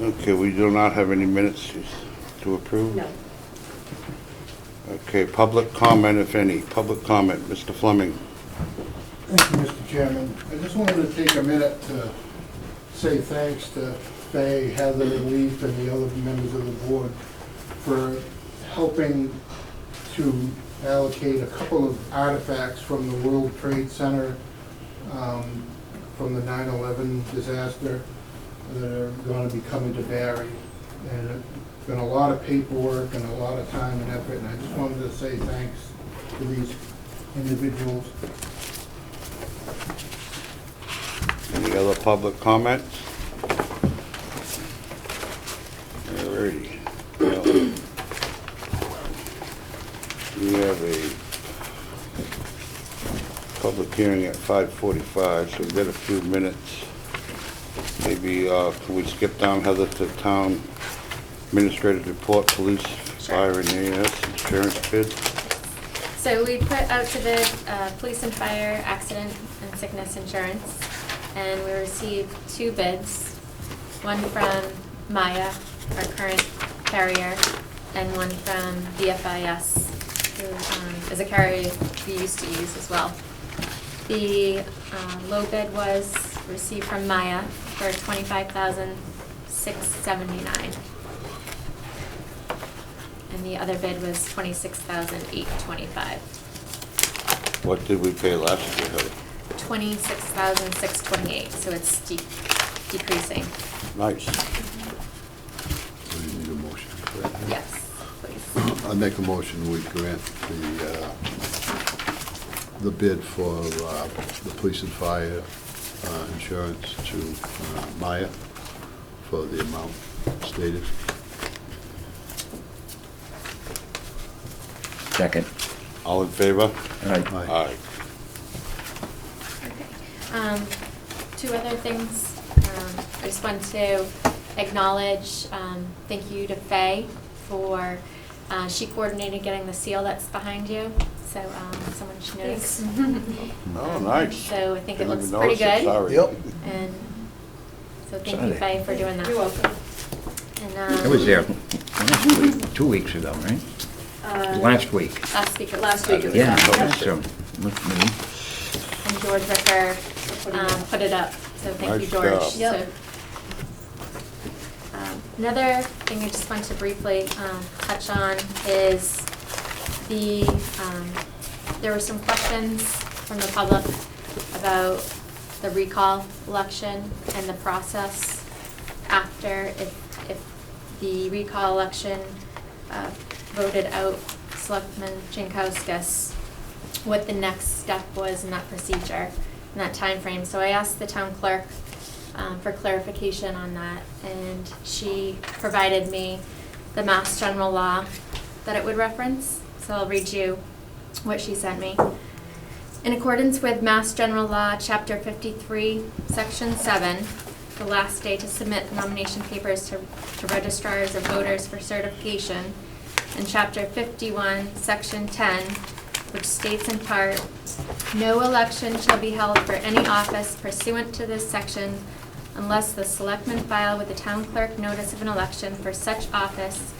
Okay, we do not have any minutes to approve? No. Okay, public comment, if any. Public comment, Mr. Fleming. Thank you, Mr. Chairman. I just wanted to take a minute to say thanks to Faye, Heather, Leaf, and the other members of the board for helping to allocate a couple of artifacts from the World Trade Center from the 9/11 disaster that are going to be coming to Barry. And it's been a lot of paperwork and a lot of time and effort, and I just wanted to say thanks to these individuals. Any other public comments? Alrighty. Well, we have a public hearing at 5:45, so we've got a few minutes. Maybe, can we skip down, Heather, to town administrative report, police, fire and ES, insurance bid? So we put out to bid police and fire accident and sickness insurance, and we received 2 bids, one from Maya, our current carrier, and one from BFIS, who is a carrier we used to use as well. The low bid was received from Maya for $25,679. And the other bid was $26,825. What did we pay last year, Heather? $26,628, so it's decreasing. Nice. So you need a motion for that? Yes, please. I make a motion, we grant the bid for the police and fire insurance to Maya for the amount stated. Second. All in favor? Aye. Aye. Okay. 2 other things. I just want to acknowledge, thank you to Faye for, she coordinated getting the seal that's behind you, so someone should notice. Oh, nice. So I think it Didn't looks even pretty notice it, good. sorry. Yep. And so thank Sorry. you, Faye, for doing that. You're welcome. And, I was there last week, 2 weeks ago, right? Last week. Last week. Last week it was. Yeah, Yeah. so, with me. And George Ricker put it up, so thank you, Nice George. job. Yep. So, another thing I just want to briefly touch on is there were some questions from the public about the recall election and the process after, if the recall election voted out Selectman Jankowskis, what the next step was in that procedure, in that time frame. So I asked the town clerk for clarification on that, and she provided me the Mass General Law that it would reference. So I'll read you what she sent me. In accordance with Mass General Law, Chapter 53, Section 7, the last day to submit nomination papers to registrars of voters for certification, and Chapter 51, Section 10, which states in part, no election shall be held for any office pursuant to this section unless the selectmen file with the town clerk notice of an election for such office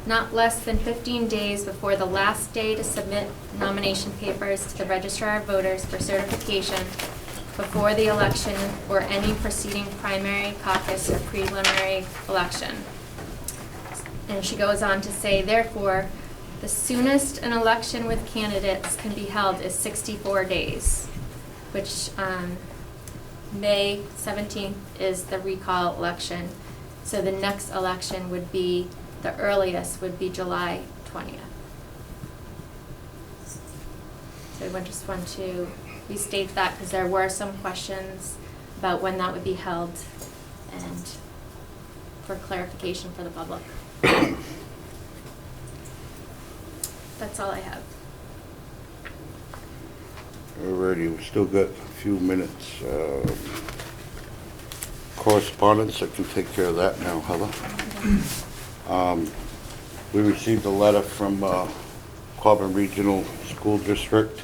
not less than 15 days before the last day to submit nomination papers to the registrar of voters for certification before the election or any preceding primary, caucus, or preliminary election. And she goes on to say, therefore, the soonest an election with candidates can be held is 64 days, which May 17th is the recall election. So the next election would be, the earliest would be July 20th. So I just want to restate that because there were some questions about when that would be held and for clarification for the public. That's all I have. Alrighty, we still got a few minutes. Correspondence, I can take care of that now, Heather. We received a letter from Quabbin Regional School District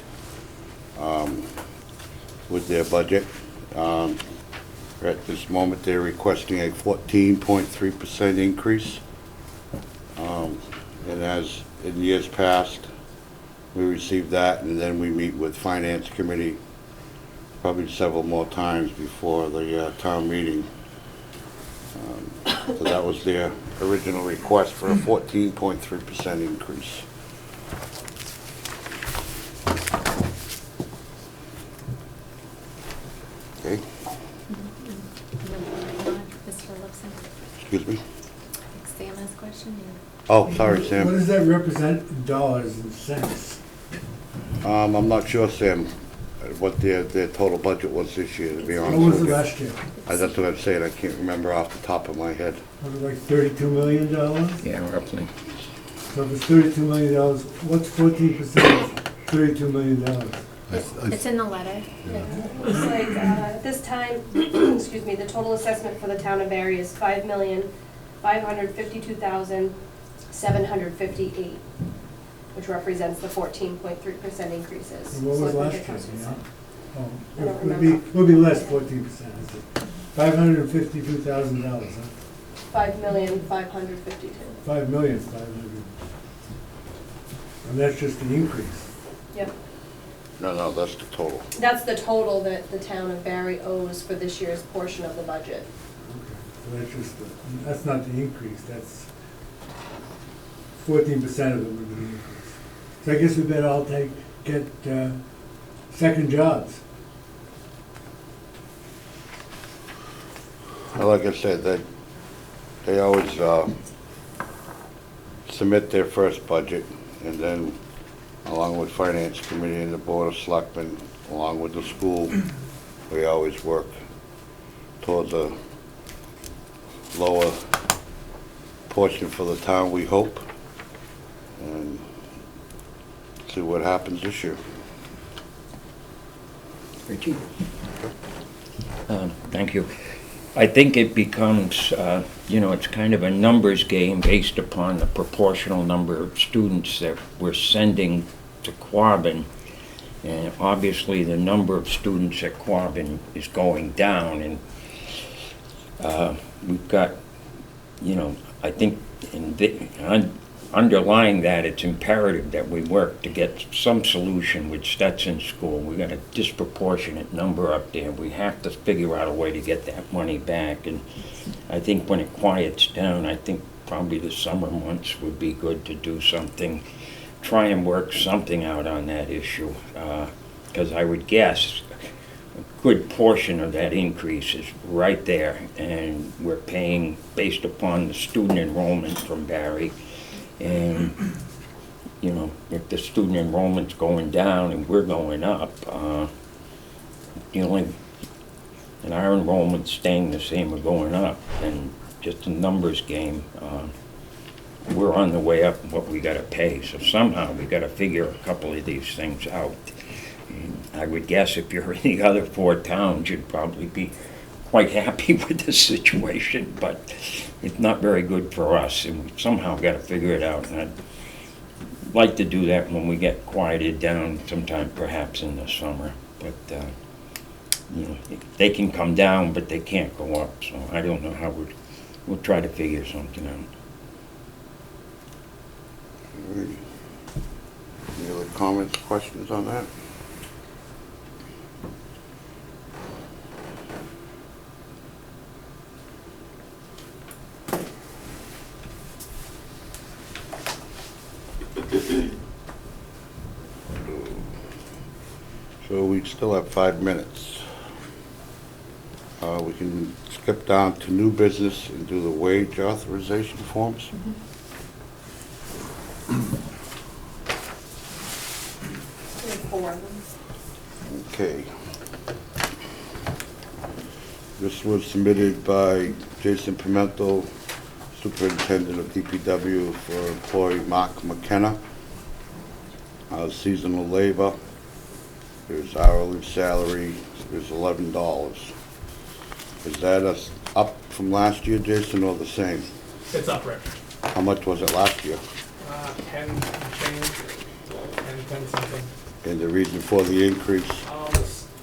with their budget. At this moment, they're requesting a 14.3% increase. And as in years past, we receive that, and then we meet with Finance Committee probably several more times before the town meeting. So that was their original request for a 14.3% increase. Okay, Mr. Lipson, excuse me. Sam's question, Oh, sorry, What Sam. does that represent in dollars and cents? I'm not sure, Sam, what their total budget was this year, to be What honest was with it you. last year? That's what I'm saying, I can't remember off the top of my head. Was it like $32 million? Yeah, roughly. So if it's $32 million, what's 14% of $32 million? It's in the letter. Looks like, at this time, excuse me, the total assessment for the town of Barry is $5,552,758, which represents the 14.3% increases. And what was So I last think year, it comes you to know? Oh, I don't it remember. would be less 14%, is it? $552,000, huh? 5,552,000. 5,500,000. And that's just the increase. Yep. No, that's the total. That's the total that the town of Barry owes for this year's portion of the budget. Okay, so that's just, that's not the increase, that's 14% of it would be the increase. So I guess we better all get second jobs. Well, like I said, they always submit their first budget, and then along with Finance Committee and the Board of Selectmen, along with the school, we always work towards a lower portion for the town, we hope, and see what happens this year. Richie? Thank you. I think it becomes, it's kind of a numbers game based upon the proportional number of students that we're sending to Quabbin. And obviously, the number of students at Quabbin is going down. And we've got, I think underlying that, it's imperative that we work to get some solution with Stetson School. We got a disproportionate number up there. We have to figure out a way to get that money back. And I think when it quiets down, I think probably the summer months would be good to do something, try and work something out on that issue. Because I would guess a good portion of that increase is right there. And we're paying based upon the student enrollment from Barry. And, if the student enrollment's going down and we're going up, and our enrollment's staying the same or going up, and just a numbers game, we're on the way up what we gotta pay. So somehow we gotta figure a couple of these things out. And I would guess if you're in the other four towns, you'd probably be quite happy with the situation, but it's not very good for us, and we somehow got to figure it out. And I'd like to do that when we get quieted down, sometime perhaps in the summer. But they can come down, but they can't go up. So I don't know how we'll try to figure something out. Any other comments, questions on that? So we still have 5 minutes. We can skip down to new business and do the wage authorization forms. There are 4 of them. Okay. This was submitted by Jason Pimentel, Superintendent of DPW, for employee Mark McKenna. Seasonal labor, there's hourly salary, there's $11. Is that up from last year, Jason, or the same? It's up, Rick. How much was it last year? 10 and change, 10 something. And the reason for the increase?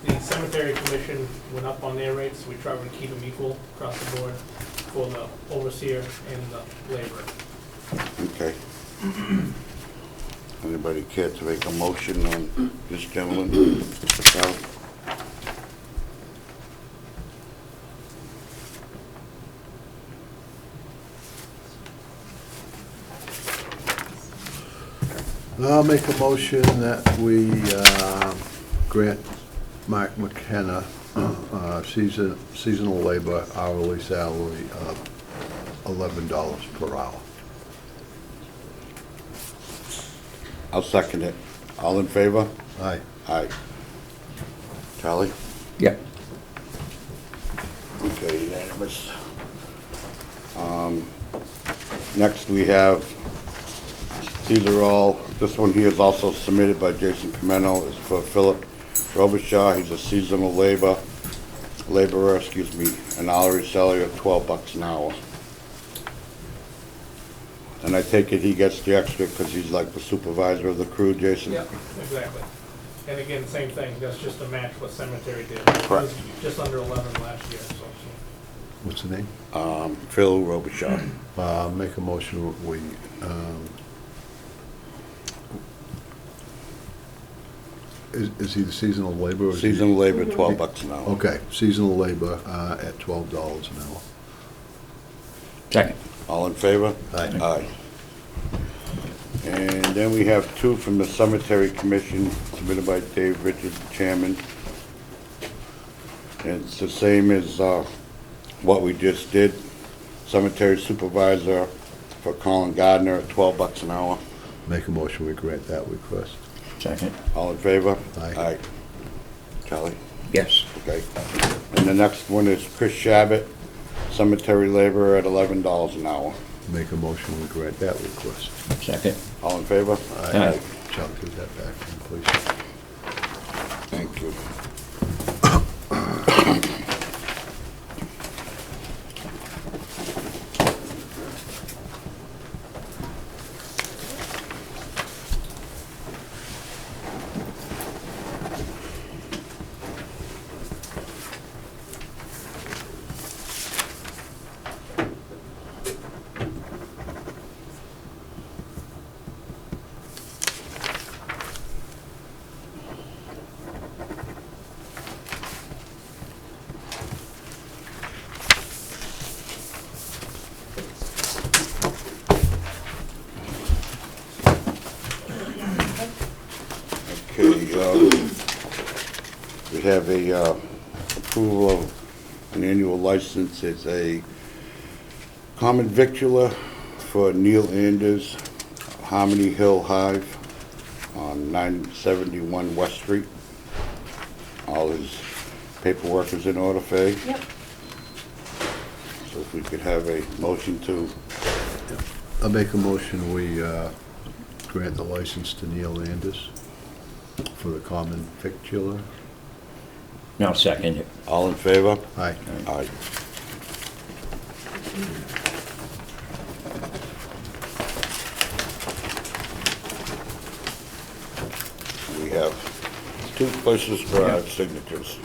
The cemetery commission went up on their rates. We try to keep them equal across the board for the overseer and the laborer. Okay. Anybody care to make a motion on this gentleman, Mr. Sal? I'll make a motion that we grant Mark McKenna seasonal labor hourly salary of $11 per hour. I'll second it. All in favor? Aye. Aye. Charlie? Yeah. Okay, unanimous. Next we have, these are all, this one here is also submitted by Jason Pimento. It's for Philip Robichaud. He's a seasonal laborer, an hourly salary of $12 an hour. And I take it he gets the extra because he's like the supervisor of the crew, Jason? Yeah, exactly. And again, same thing, that's just a match what cemetery did. It Correct. was just under 11 last year, so. What's the name? Phil Robichaud. Make a motion, we, is he the seasonal labor? Or is he- Seasonal labor, $12 an hour. Okay, seasonal labor at $12 an hour. Second. All in favor? Aye. Aye. And then we have two from the Cemetery Commission, submitted by Dave Richards, Chairman. And it's the same as what we just did. Cemetery Supervisor for Colin Gardner at $12 an hour. Make a motion, we grant that request. Second. All in favor? Aye. Aye. Charlie? Yes. Okay. And the next one is Chris Shabbat, cemetery laborer at $11 an hour. Make a motion, we grant that request. Second. All in favor? Aye. Shall give that back to him, please. Thank you. Okay, we have a approval of an annual license. It's a common victular for Neil Anders, Harmony Hill Hive on 971 West Street. All his paperwork is in order, Faye. Yep. So if we could have a motion to, I'll make a motion, we grant the license to Neil Anders for the common victular. Now second it. all in favor? Aye. Aye. We have two places for our signatures.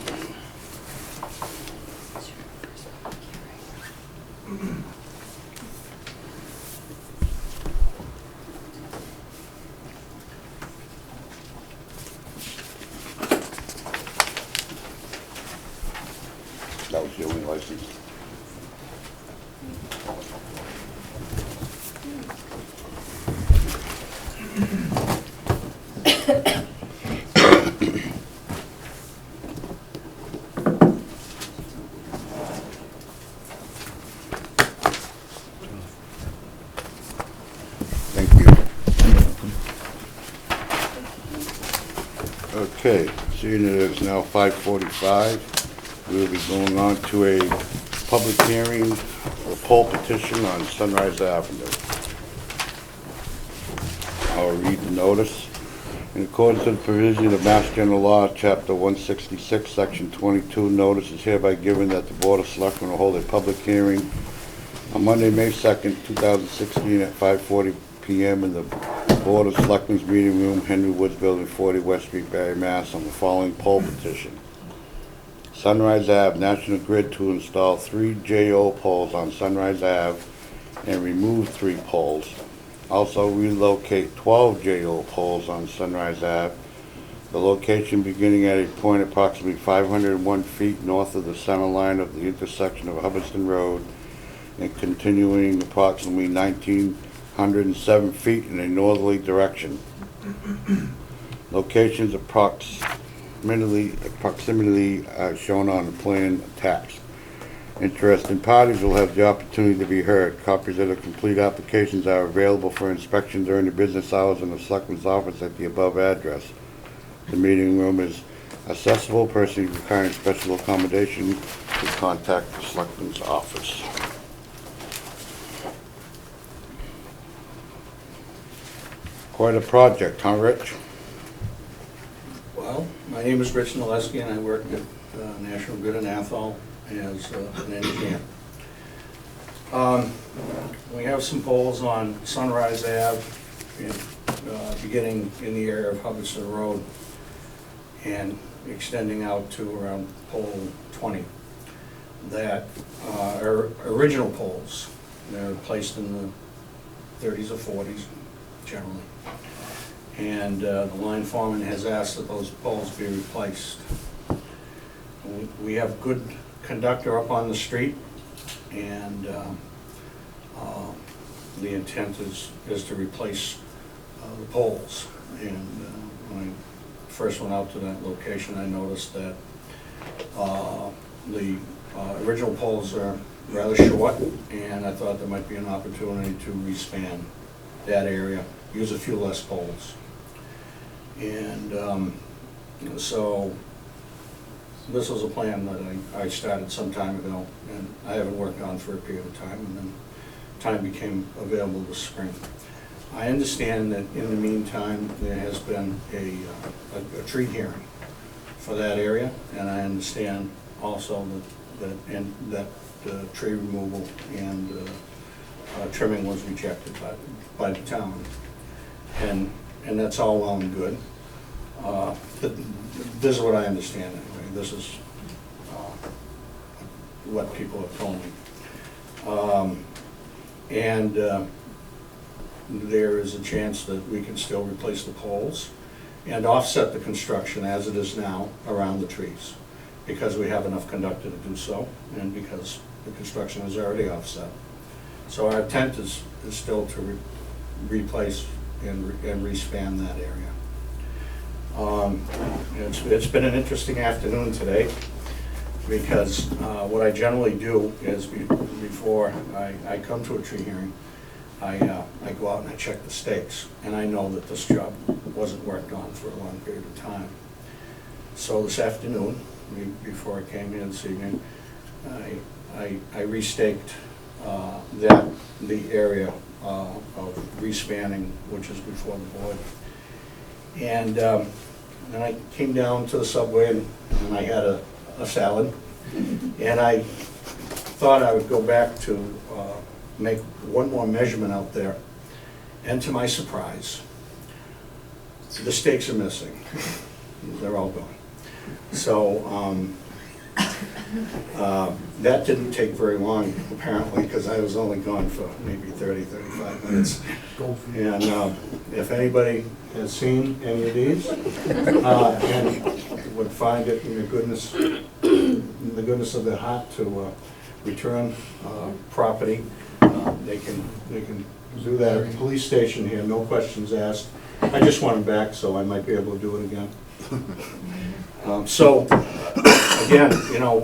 That was the only license. Thank you. Okay, seeing it is now 5:45, we'll be going on to a public hearing, a poll petition on Sunrise Avenue. I'll read the notice. In accordance with the provision of Mass General Law, Chapter 166, Section 22, notice is hereby given that the Board of Selectmen will hold a public hearing on Monday, May 2nd, 2016, at 5:40 p.m. in the Board of Selectmen's Meeting Room, Henry Woods Building, 40 West Street, Barry, Mass., on the following poll petition. Sunrise Ave, National Grid to install 3 JO poles on Sunrise Ave and remove 3 poles. Also relocate 12 JO poles on Sunrise Ave. The location beginning at a point approximately 501 feet north of the center line of the intersection of Hubbardston Road and continuing approximately 1,907 feet in a northerly direction. Locations proximity shown on the plan attached. Interested parties will have the opportunity to be heard. Copies of the complete applications are available for inspection during the business hours in the Selectman's office at the above address. The meeting room is accessible. Person requiring special accommodation should contact the Selectman's office. Quite a project, huh, Rich? Well, my name is Rich Naleski, and I work at National Grid in Athol as an engineer. We have some poles on Sunrise Ave, beginning in the area of Hubbardston Road and extending out to around pole 20. That are original poles. They're placed in the 30s or 40s, generally. And the line foreman has asked that those poles be replaced. We have good conductor up on the street, and the intent is to replace the poles. And when I first went out to that location, I noticed that the original poles are rather short, and I thought there might be an opportunity to respan that area, use a few less poles. And so this was a plan that I started some time ago, and I haven't worked on for a period of time, and then time became available this spring. I understand that in the meantime, there has been a tree hearing for that area, and I understand also that tree removal and trimming was rejected by the town. And that's all well and good. This is what I understand anyway. This is what people have told me. There is a chance that we can still replace the poles and offset the construction as it is now around the trees, because we have enough conductor to do so, and because the construction is already offset. So our intent is still to replace and respan that area. It's been an interesting afternoon today, because what I generally do is before I come to a tree hearing, I go out and I check the stakes, and I know that this job wasn't worked on for a long period of time. So this afternoon, before I came here this evening, I restaked the area of respanning, which is before the board. And then I came down to the subway, and I had a salad, and I thought I would go back to make one more measurement out there, and to my surprise, the stakes are missing. They're all gone. So that didn't take very long, apparently, because I was only gone for maybe 30, 35 minutes. And if anybody has seen any of these and would find it in the goodness of their heart to return property, they can do that at the police station here, no questions asked. I just want them back, so I might be able to do it again. So, again, you know,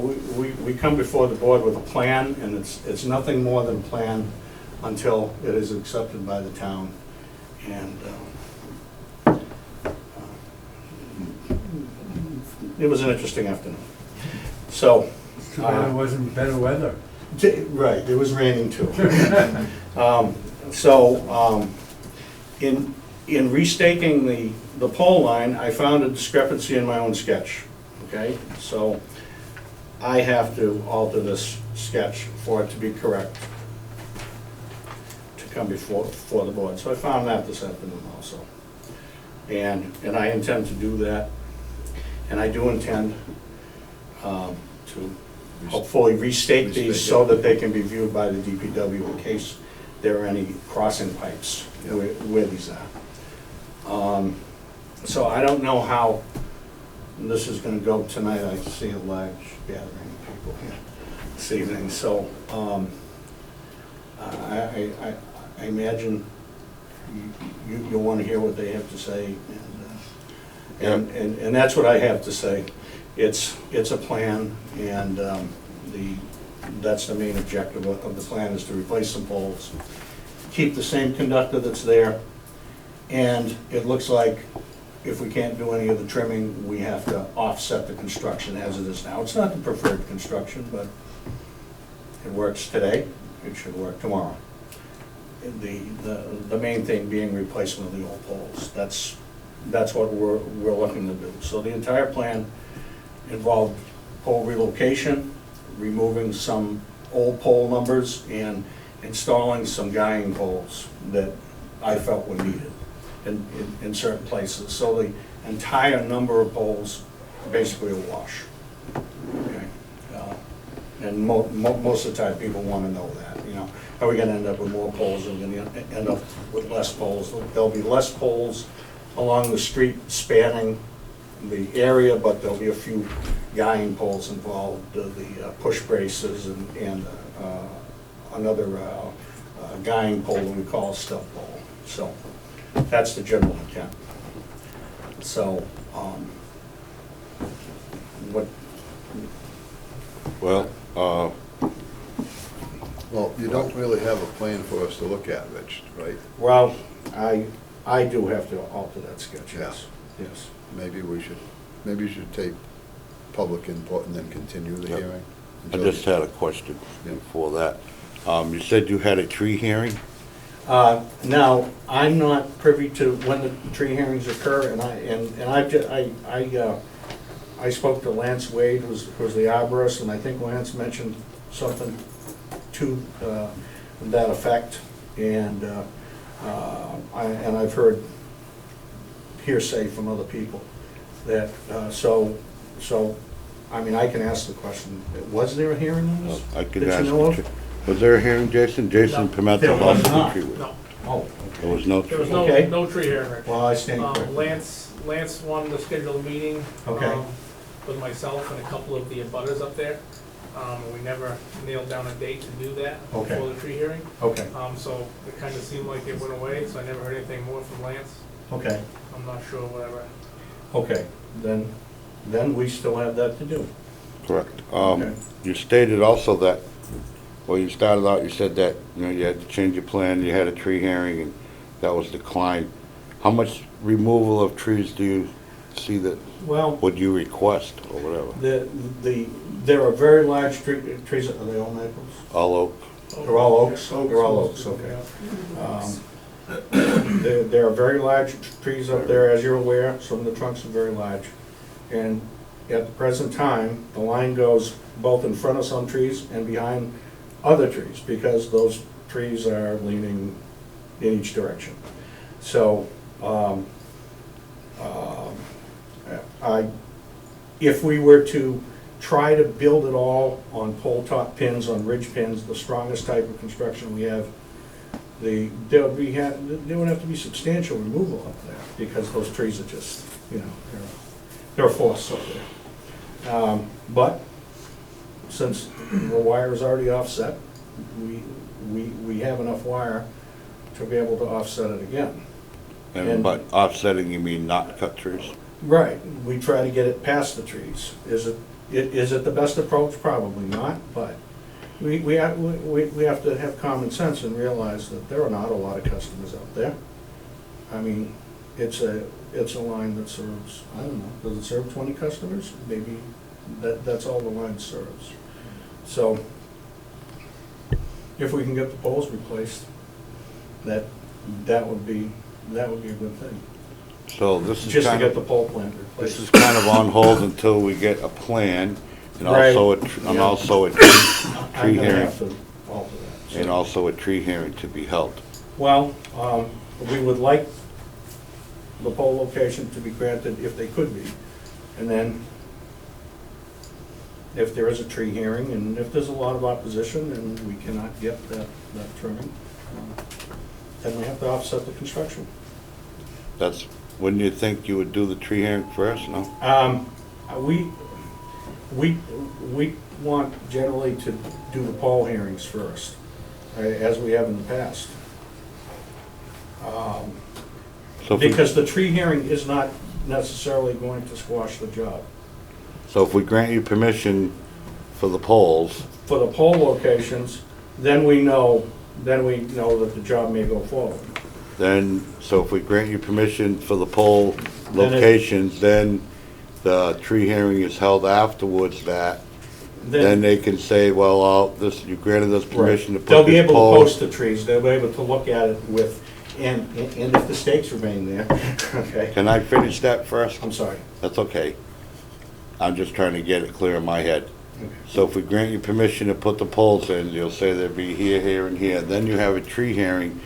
we come before the board with a plan, and it's nothing more than a plan until it is accepted by the town. And it was an interesting afternoon. So, Too bad it wasn't better weather. right, it was raining too. In restaking the pole line, I found a discrepancy in my own sketch, okay? So I have to alter this sketch for it to be correct, to come before the board. So I found that this afternoon also. And I intend to do that, and I do intend to hopefully restate these so that they can be viewed by the DPW in case there are any crossing pipes where these are. So I don't know how this is gonna go tonight. I see a large gathering of people here this evening, so I imagine you'll want to hear what they have to say, and that's what I have to say. It's a plan, and that's the main objective of the plan, is to replace some poles, keep the same conductor that's there, and it looks like if we can't do any of the trimming, we have to offset the construction as it is now. It's not the preferred construction, but it works today, it should work tomorrow. The main thing being replacement of the old poles. That's what we're looking to do. So the entire plan involved pole relocation, removing some old pole numbers, and installing some guying poles that I felt were needed in certain places. So the entire number of poles basically a wash. Okay? And most of the time, people want to know that, you know. Are we gonna end up with more poles, or are we gonna end up with less poles? There'll be less poles along the street spanning the area, but there'll be a few guying poles involved, the push braces and another guying pole that we call a stub pole. So that's the general intent. So, what? Well, Well, you don't really have a plan for us to look at, Rich, right? Well, I do have to alter that sketch, yes, yes. Maybe you should take public input and then continue the Yep. hearing. I just had a question before that. You said you had a tree hearing? Now, I'm not privy to when the tree hearings occur, and I spoke to Lance Wade, who's the arborist, and I think Lance mentioned something to that effect, and I've heard hearsay from other people that, so, I mean, I can ask the question, was there a hearing on this? I could That ask. you know of? Was there a hearing, Jason? Jason No. Pimentel There was lost the not. tree with. No, Oh, okay. There was no there was tree. Okay. no tree hearing, Rich. Well, I stand corrected. Lance wanted to schedule a meeting. Okay. With myself and a couple of the abutters up there. We never nailed down a date to do that Okay. before the tree hearing. Okay, So it kind of seemed like it went away, so I never heard anything more from Lance. okay, I'm not sure whatever. okay, then we still have that to do. Correct. Okay. You stated also that, well, you started out, you said that, you know, you had to change your plan, you had a tree hearing, and that was declined. How much removal of trees do you see that, Well, would you request, or whatever? there are very large trees, are they all maples? All oak? They're all oaks? They're all oaks, okay. There are very large trees up there, as you're aware, some of the trunks are very large. And at the present time, the line goes both in front of some trees and behind other trees, because those trees are leaning in each direction. So, if we were to try to build it all on pole top pins, on ridge pins, the strongest type of construction we have, there would have to be substantial removal up there, because those trees are just, you know, they're a force up there. But since the wire is already offset, we have enough wire to be able to offset it again. And, but offsetting, you mean not cut trees? Right, we try to get it past the trees. Is it the best approach? Probably not, but we have to have common sense and realize that there are not a lot of customers out there. I mean, it's a line that serves, I don't know, does it serve 20 customers? Maybe that's all the line serves. So if we can get the poles replaced, that would be a good thing. So this is Just to kind get the of, pole plant this replaced. is kind of on hold until we get a plan, and Right. also a I'm tree gonna hearing, have to alter that. and also a tree hearing to be held. Well, we would like the pole location to be granted if they could be. And then if there is a tree hearing, and if there's a lot of opposition and we cannot get that trimming, then we have to offset the construction. That's, wouldn't you think you would do the tree hearing first, no? We want generally to do the poll hearings first, as we have in the past. So if we- Because the tree hearing is not necessarily going to squash the job. So if we grant you permission for the polls, For the poll locations, then we know that the job may go forward. then, so if we grant you permission for the poll Then it- locations, then the tree hearing is held afterwards that, then they can say, well, you granted us permission to Right. They'll put be this able to poll. post the trees, they'll be able to look at it with, and if the stakes remain there, okay? Can I finish that first? I'm sorry. That's okay. I'm just trying to get it clear in my head. Okay. So if we grant you permission to put the poles in, you'll say there'd be here, here, and here. Then you have a tree hearing,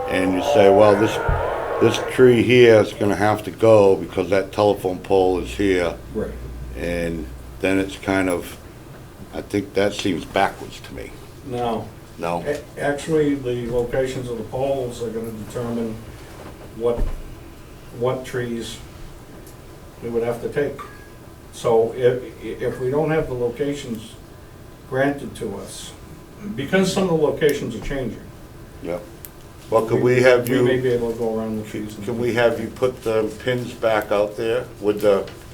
and you say, well, this tree here is gonna have to go because that telephone pole is here. Right. And then it's kind of, I think that seems backwards to me. Now, No? actually, the locations of the poles are gonna determine what trees we would have to take. So if we don't have the locations granted to us, because some of the locations are changing. Yep. Well, could we have We may you, be able to go around the trees. and- can we have you put the pins back out there with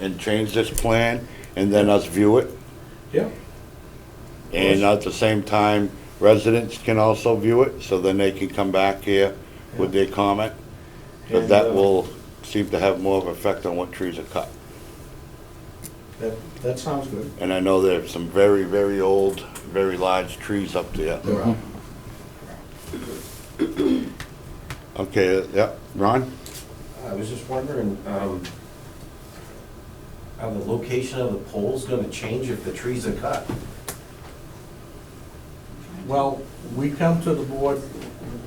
and change this plan, and then us view it? Yeah, And at the same time, residents can also view it, so then they can come back here with their comment. But And, that will seem to have more of an effect on what trees are cut. that sounds good. And I know there's some very, very old, very large trees up there. There are. Okay, yeah, Ron? I was just wondering, are the location of the poles gonna change if the trees are cut? Well, we come to the board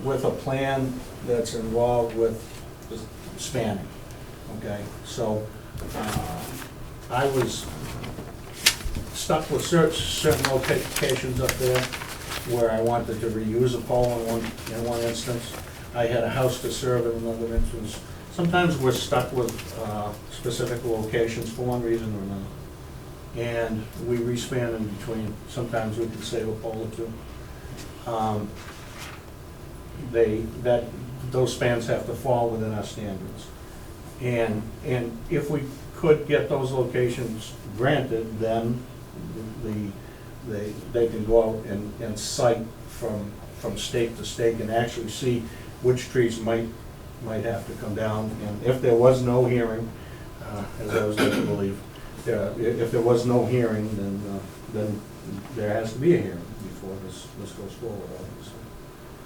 with a plan that's involved with the spanning, okay? So, I was stuck with certain locations up there where I wanted to reuse a pole in one instance. I had a house to serve in another instance. Sometimes we're stuck with specific locations for one reason or another. And we respan in between. Sometimes we can save a pole or two. Those spans have to fall within our standards. And if we could get those locations granted, then they can go out and site from stake to stake and actually see which trees might have to come down. And if there was no hearing, as I was led to believe, if there was no hearing, then there has to be a hearing before this goes forward, obviously.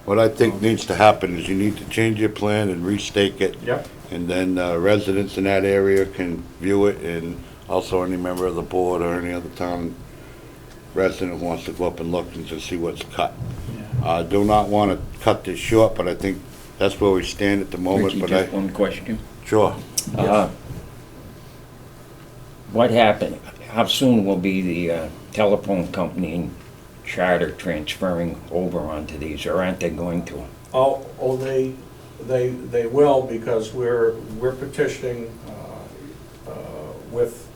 What I think needs to happen is you need to change your plan and restake it. Yep. And then residents in that area can view it, and also any member of the board or any other town resident who wants to go up and look and just see what's cut. I do not want to cut this short, but I think that's where we stand at the moment, Richie, but just one question. Sure. What happened, how soon will be the telephone company and Charter transferring over onto these, or aren't they going to? They will, because we're petitioning with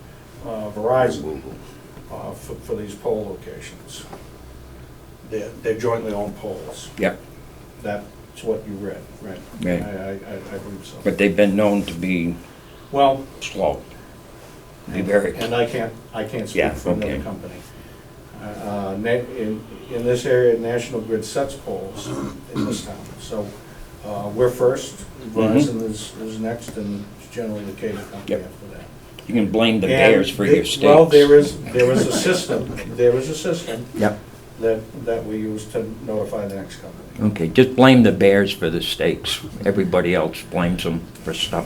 Verizon for these poll locations. They're jointly owned polls. Yep, That's what you read, right? Right. I believe so. but they've been known to be Well, slow. Be very, and I can't Yeah, speak for another okay. company. In this area, National Grid sets polls in this town, so we're first, Verizon is next, and it's generally the cable company Yep. after that. you can blame the And bears for your it- Well, stakes. there is a system Yep, that we use to notify the next company. okay, just blame the bears for the stakes. Everybody else blames them for stuff.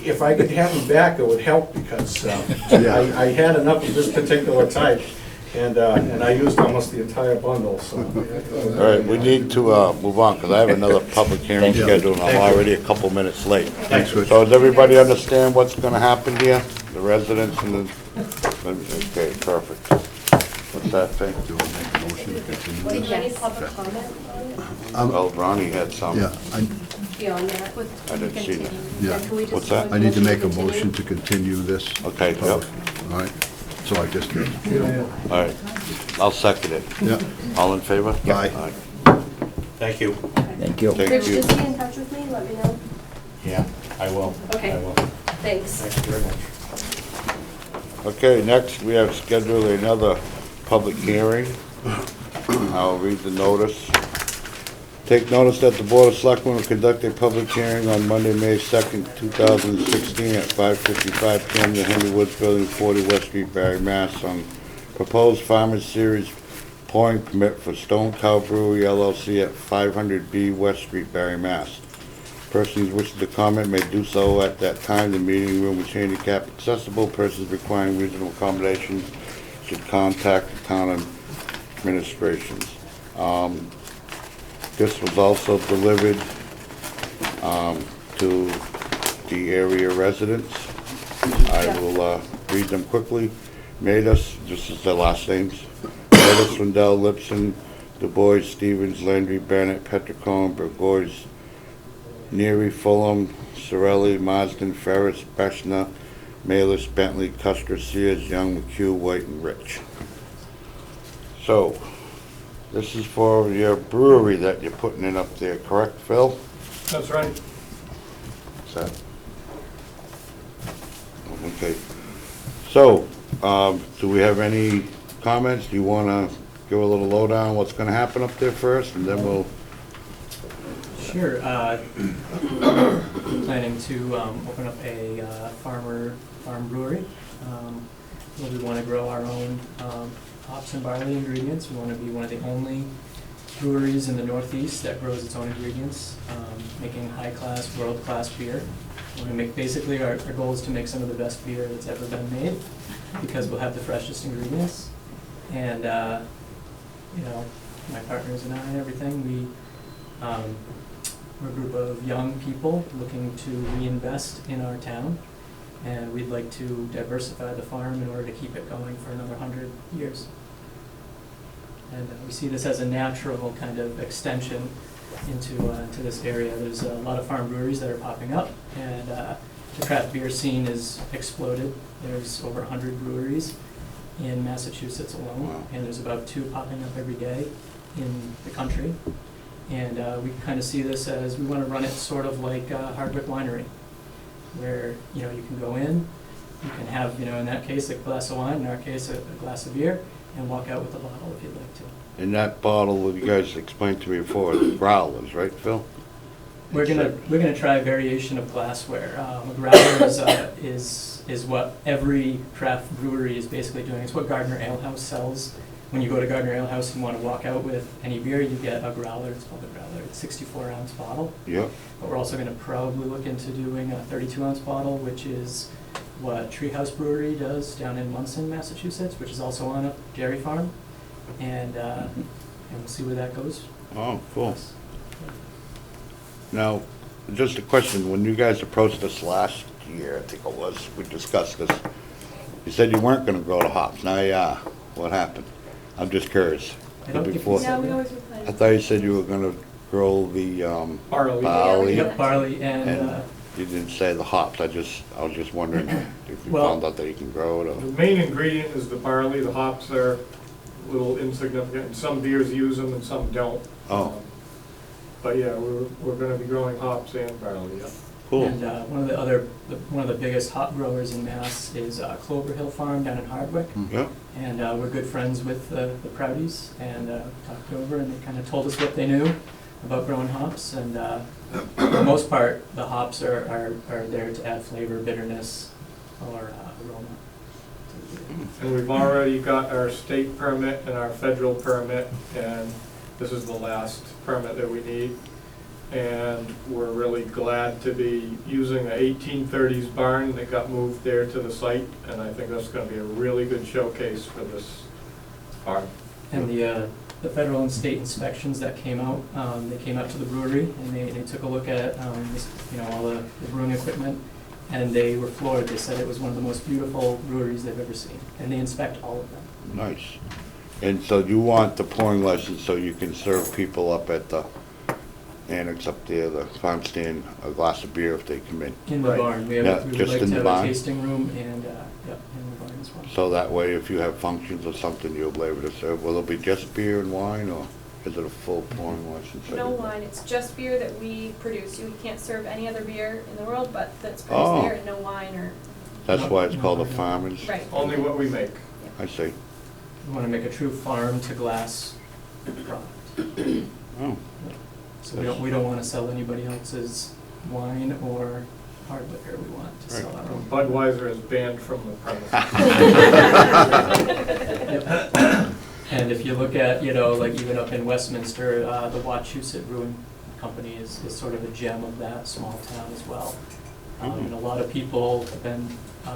If I could have them back, it would help, because I had enough of this particular type, and I used almost the entire bundle, so. All right, we need to move on, because I have another public hearing Thank you. scheduled, and I'm Thank you. already a couple minutes late. Thanks, Rich. So does everybody understand what's gonna happen here? The residents and the, okay, perfect. What's that thing? Do I make a motion to continue Was this? there any Yes. public comment on Well, Ronnie had some. Yeah, it beyond that? I didn't see that. Yeah. Can we just What's that? make I need to make a continue? motion to continue this. Okay, yep. All right, so I just did. All right, I'll second it. Yeah. All in favor? Aye. Thank you. Thank you. Thank Rich, you. just stay in touch with me, let me know. Yeah, I will. Okay. I will. Thanks. Thank you very much. Okay, next we have scheduled another public hearing. I'll read the notice. Take notice that the Board of Selectmen will conduct a public hearing on Monday, May 2nd, 2016 at 5:55 PM in Henry Woods Building, 40 West Street, Barry, Mass. on proposed Farmers Series pouring permit for Stone Cow Brewery LLC at 500B West Street, Barry, Mass. Persons wishing to comment may do so at that time. The meeting room is handicap accessible. Persons requiring reasonable accommodations should contact the town administrations. This was also delivered to the area residents. I will read them quickly. Matus, this is their last names. Matus, Lindell, Lipson, Du Bois, Stevens, Landry, Bennett, Petricone, Burgoyes, Neary, Fulham, Sorelli, Marsden, Ferris, Beshna, Malis, Bentley, Custer, Sears, Young, McHugh, White, and Rich. So, this is for your brewery that you're putting in up there, correct, Phil? That's right. Is that? Okay. So, do we have any comments? Do you want to give a little lowdown on what's going to happen up there first, and then we'll... Sure. Planning to open up a farm brewery. Where we want to grow our own hops and barley ingredients. We want to be one of the only breweries in the Northeast that grows its own ingredients, making high-class, world-class beer. We're gonna make, basically, our goal is to make some of the best beer that's ever been made, because we'll have the freshest ingredients. And, you know, my partners and I and everything, we're a group of young people looking to reinvest in our town, and we'd like to diversify the farm in order to keep it going for another 100 years. And we see this as a natural kind of extension into this area. There's a lot of farm breweries that are popping up, and the craft beer scene has exploded. There's over 100 breweries in Massachusetts alone, Wow. and there's about 2 popping up every day in the country. And we kind of see this as, we want to run it sort of like Hardwick Winery, where, you know, you can go in, you can have, you know, in that case, a glass of wine, in our case, a glass of beer, and walk out with a bottle if you'd like to. In that bottle, that you guys explained to me before, the growlers, right, Phil? We're gonna try a variation of glassware. A growler is what every craft brewery is basically doing. It's what Gardner Ale House sells. When you go to Gardner Ale House and want to walk out with any beer, you get a growler. It's called a growler. It's a 64-ounce bottle. Yep. But we're also going to probably look into doing a 32-ounce bottle, which is what Treehouse Brewery does down in Munson, Massachusetts, which is also on a dairy farm. And we'll see where that goes. Oh, cool. Now, just a question, when you guys approached us last year, I think it was, we discussed this, you said you weren't gonna grow the hops, now you are. What happened? I'm just curious. I don't think Before- we Yeah, said we that. always reply. I thought you said you were gonna grow the Barley. barley, Yeah. Yep, barley and, and you didn't say the hops, I was just wondering if you Well- found out that you can grow it, The or... main ingredient is the barley. The hops are a little insignificant, and some beers use them and some don't. Oh. But yeah, we're gonna be growing hops and barley, yeah. Cool. And one of the biggest hop growers in Mass is Clover Hill Farm down in Hardwick. Yep, And we're good friends with the Proudies, and talked over, and they kind of told us what they knew about growing hops. And for the most part, the hops are there to add flavor, bitterness, or aroma. And we've already got our state permit and our federal permit, and this is the last permit that we need. And we're really glad to be using an 1830s barn that got moved there to the site, and I think that's gonna be a really good showcase for this farm. And the federal and state inspections that came out, they came out to the brewery, and they took a look at, all the brewing equipment, and they were floored. They said it was one of the most beautiful breweries they've ever seen, and they inspect all of them. nice. And so you want the pouring license so you can serve people up at the annex up there, the farm stand, a glass of beer if they come in. In the Right. barn, we Yeah, would just like in to the have barn? a tasting room and, yep, in the barn as well. So that way, if you have functions or something, you'll be able to serve. Will it be just beer and wine, or is it a full pouring license? No wine, it's just beer that we produce. You can't serve any other beer in the world, but that's Oh. produced there, and no wine or, That's why it's called a farmer's? right. Only what we make. I see. We want to make a true farm-to-glass product. Oh, So we don't want to sell anybody else's wine or hard liquor. We want to sell our own. Budweiser is banned from the premises. And if you look at, like even up in Westminster, the Wachusett Brewing Company is sort of a gem of that small town as well. And a lot of people have been,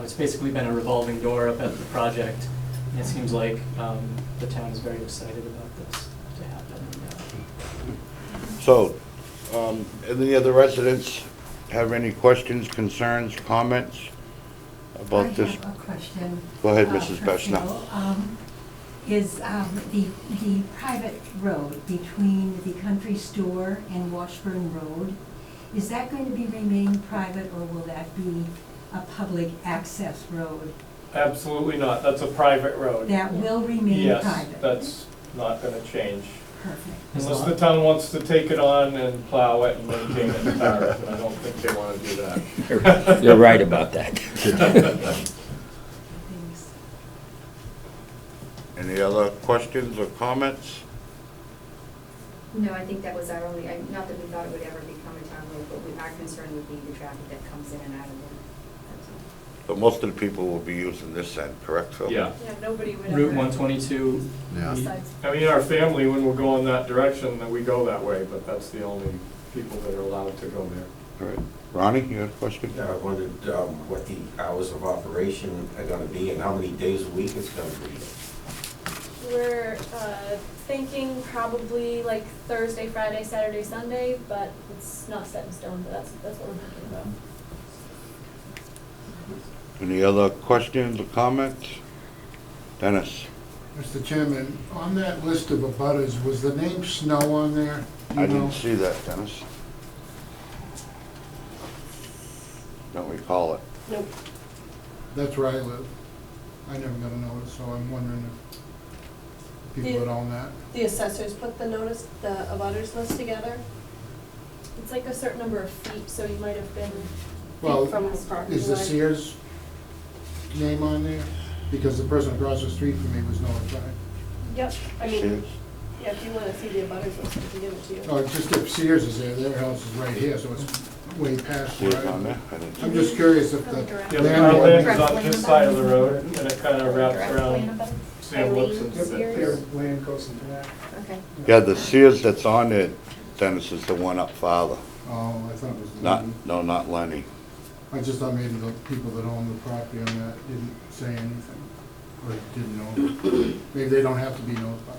it's basically been a revolving door up at the project. And it seems like the town is very excited about this to happen. so, any other residents have any questions, concerns, comments about this? I have a question. Go ahead, Mrs. for Beshna. Phil. Is the private road between the country store and Washburn Road, is that going to be remain private, or will that be a public access road? Absolutely not, that's a private road. That will remain Yes, private? that's not gonna change. Perfect. Unless the town wants to take it on and plow it and maintain it in Paris, and I don't think they wanna do that. You're right about that. Thanks. Any other questions or comments? No, I think that was our only, not that we thought it would ever become a town road, but our concern would be the traffic that comes in and out of it. That's all. But most of the people will be using this end, correct, Phil? Yeah, Yeah, nobody would ever. Route 122. Yeah. Besides, I mean, our family, when we're going that direction, then we go that way, but that's the only people that are allowed to go there. All right. Ronnie, you have a question? I wondered what the hours of operation are gonna be and how many days a week it's gonna be. we're thinking probably like Thursday, Friday, Saturday, Sunday, but it's not set in stone, but that's what we're thinking about. Any other questions or comments? Dennis? Mr. Chairman, on that list of abutters, was the name Snow on there? Do you I know? didn't see that, Dennis. Don't recall it. Nope. That's where I live. I never got a notice, so I'm wondering if people would own that. The assessors put the notice, the abutters list together. It's like a certain number of feet, so you might have been Well, feet from the property line. is the Sears name on there? Because the person across the street from me was notified. Yep, I mean, Sears? yeah, if you wanna see the abutters list, I can give it to you. Oh, just if Sears is there, their house is right here, so it's way past See where it on I there? I didn't see I'm it. just curious if Probably the direct. Yeah, landlord. our land is Direct on land this about side of the it. road, and it kinda wraps Direct around land about it? Sam Lipson's. Their land goes into that. Okay. Yeah, the Sears that's on there, Dennis, is the one up farther. Oh, I thought it was. Not, Lenny. no, not Lenny. I just thought maybe the people that own the property on that didn't say anything, or didn't know. Maybe they don't have to be notified.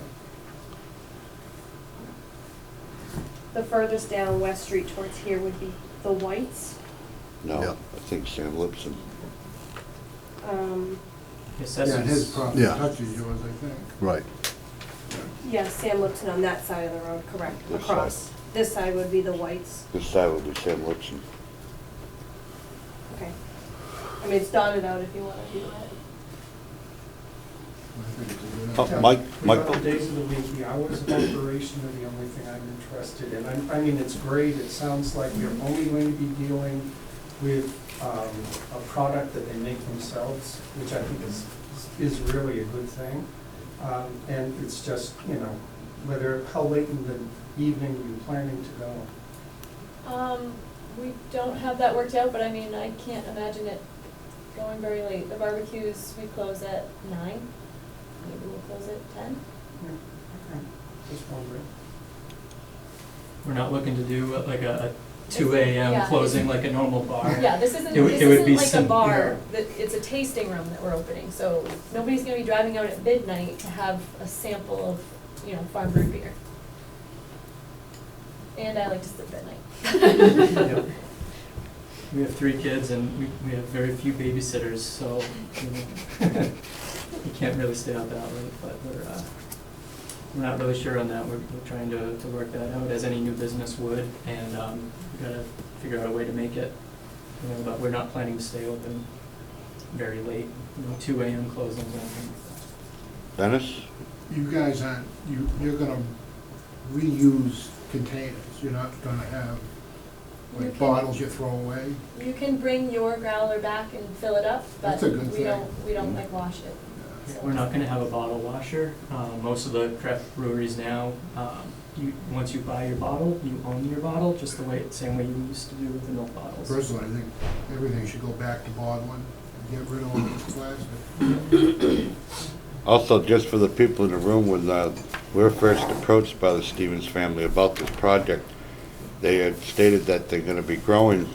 The furthest down West Street towards here would be the Whites. No, Yeah. I think Sam Lipson. The Yeah, assessors. his property Yeah. touches yours, I think. Right. Yeah, Sam Lipton on that side of the road, correct, This across. This side would be the Whites. This side will be Sam Lipson. Okay. I mean, it's dotted out if you wanna do that. I think it's a good Oh, idea. Mike, The days of the week, the hours of operation are the only thing I'm interested in. I mean, it's great, it sounds like they're only going to be dealing with a product that they make themselves, which I think is really a good thing. And it's just, how late in the evening are you planning to go? We don't have that worked out, but I mean, I can't imagine it going very late. The barbecues, we close at 9. Maybe we'll close at 10. Okay, just wondering. We're not looking to do like a 2 a.m. Yeah. closing like a normal bar. Yeah, this isn't, It would- this it would isn't be like a sim- bar, it's a tasting room that we're opening, so nobody's gonna be driving out at midnight to have a sample of, farm brewed beer. And I like to sleep at night. Yep. We have 3 kids and we have very few babysitters, so you can't really stay out that late, but we're not really sure on that. We're trying to work that out, as any new business would, and we gotta figure out a way to make it, you know, but we're not planning to stay open very late, you know, 2 AM closings, I think. Dennis? You guys aren't, you're gonna reuse containers, you're not gonna have You like can- bottles you throw away? You can bring your growler back and fill it up, but That's a good we thing. don't like wash it. So- We're not gonna have a bottle washer. Most of the craft breweries now, once you buy your bottle, you own your bottle, just the way, same way you used to do with the milk bottles. Personally, I think everything should go back to bottling, and get rid of all this plastic. Also, just for the people in the room, when we were first approached by the Stevens family about this project, they had stated that they're gonna be growing,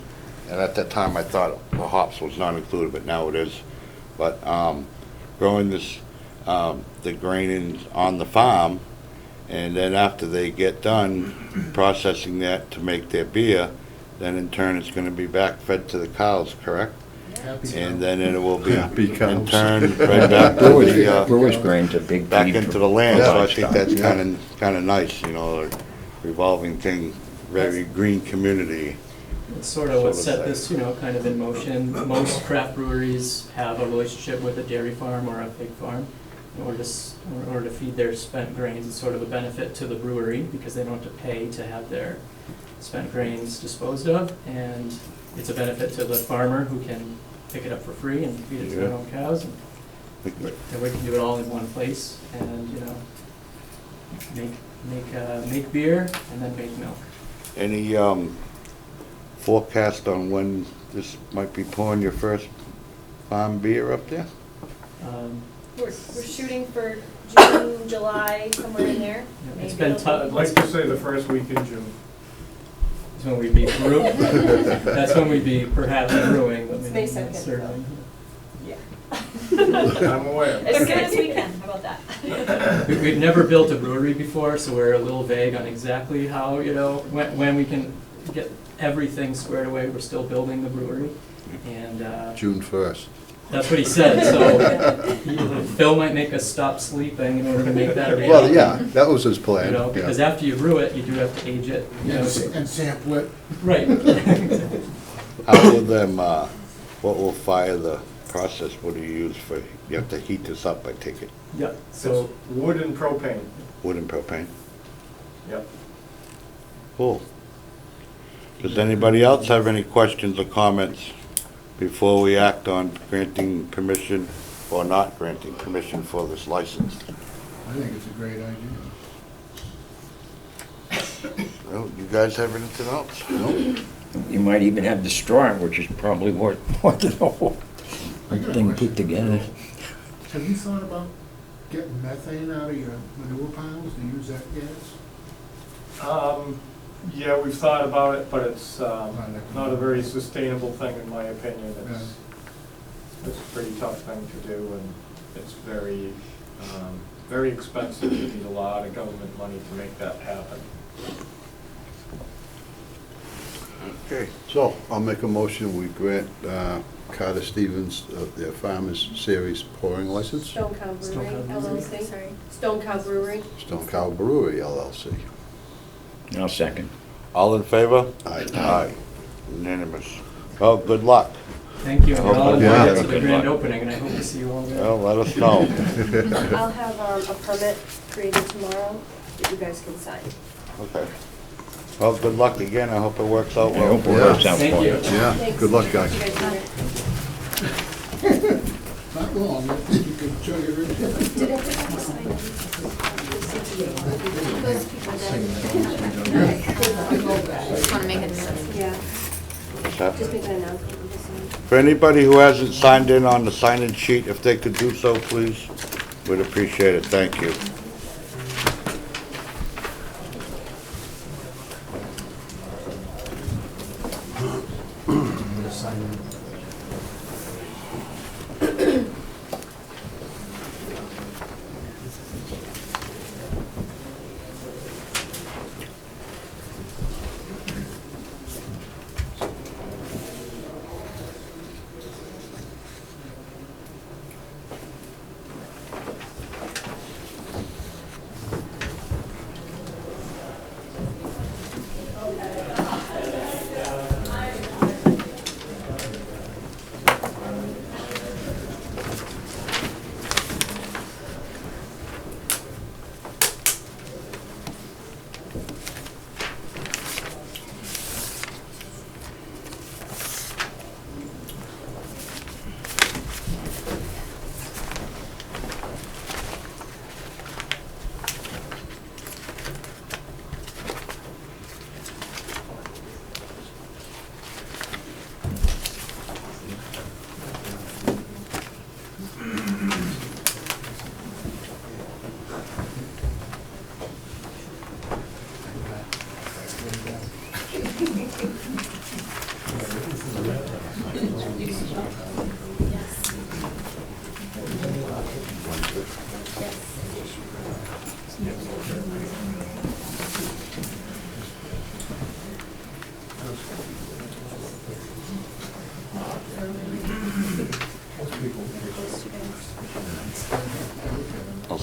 and at that time I thought the hops was not included, but now it is. But growing this, the grain on the farm, and then after they get done processing that to make their beer, then in turn it's gonna be back fed to the cows, correct? Happy And then it will be Happy in cows. turn right back to the, Brewer's grain's a big back feed into for the land, so I livestock. think that's kinda nice, you know, a revolving thing, very green community. It's sort of what Sort of set thing. this, you know, kind of in motion. Most craft breweries have a relationship with a dairy farm or a pig farm. In order to feed their spent grains, it's sort of a benefit to the brewery, because they don't have to pay to have their spent grains disposed of, and it's a benefit to the farmer, who can pick it up for free and feed it to their own cows. And we can do it all in one place, and, you know, make beer and then make milk. Any forecast on when this might be pouring your first farm beer up there? We're shooting for June, July, somewhere in there. Yeah, it's Maybe been it'll tough. I'd like to say the first week in June. That's when we'd be brewing. That's when we'd be perhaps brewing, but It's maybe May not 2nd, serving. I'm aware. As soon as we can, how about that? We've never built a brewery before, so we're a little vague on exactly how, you know, when we can get everything squared away. We're still building the brewery, and June 1st. that's what he said, so Phil might make us stop sleeping in order to make that a reality. Well, yeah, that was his You plan. know, yeah. because after you brew it, you do have to age it, you know. And sample it. Right. How will them, what will fire the process? What do you use for, you have to heat this up, I take it, Yeah, So so, wood and propane. wood and propane? Yep. Cool. Does anybody else have any questions or comments before we act on granting permission or not granting permission for this license? I think it's a great idea. Well, you guys have anything else? No? You might even have the straw, which is probably worth more than the whole I got a thing question. put together. Have you thought about getting methane out of your manure piles to use that gas? Yeah, we've thought about it, but it's not a very sustainable thing, in my opinion. It's a pretty tough thing to do, and it's very, very expensive. You need a lot of government money to make that happen. Okay. So I'll make a motion, we grant Carter Stevens their Farmers Series pouring license, Stone Cow Stone Brewery, Cow Brewery. LLC. Sorry. Stone Cow Brewery. Stone Cow Brewery LLC. I'll second. All in favor? Aye. Aye. Unanimous. Well, good luck. thank you, and hope you're all you invited have to the good grand luck. opening, and I hope to see you all there. Well, let us know. I'll have a permit created tomorrow that you guys can sign. Okay. Well, good luck again. I hope it works out I well. hope it works out Thank for you. you. Yeah, Thanks. good luck, guys. You guys do it. Not long, you can show your. Did everybody sign it? Those people just want to make a decision. Yeah, What's happening? just make an announcement. We'll just sign. For anybody who hasn't signed in on the sign-in sheet, if they could do so, please, we'd appreciate it. Thank you.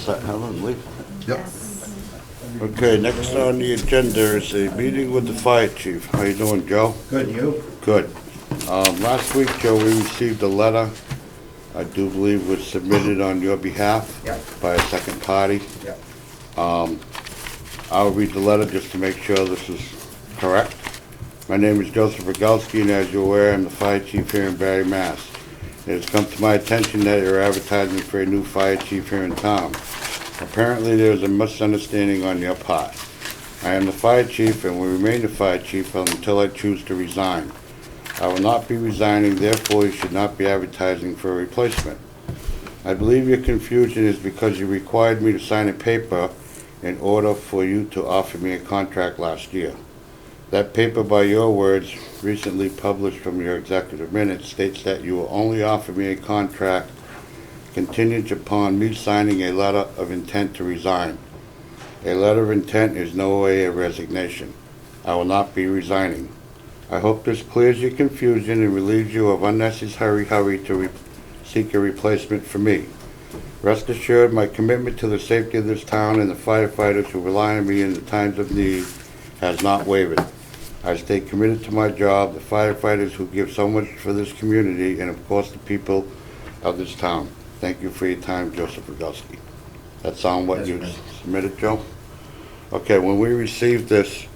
set, Helen, Lee? Yep. Okay, next on the agenda is a meeting with the fire chief. How you doing, Joe? Good, you? Good. Last week, Joe, we received a letter, I do believe was submitted on your behalf Yep. by a second party. Yep. I'll read the letter just to make sure this is correct. My name is Joseph Rogalski, and as you're aware, I'm the fire chief here in Barry, Mass. It has come to my attention that you're advertising for a new fire chief here in town. Apparently, there is a misunderstanding on your part. I am the fire chief and will remain the fire chief until I choose to resign. I will not be resigning, therefore you should not be advertising for a replacement. I believe your confusion is because you required me to sign a paper in order for you to offer me a contract last year. That paper, by your words, recently published from your executive minutes, states that you will only offer me a contract contingent upon me signing a letter of intent to resign. A letter of intent is no way a resignation. I will not be resigning. I hope this clears your confusion and relieves you of unnecessary hurry to seek a replacement for me. Rest assured, my commitment to the safety of this town and the firefighters who rely on me in the times of need has not wavered. I stay committed to my job, the firefighters who give so much for this community, and of course the people of this town. Thank you for your time, Joseph Rogalski. That sound what you submitted, Joe? Okay, when we received this,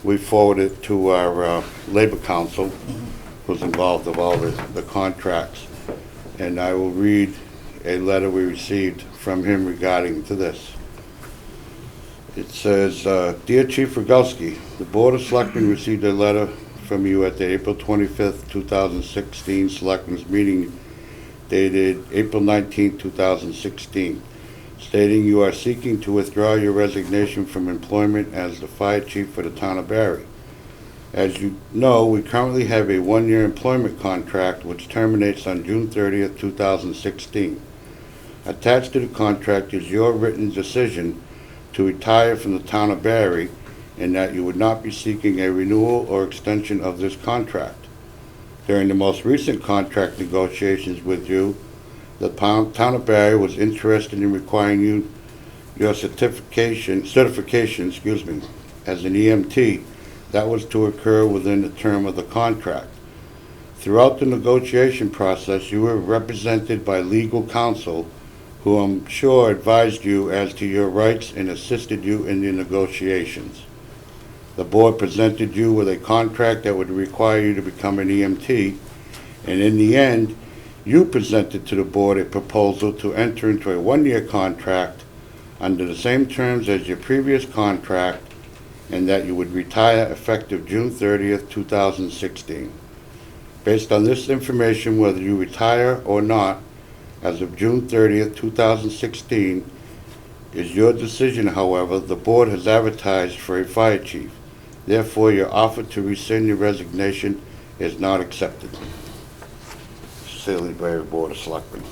we forwarded it to our Labor Council, who's involved with all the contracts. And I will read a letter we received from him regarding to this. It says, Dear Chief Rogalski, the Board of Selectmen received a letter from you at the April 25th, 2016 Selectmen's Meeting dated April 19, 2016, stating you are seeking to withdraw your resignation from employment as the fire chief for the town of Barry. As you know, we currently have a one-year employment contract which terminates on June 30th, 2016. Attached to the contract is your written decision to retire from the town of Barry and that you would not be seeking a renewal or extension of this contract. During the most recent contract negotiations with you, the town of Barry was interested in requiring your certification, as an EMT. That was to occur within the term of the contract. Throughout the negotiation process, you were represented by legal counsel who I'm sure advised you as to your rights and assisted you in the negotiations. The board presented you with a contract that would require you to become an EMT, and in the end, you presented to the board a proposal to enter into a one-year contract under the same terms as your previous contract, and that you would retire effective June 30th, 2016. Based on this information, whether you retire or not, as of June 30th, 2016, is your decision. However, the board has advertised for a fire chief. Therefore, your offer to rescind your resignation is not accepted. Sincerely, Barry Board of Selectmen.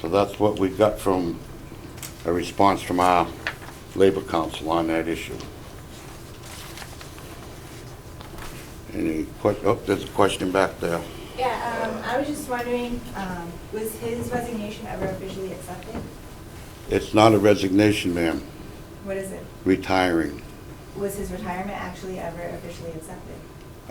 So that's what we got from a response from our Labor Council on that issue. Any there's a question back there. Yeah, I was just wondering, was his resignation ever officially accepted? It's not a resignation, ma'am. What is it? Retiring. Was his retirement actually ever officially accepted?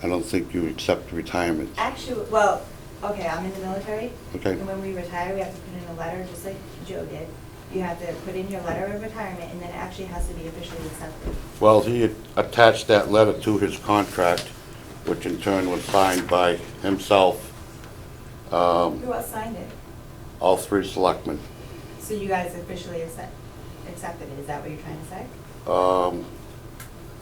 I don't think you accept retirement. Actually, well, okay, I'm in the military. Okay. And when we retire, we have to put in a letter, just like Joe did. You have to put in your letter of retirement, and then it actually has to be officially accepted. Well, he attached that letter to his contract, which in turn was signed by himself. Who else signed it? All three selectmen. So you guys officially accepted it, is that what you're trying to say?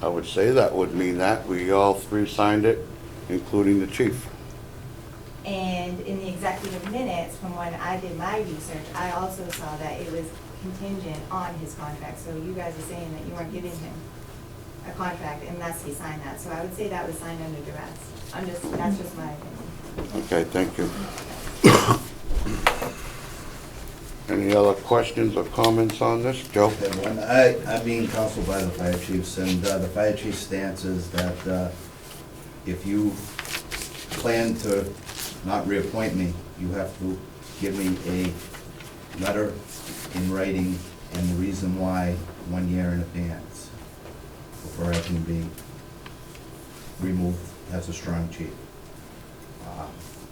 I would say that would mean that. We all three signed it, including the chief. And in the executive minutes, from when I did my research, I also saw that it was contingent on his contract. So you guys are saying that you weren't giving him a contract unless he signed that. So I would say that was signed under duress. That's just my opinion. Okay, thank you. Any other questions or comments on this, Joe? I'm being counseled by the fire chiefs, and the fire chief's stance is that if you plan to not reappoint me, you have to give me a letter in writing and the reason why 1 year in advance before I can be removed as a strong chief.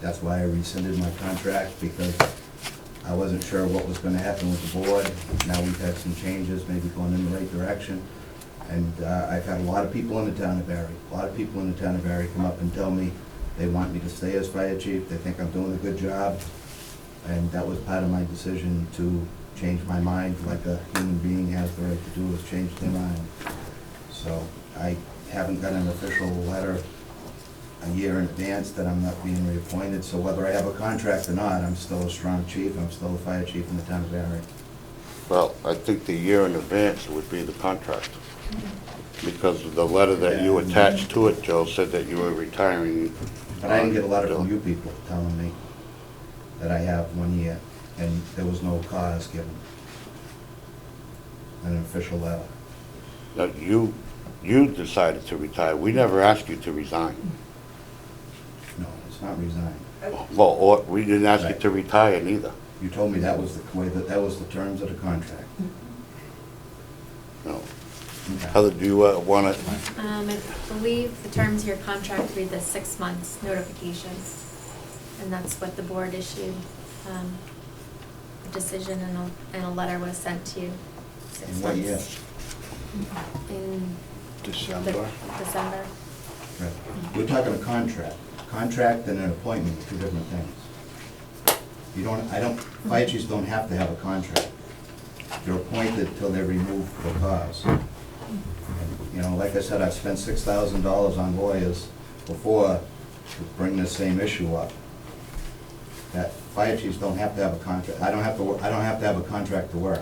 That's why I rescinded my contract, because I wasn't sure what was gonna happen with the board. Now we've had some changes, maybe going in the right direction. And I've had a lot of people in the town of Barry, come up and tell me they want me to stay as fire chief, they think I'm doing a good job. And that was part of my decision to change my mind, like a human being has the right to do, is change their mind. So I haven't got an official letter a year in advance that I'm not being reappointed, so whether I have a contract or not, I'm still a strong chief, I'm still a fire chief in the town of Barry. Well, I think the year in advance would be the contract. Because the letter that you attached to it, Joe, said that you were retiring. But I didn't get a letter from you people telling me that I have 1 year, and there was no cause given. An official letter. Now, you decided to retire. We never asked you to resign. No, it's not resign. Well, or we didn't ask you Right. to retire neither. You told me that was the way, that was the terms of the contract. No. Okay. Heather, do you want to, I believe the terms of your contract read the 6 months notification, and that's what the board issued. A decision and a letter was sent to you 6 months. In what year? In December. December. Right. We're talking a contract. Contract and an appointment are two different things. You don't, fire chiefs don't have to have a contract. They're appointed till they're removed for cause. And, you know, like I said, I've spent $6,000 on lawyers before to bring this same issue up. That fire chiefs don't have to have a contract. I don't have to have a contract to work.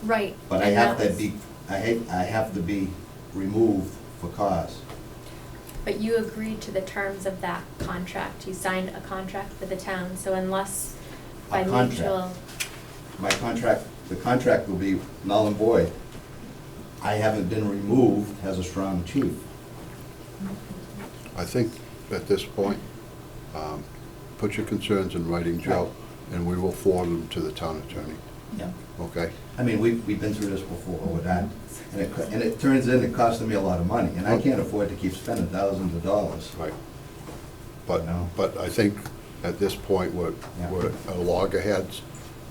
Right. But I and have that to was- be, I have to be removed for cause. But you agreed to the terms of that contract. You signed a contract for the town, so unless by A contract. mutual. My contract, the contract will be null and void. I haven't been removed as a strong chief. I think at this point, put your concerns in writing, Joe, and we will forward them to the town attorney, Yeah. okay? I mean, we've been through this before with that, and it turns in, it costing me a lot of money, and I can't afford to keep spending thousands of dollars. Right. But, No. but I think at this point, we're Yeah. a loggerheads.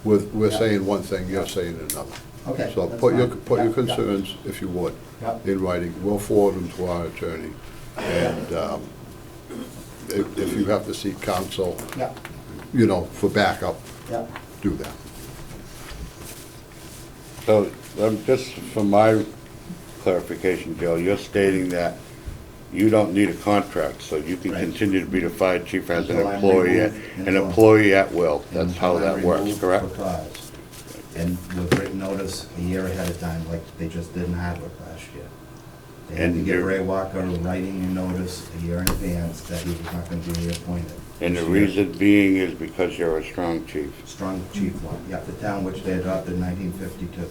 We're Yeah. saying one thing, you're saying another. Okay, So that's put your fine. Yeah, concerns, if you would, Yeah. in writing. We'll forward them to our attorney. And if you have to seek counsel, Yeah, you know, for backup, yeah. do that. so, just for my clarification, Joe, you're stating that you don't need a contract, so you can Right. continue to be the fire chief as an Until I'm employee, removed, an until- employee at will. That's Until how I'm that works, removed correct? for cause. And with written notice a year ahead of time, like they just did in Hardwick last year. They had to And give you're- Ray Walker writing a notice a year in advance that he was not gonna be reappointed. And the this year. reason being is because you're a strong chief. Strong chief one, yeah, the town which they adopted in 1952.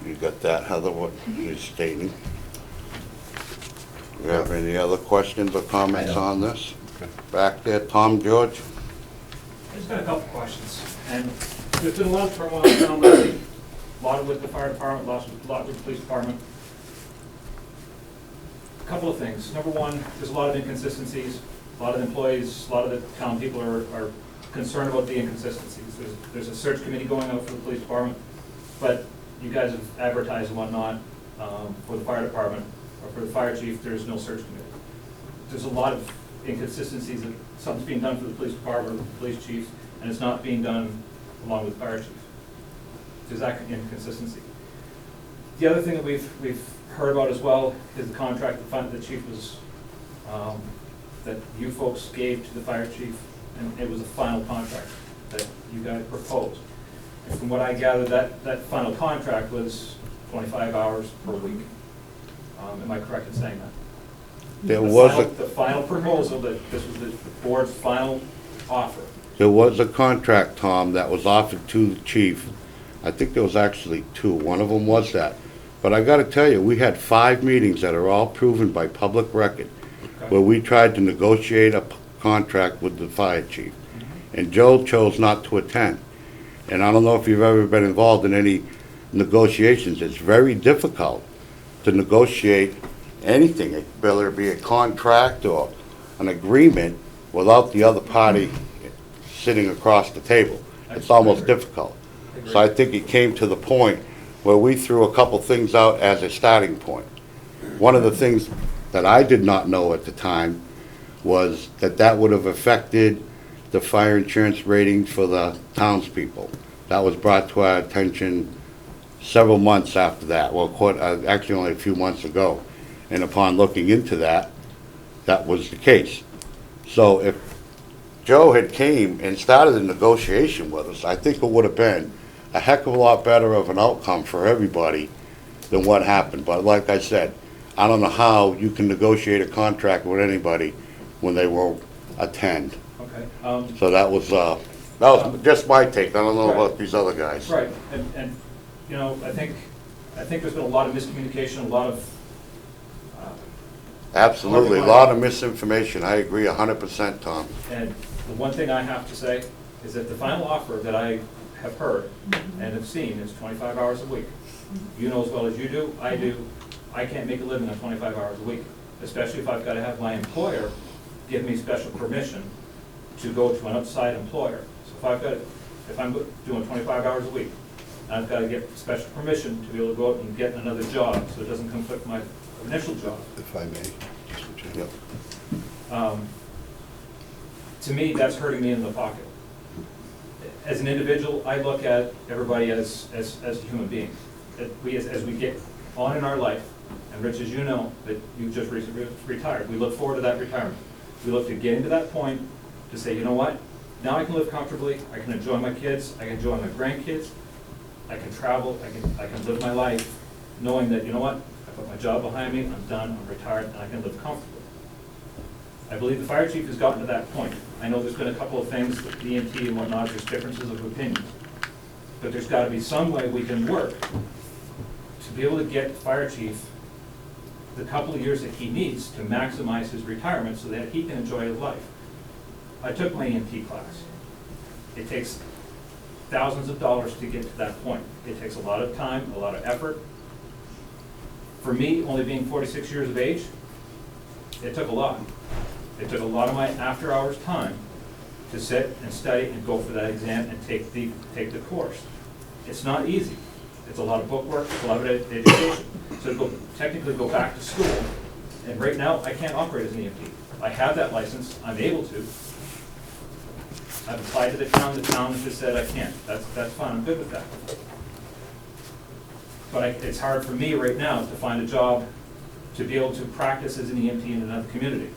You got that, Heather, what he's stating? You have any other questions or comments I don't. on this? Back there, Tom George? I just got a couple questions, and there's been a lot of turmoil in town lately, a lot with the fire department, a lot with the police department. A couple of things. Number one, there's a lot of inconsistencies. A lot of employees, a lot of the town people are concerned about the inconsistencies. There's a search committee going out for the police department, but you guys have advertised and whatnot for the fire department, or for the fire chief, there's no search committee. There's a lot of inconsistencies that something's being done for the police department, or the police chief, and it's not being done along with the fire chief. There's that inconsistency. The other thing that we've heard about as well is the contract that the chief was, that you folks gave to the fire chief, and it was a final contract that you guys proposed. And from what I gathered, that final contract was 25 hours per week. Am I correct in saying that? There was The final proposal, that this was the board's final offer. There was a contract, Tom, that was offered to the chief. I think there was actually two. One of them was that. But I gotta tell you, we had 5 meetings that are all proven by public record, where we tried to negotiate a contract with the fire chief. And Joe chose not to attend. And I don't know if you've ever been involved in any negotiations. It's very difficult to negotiate anything, whether it be a contract or an agreement, without the other party sitting across the table. It's almost difficult. So I think it came to the point where we threw a couple things out as a starting point. One of the things that I did not know at the time was that that would have affected the fire insurance ratings for the townspeople. That was brought to our attention several months after that, well, actually only a few months ago. And upon looking into that, that was the case. So if Joe had came and started a negotiation with us, I think it would have been a heck of a lot better of an outcome for everybody than what happened. But like I said, I don't know how you can negotiate a contract with anybody when they won't attend. Okay. So that was just my take. I don't know about these other guys. Right, and you know, I think there's been a lot of miscommunication, a lot of Absolutely, a lot of misinformation. I agree 100%, Tom. And the one thing I have to say is that the final offer that I have heard and have seen is 25 hours a week. You know as well as you do, I do. I can't make a living on 25 hours a week, especially if I've got to have my employer give me special permission to go to an outside employer. So if I'm doing 25 hours a week, I've got to get special permission to be able to go out and get another job, so it doesn't conflict with my initial job. If I may, Mr. Chairman. To me, that's hurting me in the pocket. As an individual, I look at everybody as a human being. That as we get on in our life, and Rich, as you know, that you just recently retired, we look forward to that retirement. We look to getting to that point to say, you know what, now I can live comfortably, I can enjoy my kids, I can enjoy my grandkids, I can travel, I can live my life knowing that, you know what, I put my job behind me, I'm done, I'm retired, and I can live comfortably. I believe the fire chief has gotten to that point. I know there's been a couple of things with EMT and whatnot, there's differences of opinions. But there's got to be some way we can work to be able to get the fire chief the couple of years that he needs to maximize his retirement so that he can enjoy his life. I took my EMT class. It takes thousands of dollars to get to that point. It takes a lot of time, a lot of effort. For me, only being 46 years of age, it took a lot. It took a lot of my after-hours time to sit and study and go for that exam and take the course. It's not easy. It's a lot of book work, it's a lot of education. So to technically go back to school, and right now, I can't operate as an EMT. I have that license, I'm able to. I've applied to the town has just said I can't. That's fine, I'm good with that. But it's hard for me right now to find a job to be able to practice as an EMT in another community.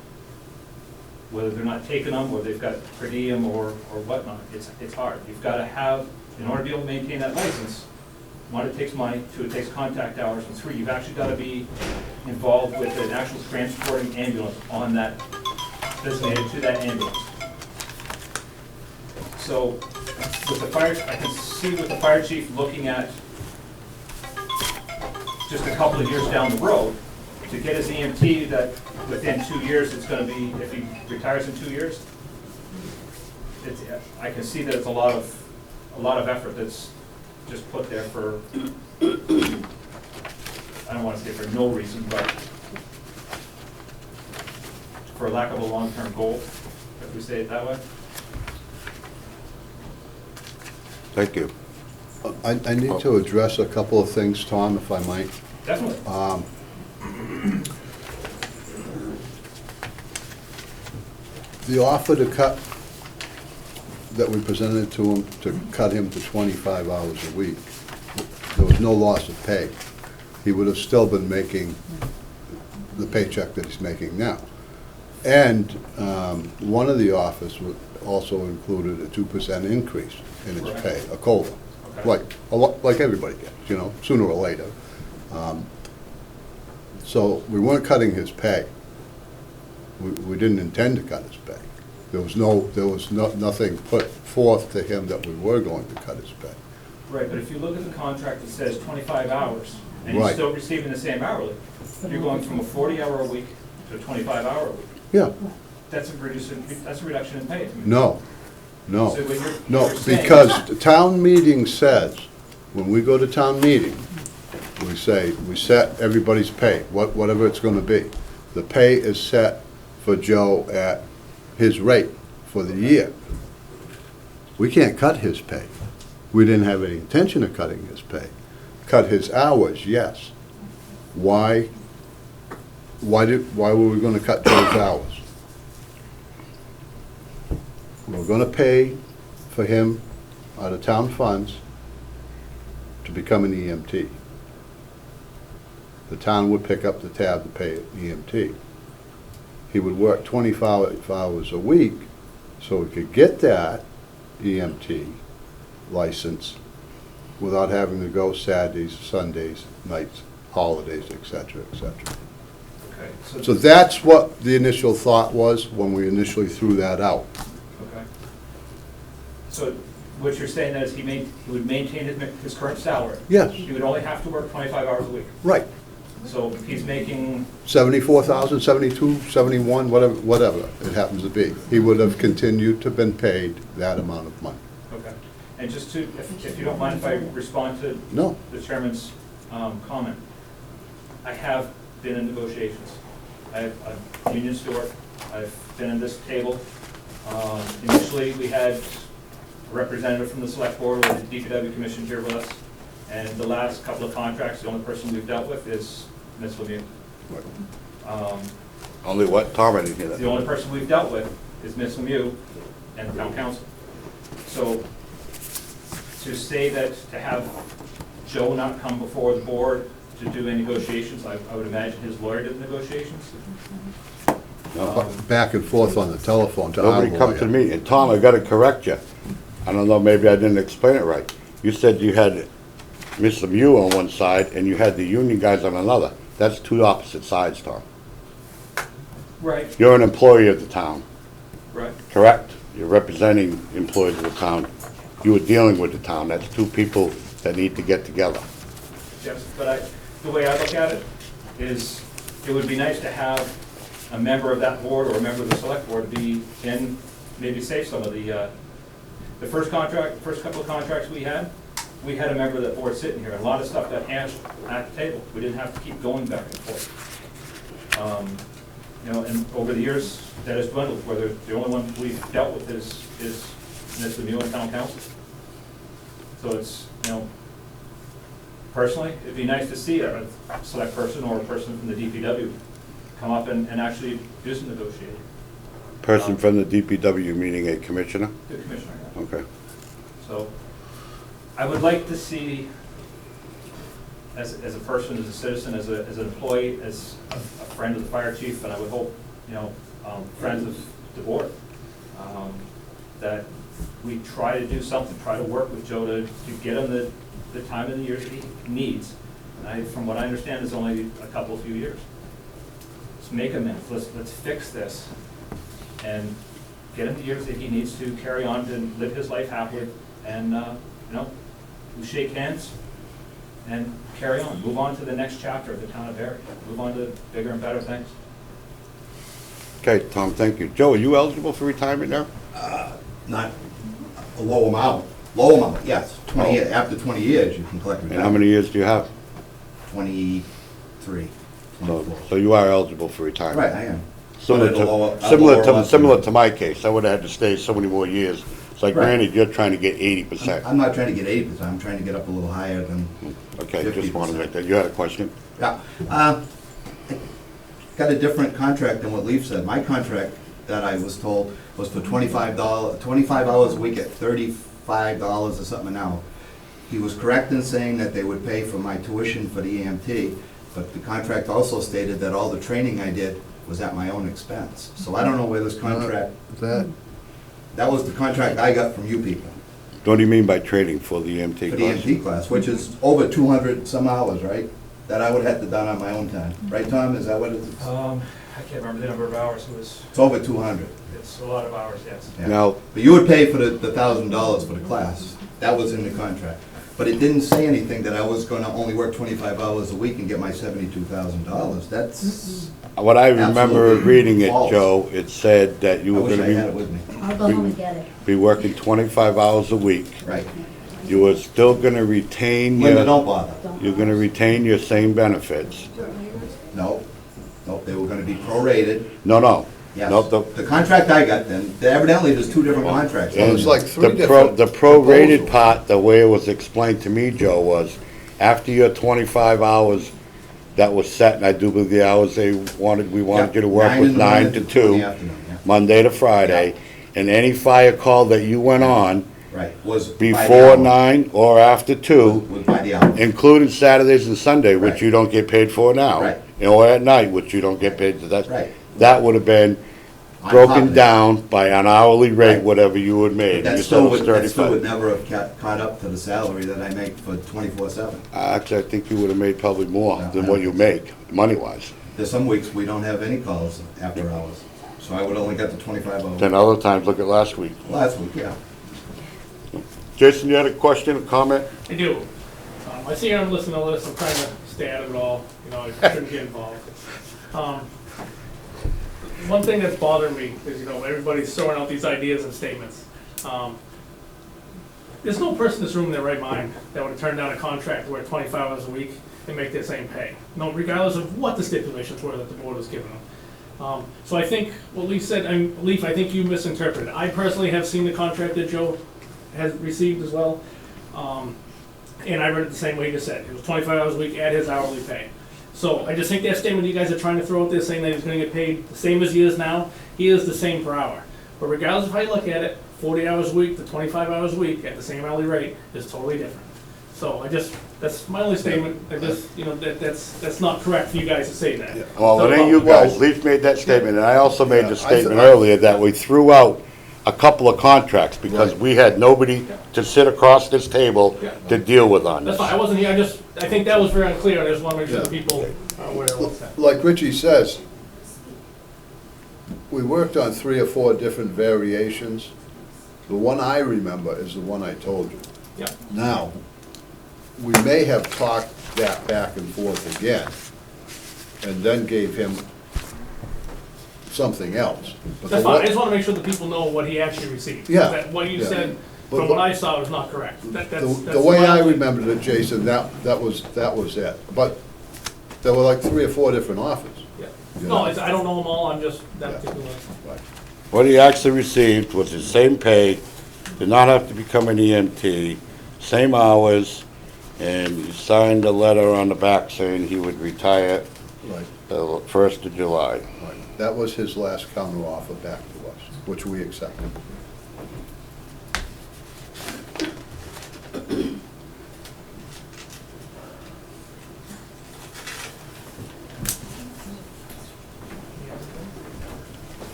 Whether they're not taking them, or they've got per diem or whatnot, it's hard. You've got to have, in order to be able to maintain that license, one, it takes money, two, it takes contact hours, and three, you've actually got to be involved with an actual transporting ambulance on that, designated to that ambulance. So with the fire, I can see with the fire chief looking at just a couple of years down the road, to get his EMT that within 2 years, it's going to be, if he retires in 2 years, I can see that it's a lot of effort that's just put there for, I don't want to say for no reason, but for lack of a long-term goal, if we say it that way. Thank you. I need to address a couple of things, Tom, if I might. Definitely. The offer to cut, that we presented to him, to cut him to 25 hours a week, there was no loss of pay. He would have still been making the paycheck that he's making now. And one of the offers also included a 2% increase in his pay, a COLA, like everybody gets, you know, sooner or later. So we weren't cutting his pay. We didn't intend to cut his pay. There was nothing put forth to him that we were going to cut his pay. Right, but if you look at the contract, it says 25 hours, and he's Right. still receiving the same hourly. You're going from a 40-hour a week to a 25-hour a week. Yeah, That's a reduction in pay to me. no, no, So when you're saying- because the town meeting says, when we go to town meeting, we say, we set everybody's pay, whatever it's gonna be. The pay is set for Joe at his rate for the year. We can't cut his pay. We didn't have any intention of cutting his pay. Cut his hours, yes. Why were we gonna cut Joe's hours? We're gonna pay for him out of town funds to become an EMT. The town would pick up the tab to pay an EMT. He would work 25 hours a week so he could get that EMT license without having to go Saturdays, Sundays, nights, holidays, et cetera, et cetera. Okay, So that's what the initial thought was when we initially threw that out. Okay. So what you're saying is he would maintain his current salary? Yes. He would only have to work 25 hours a week? Right. So if he's making, 74,000, 72, 71, whatever it happens to be. He would have continued to been paid that amount of money. okay. And just to, if you don't mind if I respond to No. the chairman's comment. I have been in negotiations. I've union steward, I've been in this table. Initially, we had a representative from the select board or the DPW commission here with us. And the last couple of contracts, the only person we've dealt with is Ms. Lemieux. Only what? Tom, I didn't hear that. The only person we've dealt with is Ms. Lemieux and the town council. So to say that, to have Joe not come before the board to do any negotiations, I would imagine his lawyer did the negotiations. Back and forth on the telephone to our Nobody come to lawyer. me. And Tom, I gotta correct you. I don't know, maybe I didn't explain it right. You said you had Ms. Lemieux on one side and you had the union guys on another. That's two opposite sides, Tom. Right. You're an employee of the town, Right. correct? You're representing employees of the town. You were dealing with the town. That's two people that need to get together. Yes, but the way I look at it is, it would be nice to have a member of that board or a member of the select board be in, maybe say some of the first couple of contracts we had a member of that board sitting here, and a lot of stuff got hashed at the table. We didn't have to keep going back and forth. You know, and over the years, that has dwindled, where the only one we've dealt with is Ms. Lemieux and town council. So it's, you know, personally, it'd be nice to see a select person or a person from the DPW come up and actually do some negotiating. Person from the DPW, meaning a commissioner? The commissioner, yeah. Okay. So I would like to see, as a person, as a citizen, as an employee, as a friend of the fire chief, and I would hope, you know, friends of the board, that we try to do something, try to work with Joe to get him the time of the year that he needs. And from what I understand, it's only a few years. Let's make amends, let's fix this, and get him the years that he needs to carry on to live his life happily, and, you know, we shake hands and carry on, move on to the next chapter of the town of Barry, move on to bigger and better things. Okay, Tom, thank you. Joe, are you eligible for retirement now? Not a low amount, yes, 20 years, after 20 years, you can collect And retirement. how many years do you have? 23, 24. So you are eligible for retirement? Right, I am. Similar But at a lower- to, at a lower level. similar to my case, I would have had to stay so many more years. It's like, Right. granted, you're trying to get 80%. I'm not trying to get 80%, I'm trying to get up a little higher than Okay, 50%. just wanted to make that. You had a question? Yeah. I got a different contract than what Leaf said. My contract that I was told was for $25, 25 hours a week at $35 or something an hour. He was correct in saying that they would pay for my tuition for the EMT, but the contract also stated that all the training I did was at my own expense. So I don't know where this contract, that was the contract I got from you people. What do you mean by training for the EMT For class? the EMT class, which is over 200 some hours, right? that I would have had to done on my own time. Right, Tom, is that what it is? I can't remember the number of hours, It's over 200. it's a lot of hours, yes. Yeah. Now, But you would pay for the $1,000 for the class. That was in the contract. But it didn't say anything that I was gonna only work 25 hours a week and get my $72,000. That's, what I remember Absolutely reading it, false. Joe, it said that you I were wish I gonna had it with me. I'll go home and get it. be working 25 hours a week. Right. You were still gonna retain Linda, your, don't bother. you're gonna retain your same benefits. No, no, they were gonna be prorated. No. Yes. No, The contract I got then, evidently there's two different contracts. Well, there's like three different The prorated proposals. part, the way it was explained to me, Joe, was after your 25 hours that was set, and I do believe the hours we wanted you to work was 9 to 2, in the afternoon, yeah. Monday to Friday, and any fire call that you went on Right, was by the before hour. 9 or after 2, Was by the hour. including Saturdays and Sunday, which Right. you don't get paid for now. Right. Or at night, which you don't get paid for that. Right. That would have been On top of broken that. down by an hourly rate, Right. whatever you had made. That You still said it was would, that still 35. would never have caught up to the salary that I make for 24/7. Actually, I think you would have made probably more No, than I what don't you think make, money-wise. There's some weeks we don't have any calls after hours, so I would only get the 25 hours. Then other times, look at last week. Last week, yeah. Jason, you had a question, a comment? I do. I see I'm listening to this, I'm trying to stay out of it all, I shouldn't get involved. One thing that's bothering me is, everybody's throwing out these ideas and statements. There's no person in this room in their right mind that would have turned down a contract to work 25 hours a week and make the same pay. No, regardless of what the stipulations were that the board was giving them. So I think what Leaf said, Leaf, I think you misinterpreted. I personally have seen the contract that Joe has received as well. And I read it the same way he just said. It was 25 hours a week at his hourly pay. So I just think that statement you guys are trying to throw out there saying that he's gonna get paid the same as he is now, he is the same per hour. But regardless of how you look at it, 40 hours a week to 25 hours a week at the same hourly rate is totally different. So that's my only statement. That's not correct for you guys to say that. Well, it ain't you guys. Leaf made that statement, and I also made the statement earlier that we threw out a couple of contracts because we had nobody to sit across this table to deal with on That's this. fine, I wasn't here, I think that was very unclear, I just want to make sure the people are aware of what's that. Like Richie says, we worked on 3 or 4 different variations. The one I remember is the one I told you. Yeah. Now, we may have talked that back and forth again, and then gave him something else. But That's the fine, one- I just want to make sure the people know what he actually received. Yeah, That what you yeah. said, But from what I saw, was not correct. The way I remembered it, Jason, that was it. But there were like 3 or 4 different offers. Yeah. You No, know? I don't know them all, I'm just that particular. What he actually received was the same pay, did not have to become an EMT, same hours, and he signed a letter on the back saying he would retire Right, the 1st of July. right. That was his last counter offer back to us, which we accepted.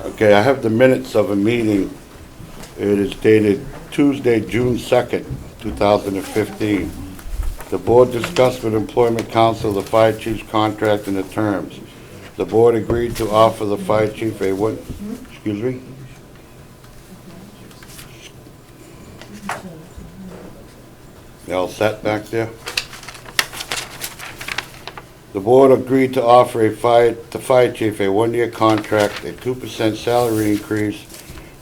Okay, I have the minutes of a meeting. It is dated Tuesday, June 2nd, 2015. The board discussed with Employment Council the fire chief's contract and the terms. The board agreed to offer the fire chief a what, excuse me? You all set back there? The board agreed to offer the fire chief a one-year contract, a 2% salary increase,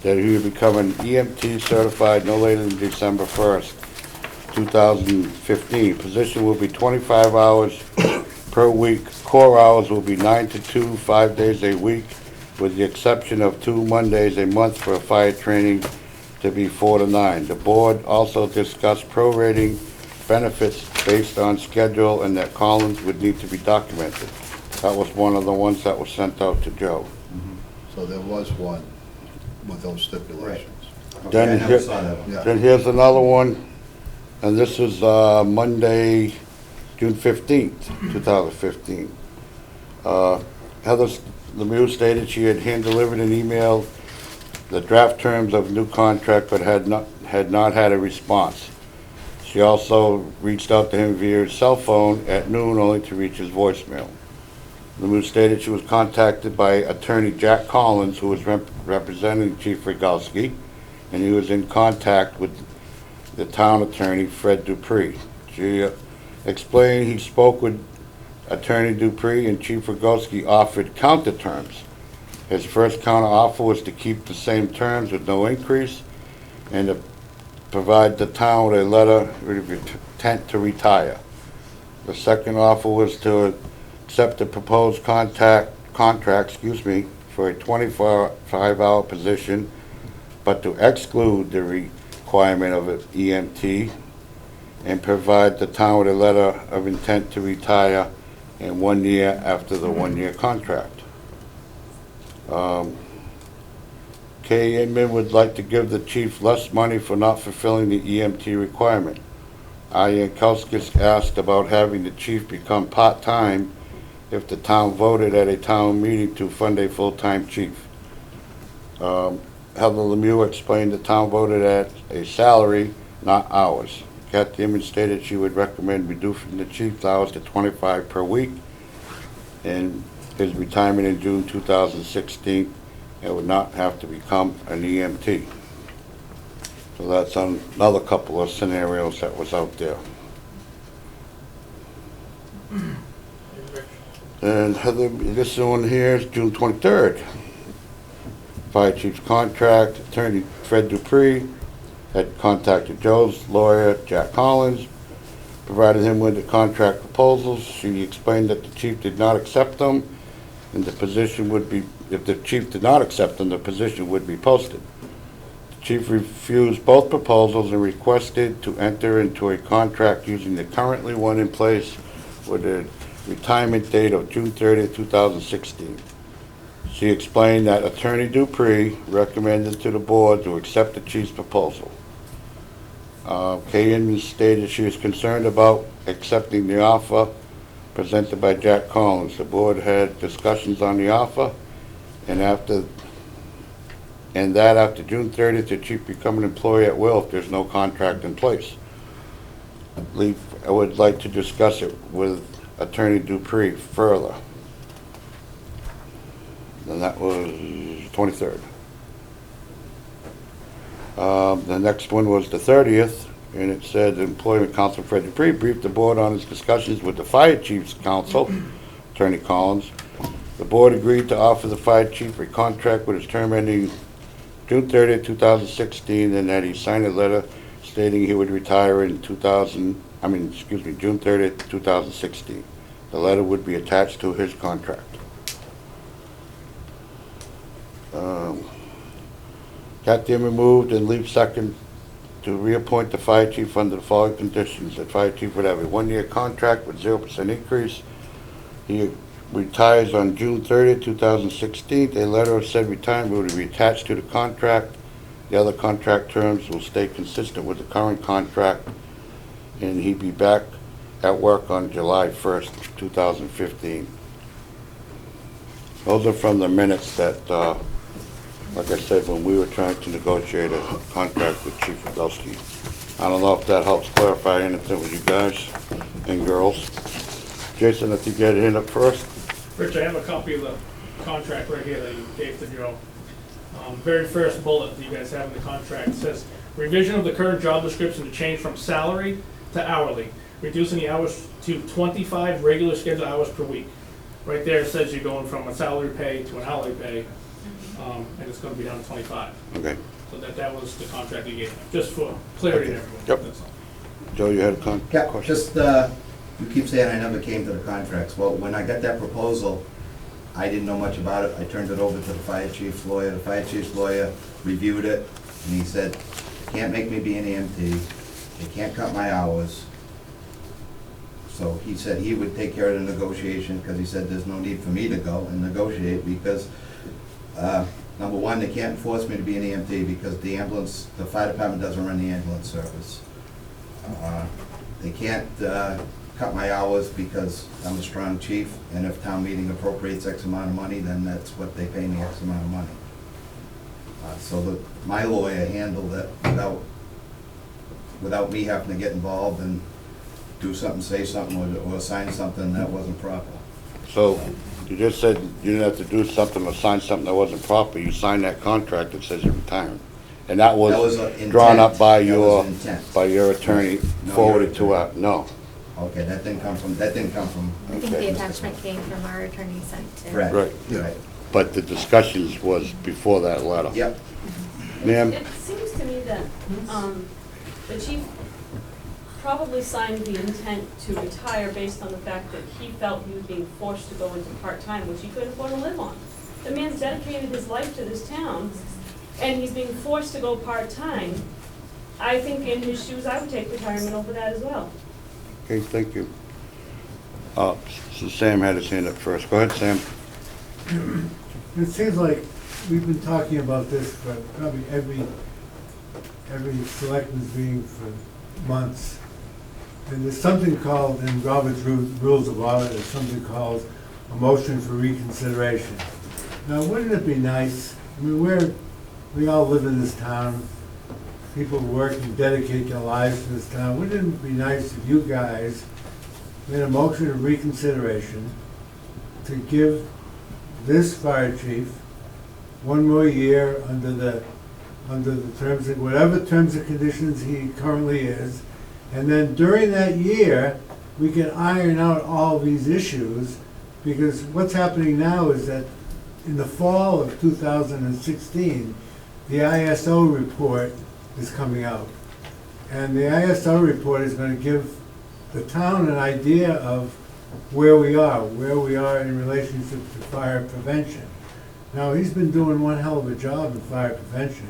that he would become an EMT certified no later than December 1st, 2015. Position will be 25 hours per week. Core hours will be 9 to 2, 5 days a week, with the exception of 2 Mondays a month for fire training to be 4 to 9. The board also discussed prorating benefits based on schedule and that Collins would need to be documented. That was one of the ones that was sent out to Joe. So there was one with those stipulations. Then, I never saw that one. Yeah. then here's another one, and this is Monday, June 15th, 2015. Heather Lemieux stated she had hand-delivered an email, the draft terms of new contract, but had not had a response. She also reached out to him via his cell phone at noon, only to reach his voicemail. Lemieux stated she was contacted by attorney Jack Collins, who was representing Chief Rogalski, and he was in contact with the town attorney, Fred Dupree. She explained he spoke with Attorney Dupree, and Chief Rogalski offered counter terms. His first counter offer was to keep the same terms with no increase, and to provide the town with a letter of intent to retire. The second offer was to accept the proposed contract, for a 25-hour position, but to exclude the requirement of an EMT, and provide the town with a letter of intent to retire in 1 year after the 1-year contract. Kay Inman would like to give the chief less money for not fulfilling the EMT requirement. Ian Kauskis asked about having the chief become part-time if the town voted at a town meeting to fund a full-time chief. Heather Lemieux explained the town voted at a salary, not hours. Kathy Inman stated she would recommend reducing the chief's hours to 25 per week and his retirement in June 2016, and would not have to become an EMT. So that's another couple of scenarios that was out there. And Heather, this one here is June 23rd. Fire chief's contract, attorney Fred Dupree had contacted Joe's lawyer, Jack Collins, provided him with the contract proposals. She explained that the chief did not accept them, and the position would be, if the chief did not accept them, the position would be posted. The chief refused both proposals and requested to enter into a contract using the currently one in place with a retirement date of June 30th, 2016. She explained that Attorney Dupree recommended to the board to accept the chief's proposal. Kay Inman stated she was concerned about accepting the offer presented by Jack Collins. The board had discussions on the offer, and after June 30th, the chief become an employee at will if there's no contract in place. I would like to discuss it with Attorney Dupree further. And that was 23rd. The next one was the 30th, and it said the Employment Counsel Fred Dupree briefed the board on his discussions with the Fire Chief's counsel, Attorney Collins. The board agreed to offer the Fire Chief a contract with his term ending June 30th, 2016, and that he signed a letter stating he would retire in June 30th, 2016. The letter would be attached to his contract. Kathy Inman moved and Leaf second to reappoint the fire chief under the following conditions. The fire chief would have a 1-year contract with 0% increase. He retires on June 30th, 2016. A letter of said retirement will be attached to the contract. The other contract terms will stay consistent with the current contract, and he'd be back at work on July 1st, 2015. Those are from the minutes that, like I said, when we were trying to negotiate a contract with Chief Rogalski. I don't know if that helps clarify anything with you guys and girls. Jason, I think you had your hand up first. Rich, I have a copy of the contract right here that you gave to Joe. Very first bullet that you guys have in the contract says, revision of the current job description to change from salary to hourly, reducing the hours to 25 regular scheduled hours per week. Right there it says you're going from a salary pay to an hourly pay, and it's going to be down to 25. Okay. So that was the contract you gave him, just for clarity to everyone. Yep. That's all. Joe, you had a question? Yeah, just, you keep saying I never came to the contracts. Well, when I got that proposal, I didn't know much about it. I turned it over to the fire chief's lawyer. The fire chief's lawyer reviewed it, and he said, can't make me be an EMT. They can't cut my hours. So he said he would take care of the negotiation, because he said there's no need for me to go and negotiate, because number one, they can't force me to be an EMT because the fire department doesn't run the ambulance service. They can't cut my hours because I'm a strong chief, and if town meeting appropriates X amount of money, then that's what they pay me, X amount of money. So my lawyer handled it without without me having to get involved and do something, say something, or sign something that wasn't proper. So, you just said you didn't have to do something or sign something that wasn't proper. You signed that contract that says you're retiring. And that That was was intent. drawn up by That your, was intent. by your attorney, No, forwarded your to our, no. Okay, that didn't come from, I think the Okay. attachment came from our attorney sent to. Right. Right. Right. But the discussions was before that letter. Yep. Ma'am? It seems to me that, the chief probably signed the intent to retire based on the fact that he felt he was being forced to go into part-time, which he couldn't afford to live on. The man's dedicated his life to this town, and he's being forced to go part-time. I think in his shoes, I would take retirement over that as well. Okay, thank you. So Sam had his hand up first. Go ahead, Sam. It seems like we've been talking about this for probably every selectmen's meeting for months. And there's something called, in Robert's Rules of Order, there's something called a motion for reconsideration. Now, wouldn't it be nice, I mean, we all live in this town, people work and dedicate their lives to this town. Wouldn't it be nice if you guys made a motion of reconsideration to give this fire chief one more year under the terms of, whatever terms and conditions he currently is, and then during that year, we can iron out all these issues, because what's happening now is that in the fall of 2016, the ISO report is coming out. And the ISO report is going to give the town an idea of where we are in relationship to fire prevention. Now, he's been doing one hell of a job in fire prevention.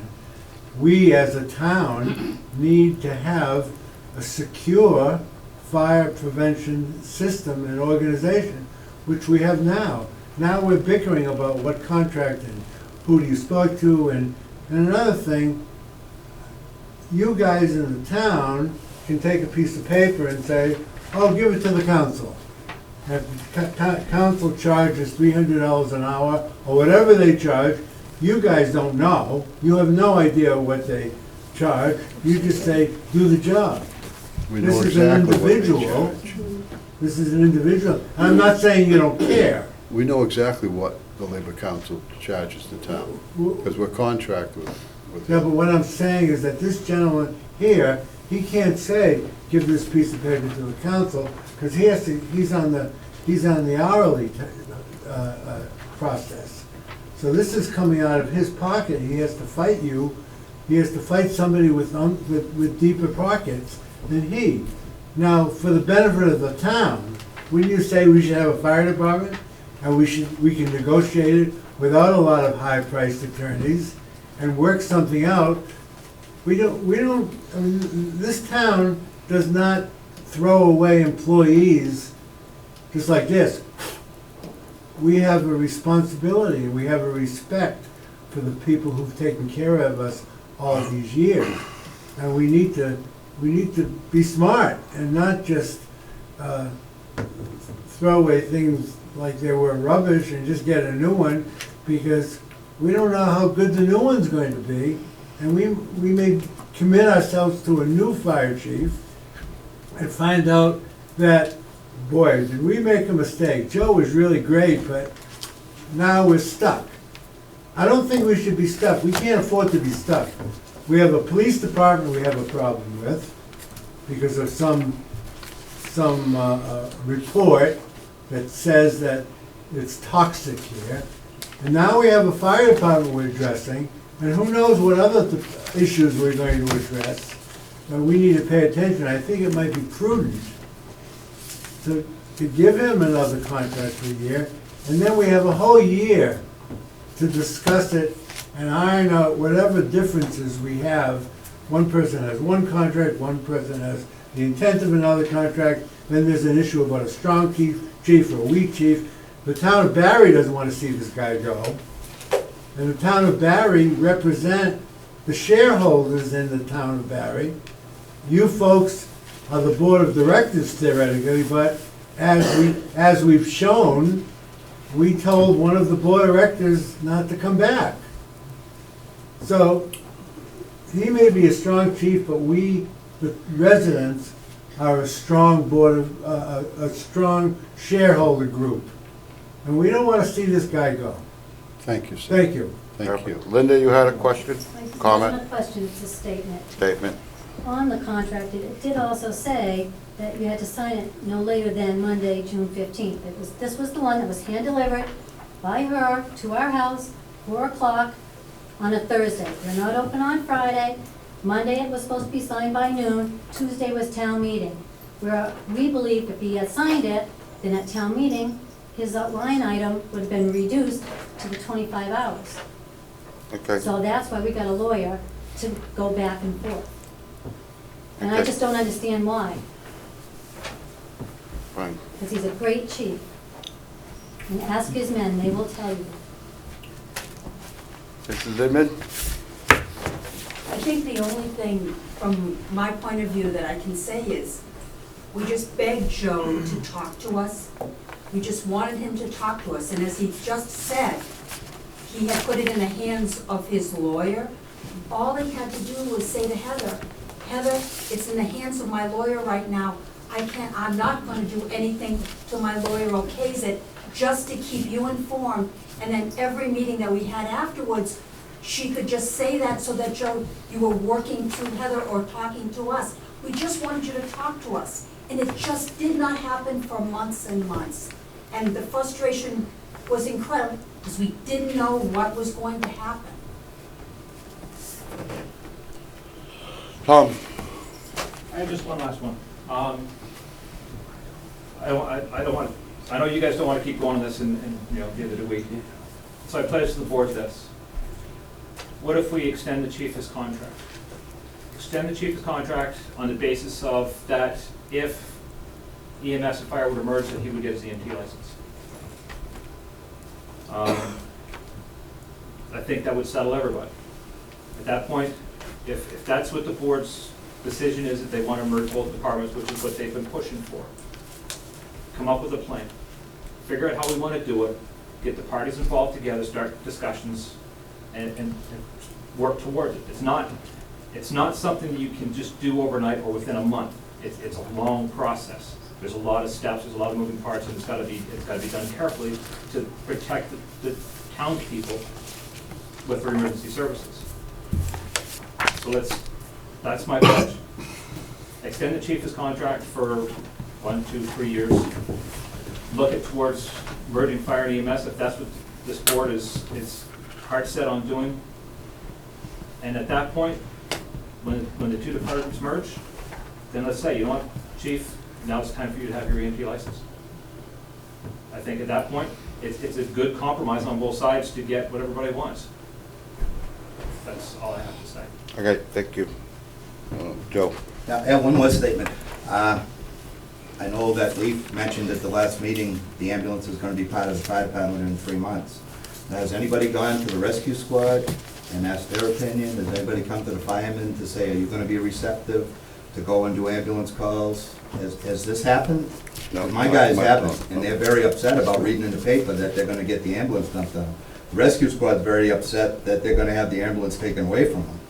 We, as a town, need to have a secure fire prevention system and organization, which we have now. Now we're bickering about what contract and who do you speak to, and another thing, you guys in the town can take a piece of paper and say, oh, give it to the council. If the council charges $300 an hour, or whatever they charge, you guys don't know. You have no idea what they charge. You just say, do the job. We know exactly what they charge. This is an individual. I'm not saying you don't care. We know exactly what the Labor Council charges the town, because we're contracted with Yeah, but what I'm saying is that this gentleman here, he can't say, give this piece of paper to the council, because he has to, he's on the hourly process. So this is coming out of his pocket. He has to fight you. He has to fight somebody with deeper pockets than he. Now, for the benefit of the town, wouldn't you say we should have a fire department, and we can negotiate it without a lot of high-priced attorneys and work something out? I mean, this town does not throw away employees just like this. We have a responsibility, we have a respect for the people who've taken care of us all these years. And we need to be smart and not just throw away things like they were rubbish and just get a new one, because we don't know how good the new one's going to be. And we may commit ourselves to a new fire chief and find out that, boy, did we make a mistake. Joe was really great, but now we're stuck. I don't think we should be stuck. We can't afford to be stuck. We have a police department we have a problem with because of some report that says that it's toxic here. And now we have a fire department we're addressing, and who knows what other issues we're going to address. But we need to pay attention. I think it might be prudent to give him another contract for a year, and then we have a whole year to discuss it and iron out whatever differences we have. One person has one contract, one person has the intent of another contract, then there's an issue about a strong chief or a weak chief. The town of Barry doesn't want to see this guy go. And the town of Barry represent the shareholders in the town of Barry. You folks are the board of directors theoretically, but as we've shown, we told one of the board of directors not to come back. So he may be a strong chief, but we the residents are a strong board of, a strong shareholder group. And we don't want to see this guy go. Thank you, sir. Thank you. Thank you. Linda, you had a question, It's not comment, a question, it's a statement. statement? On the contract, it did also say that you had to sign it no later than Monday, June 15th. This was the one that was hand-delivered by her to our house, 4 o'clock on a Thursday. They're not open on Friday. Monday, it was supposed to be signed by noon. Tuesday was town meeting. Where we believe if he had signed it, then at town meeting, his line item would have been reduced to the 25 hours. Okay. So that's why we got a lawyer to go back and forth. And I Okay. just don't understand why, Fine. because he's a great chief. And ask his men, they will tell you. Mrs. Zimmerman? I think the only thing from my point of view that I can say is, we just begged Joe to talk to us. We just wanted him to talk to us, and as he just said, he had put it in the hands of his lawyer. All he had to do was say to Heather, Heather, it's in the hands of my lawyer right now. I'm not gonna do anything till my lawyer okays it, just to keep you informed. And then every meeting that we had afterwards, she could just say that so that, Joe, you were working through Heather or talking to us. We just wanted you to talk to us. And it just did not happen for months and months. And the frustration was incredible because we didn't know what was going to happen. Tom? I have just one last one. I don't want, I know you guys don't want to keep going on this and you know, the end of the week. So I pledge to the board this. What if we extend the chief his contract? Extend the chief his contract on the basis of that if EMS and fire would emerge, that he would get his EMT license. I think that would settle everybody. At that point, if that's what the board's decision is, that they want to merge both departments, which is what they've been pushing for, come up with a plan. Figure out how we want to do it, get the parties involved together, start discussions, and work towards it. It's not something that you can just do overnight or within a month. It's a long process. There's a lot of steps, there's a lot of moving parts, and it's got to be done carefully to protect the townspeople with their emergency services. So that's my pledge. Extend the chief's contract for 1, 2, 3 years. Look at towards merging fire and EMS if that's what this board is hard set on doing. And at that point, when the two departments merge, then let's say, you know what, chief, now it's time for you to have your EMT license. I think at that point, it's a good compromise on both sides to get what everybody wants. That's all I have to say. Okay, thank you. Joe? Now, I have one more statement. I know that Leaf mentioned at the last meeting, the ambulance is gonna be part of the fire department in 3 months. Now, has anybody gone to the rescue squad and asked their opinion? Has anybody come to the firemen to say, are you gonna be receptive to go and do ambulance calls? Has this happened? No. My guys haven't, no. and they're very upset about reading in the paper that they're gonna get the ambulance dumped on. The rescue squad's very upset that they're gonna have the ambulance taken away from them.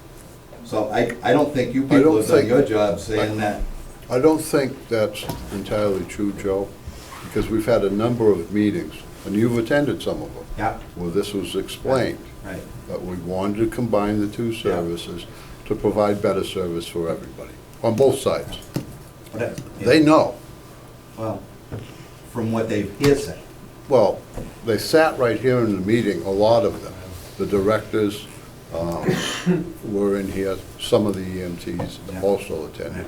So I don't think you people have done your job saying that. I don't think that's entirely true, Joe, because we've had a number of meetings, and you've attended some of them. Yeah. Where this was explained. Right. That we wanted to combine the two services to provide better service for everybody, on both sides. They know. Well, from what they've hearsay. Well, they sat right here in the meeting, a lot of them. The directors were in here, some of the EMTs also attended.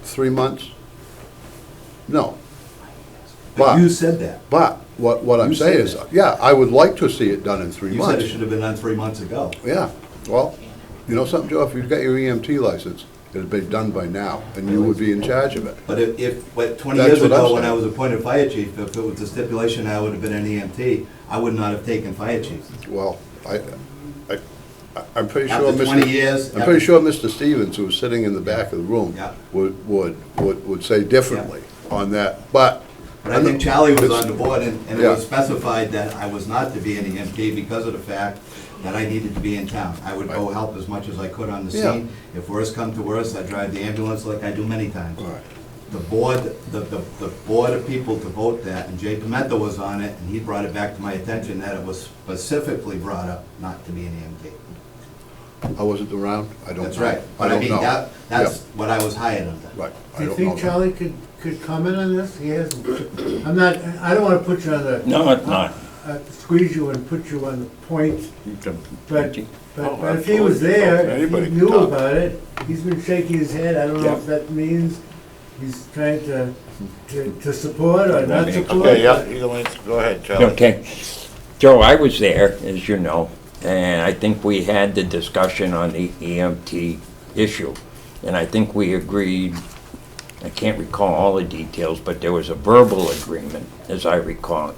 3 months? No. But you said that. But what I'm You saying said is, that. yeah, I would like to see it done in 3 You months. said it should have been done 3 months ago. Yeah, well, you know something, Joe, if you've got your EMT license, it'd be done by now, and you would be in charge of it. But but 20 That's years what I'm ago, when I saying. was appointed fire chief, if it was a stipulation I would have been an EMT, I would not have taken fire chief. Well, I'm pretty sure After 20 years, I'm pretty sure Mr. Stevens, who was sitting in the back of the room, Yeah. would say differently on that, but. But I think Charlie was on the board, and it Yeah. was specified that I was not to be an EMT because of the fact that I needed to be in town. I would go help as much as I could on the Yeah. scene. If worse come to worse, I'd drive the ambulance like I do many times. Right. The board of people to vote that, and Jay Pimenta was on it, and he brought it back to my attention that it was specifically brought up not to be an EMT. I wasn't around, I don't know. That's right. I But I don't mean, know. that's what I was hired under. Right. I Do you don't think know. Charlie could comment on this? He hasn't, I don't wanna put you on the. No, it's not. Squeeze you and put you on the point, but, Oh, but if he was there, if Anybody he can knew talk. about it, he's been shaking his head, I don't know Yeah. if that means he's trying to support or not support. Okay, yeah, go ahead, Charlie. Okay. Joe, I was there, as you know, and I think we had the discussion on the EMT issue. And I think we agreed, I can't recall all the details, but there was a verbal agreement, as I recall.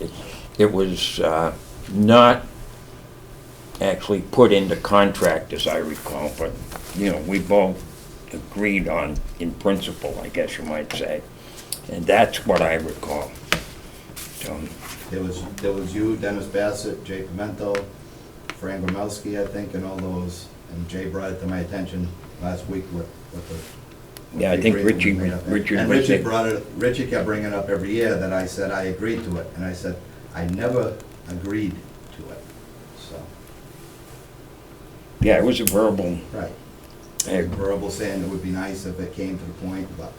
It was not actually put into contract, as I recall, but, you know, we both agreed on in principle, I guess you might say. And that's what I recall. So, There was you, Dennis Bassett, Jay Pimento, Fran Gromowski, I think, and all those, and Jay brought it to my attention last week with the. yeah, I think Richie And was Richie there. brought it, Richie kept bringing it up every year that I said I agreed to it, and I said, I never agreed to it, so. Yeah, it was a verbal. Right. I- Verbal saying it would be nice if it came to the point, but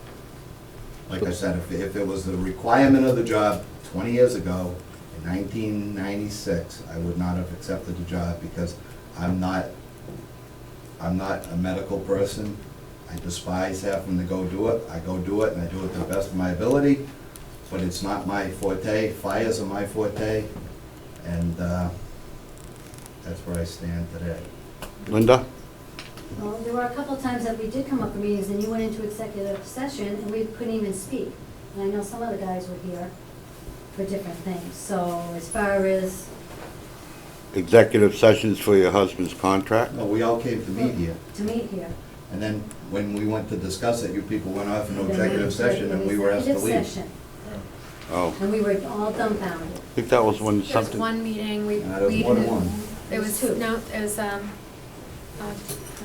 like I said, if it was the requirement of the job 20 years ago, in 1996, I would not have accepted the job because I'm not a medical person. I despise having to go do it. I go do it and I do it to the best of my ability, but it's not my forte. Fires are my forte, and that's where I stand today. Linda? Well, there were a couple of times that we did come up for meetings and you went into executive session and we couldn't even speak. And I know some of the guys were here for different things. So as far as, Executive sessions for your husband's contract? No, we all came to meet here. to meet here. And then when we went to discuss it, you people went off into Then we executive went session and we were asked to leave. executive session, Oh, and we were all dumbfounded. I think that was when There was something, one meeting, we, There was more than one. it was, Two. no, it was,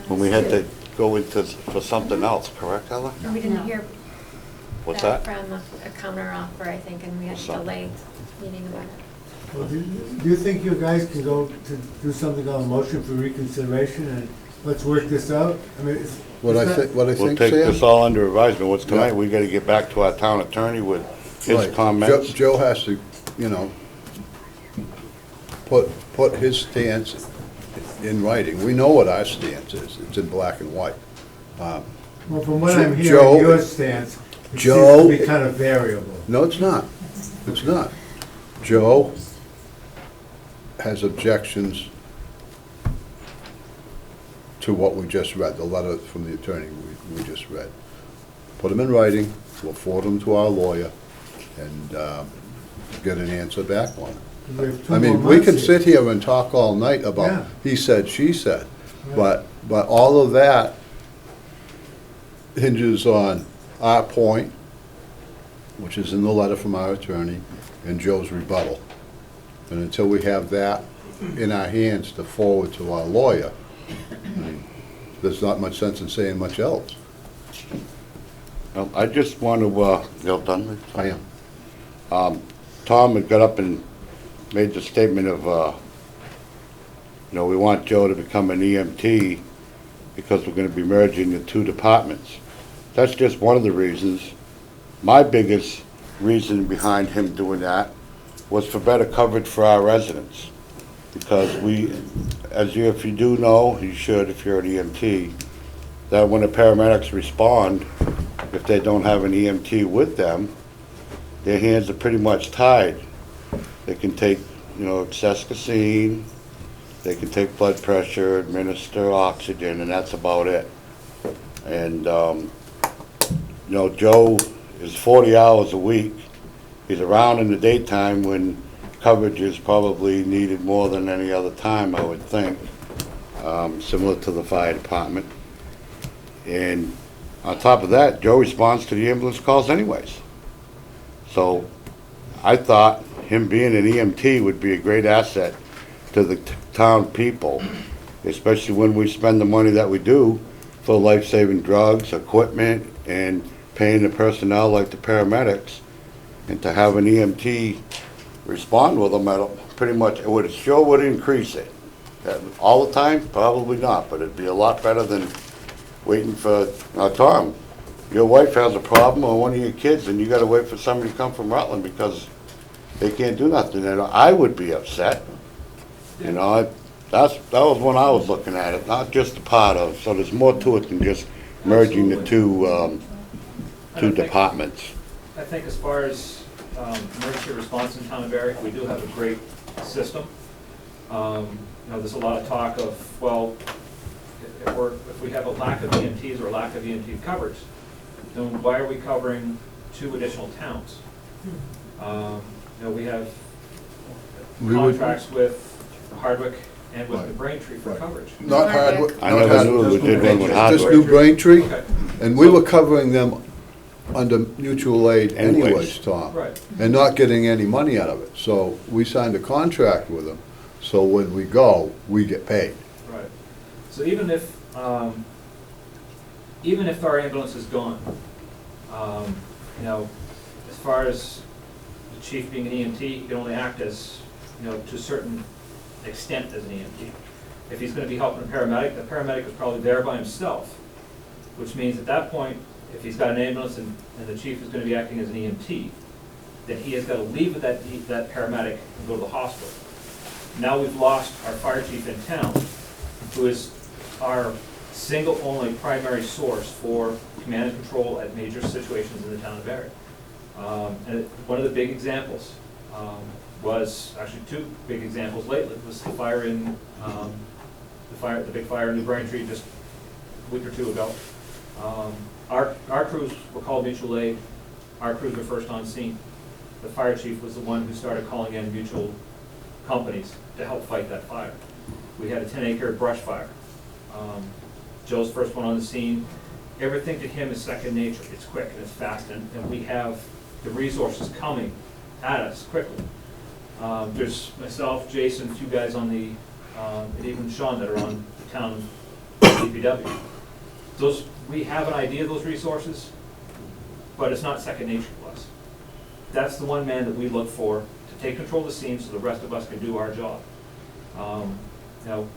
when we had to go into, for something else, correct, Ella? and we didn't No. hear What's back that? from a counter offer, I think, and we had to Something. delay the meeting about it. Well, do you think you guys can go to do something on a motion for reconsideration and let's work this out? I mean, it's. What I it's not- think, what I We'll think, take this Sam? all under advisement. What's tonight? Yeah. We gotta get back to our town attorney with his Right. comments. Joe has to, you know, put his stance in writing. We know what our stance is. It's in black and white. Well, from what I'm Joe- hearing, your stance, it seems Joe- to be kind of variable. No, it's not. It's not. Joe has objections to what we just read, the letter from the attorney we just read. Put them in writing, we'll forward them to our lawyer, and get an answer back on it. We have 2 I more mean, we months can here. sit here and talk all night Yeah. about he said, she said, Yeah. but all of that hinges on our point, which is in the letter from our attorney, and Joe's rebuttal. And until we have that in our hands to forward to our lawyer, I mean, there's not much sense in saying much else. I just want to, you done? I am. Tom had got up and made the statement of, you know, we want Joe to become an EMT because we're gonna be merging the 2 departments. That's just one of the reasons. My biggest reason behind him doing that was for better coverage for our residents. Because we, if you do know, you should if you're an EMT, that when the paramedics respond, if they don't have an EMT with them, their hands are pretty much tied. They can take, you know, accescocene, they can take blood pressure, administer oxygen, and that's about it. And, you know, Joe is 40 hours a week. He's around in the daytime when coverage is probably needed more than any other time, I would think, similar to the fire department. And on top of that, Joe responds to the ambulance calls anyways. So I thought him being an EMT would be a great asset to the town people, especially when we spend the money that we do for life-saving drugs, equipment, and paying the personnel like the paramedics, and to have an EMT respond with them, pretty much, it sure would increase it. All the time? Probably not, but it'd be a lot better than waiting for, now Tom, your wife has a problem or one of your kids and you gotta wait for somebody to come from Rutland because they can't do nothing. And I would be upset. You know, that was when I was looking at it, not just a part of, so there's more to it than just merging the two departments. I think as far as emergency response in town of Berwick, we do have a great system. You know, there's a lot of talk of, well, if we have a lack of EMTs or a lack of EMT coverage, then why are we covering 2 additional towns? You know, we have contracts with Hardwick and with New Braintree for coverage. Not Hardwick. I never knew we did one with Hardwick. Just New Braintree, Okay. and we were covering them under mutual aid anyways, Tom. Right. And not getting any money out of it. So we signed a contract with them, so when we go, we get paid. Right. So even if our ambulance is gone, you know, as far as the chief being an EMT, he can only act as, you know, to a certain extent as an EMT. If he's gonna be helping a paramedic, the paramedic is probably there by himself, which means at that point, if he's got an ambulance and the chief is gonna be acting as an EMT, then he has gotta leave with that paramedic and go to the hospital. Now we've lost our fire chief in town, who is our single only primary source for command and control at major situations in the town of Berwick. And one of the big examples was, actually 2 big examples lately, was the fire in, the big fire in New Braintree just a week or 2 ago. Our crews were called mutual aid. Our crews were first on scene. The fire chief was the one who started calling in mutual companies to help fight that fire. We had a 10-acre brush fire. Joe's first one on the scene. Everything to him is second nature. It's quick and it's fast, and we have the resources coming at us quickly. There's myself, Jason, a few guys on the, and even Sean that are on the town DPW. We have an idea of those resources, but it's not second nature to us. That's the one man that we look for to take control of the scene so the rest of us can do our job. You know,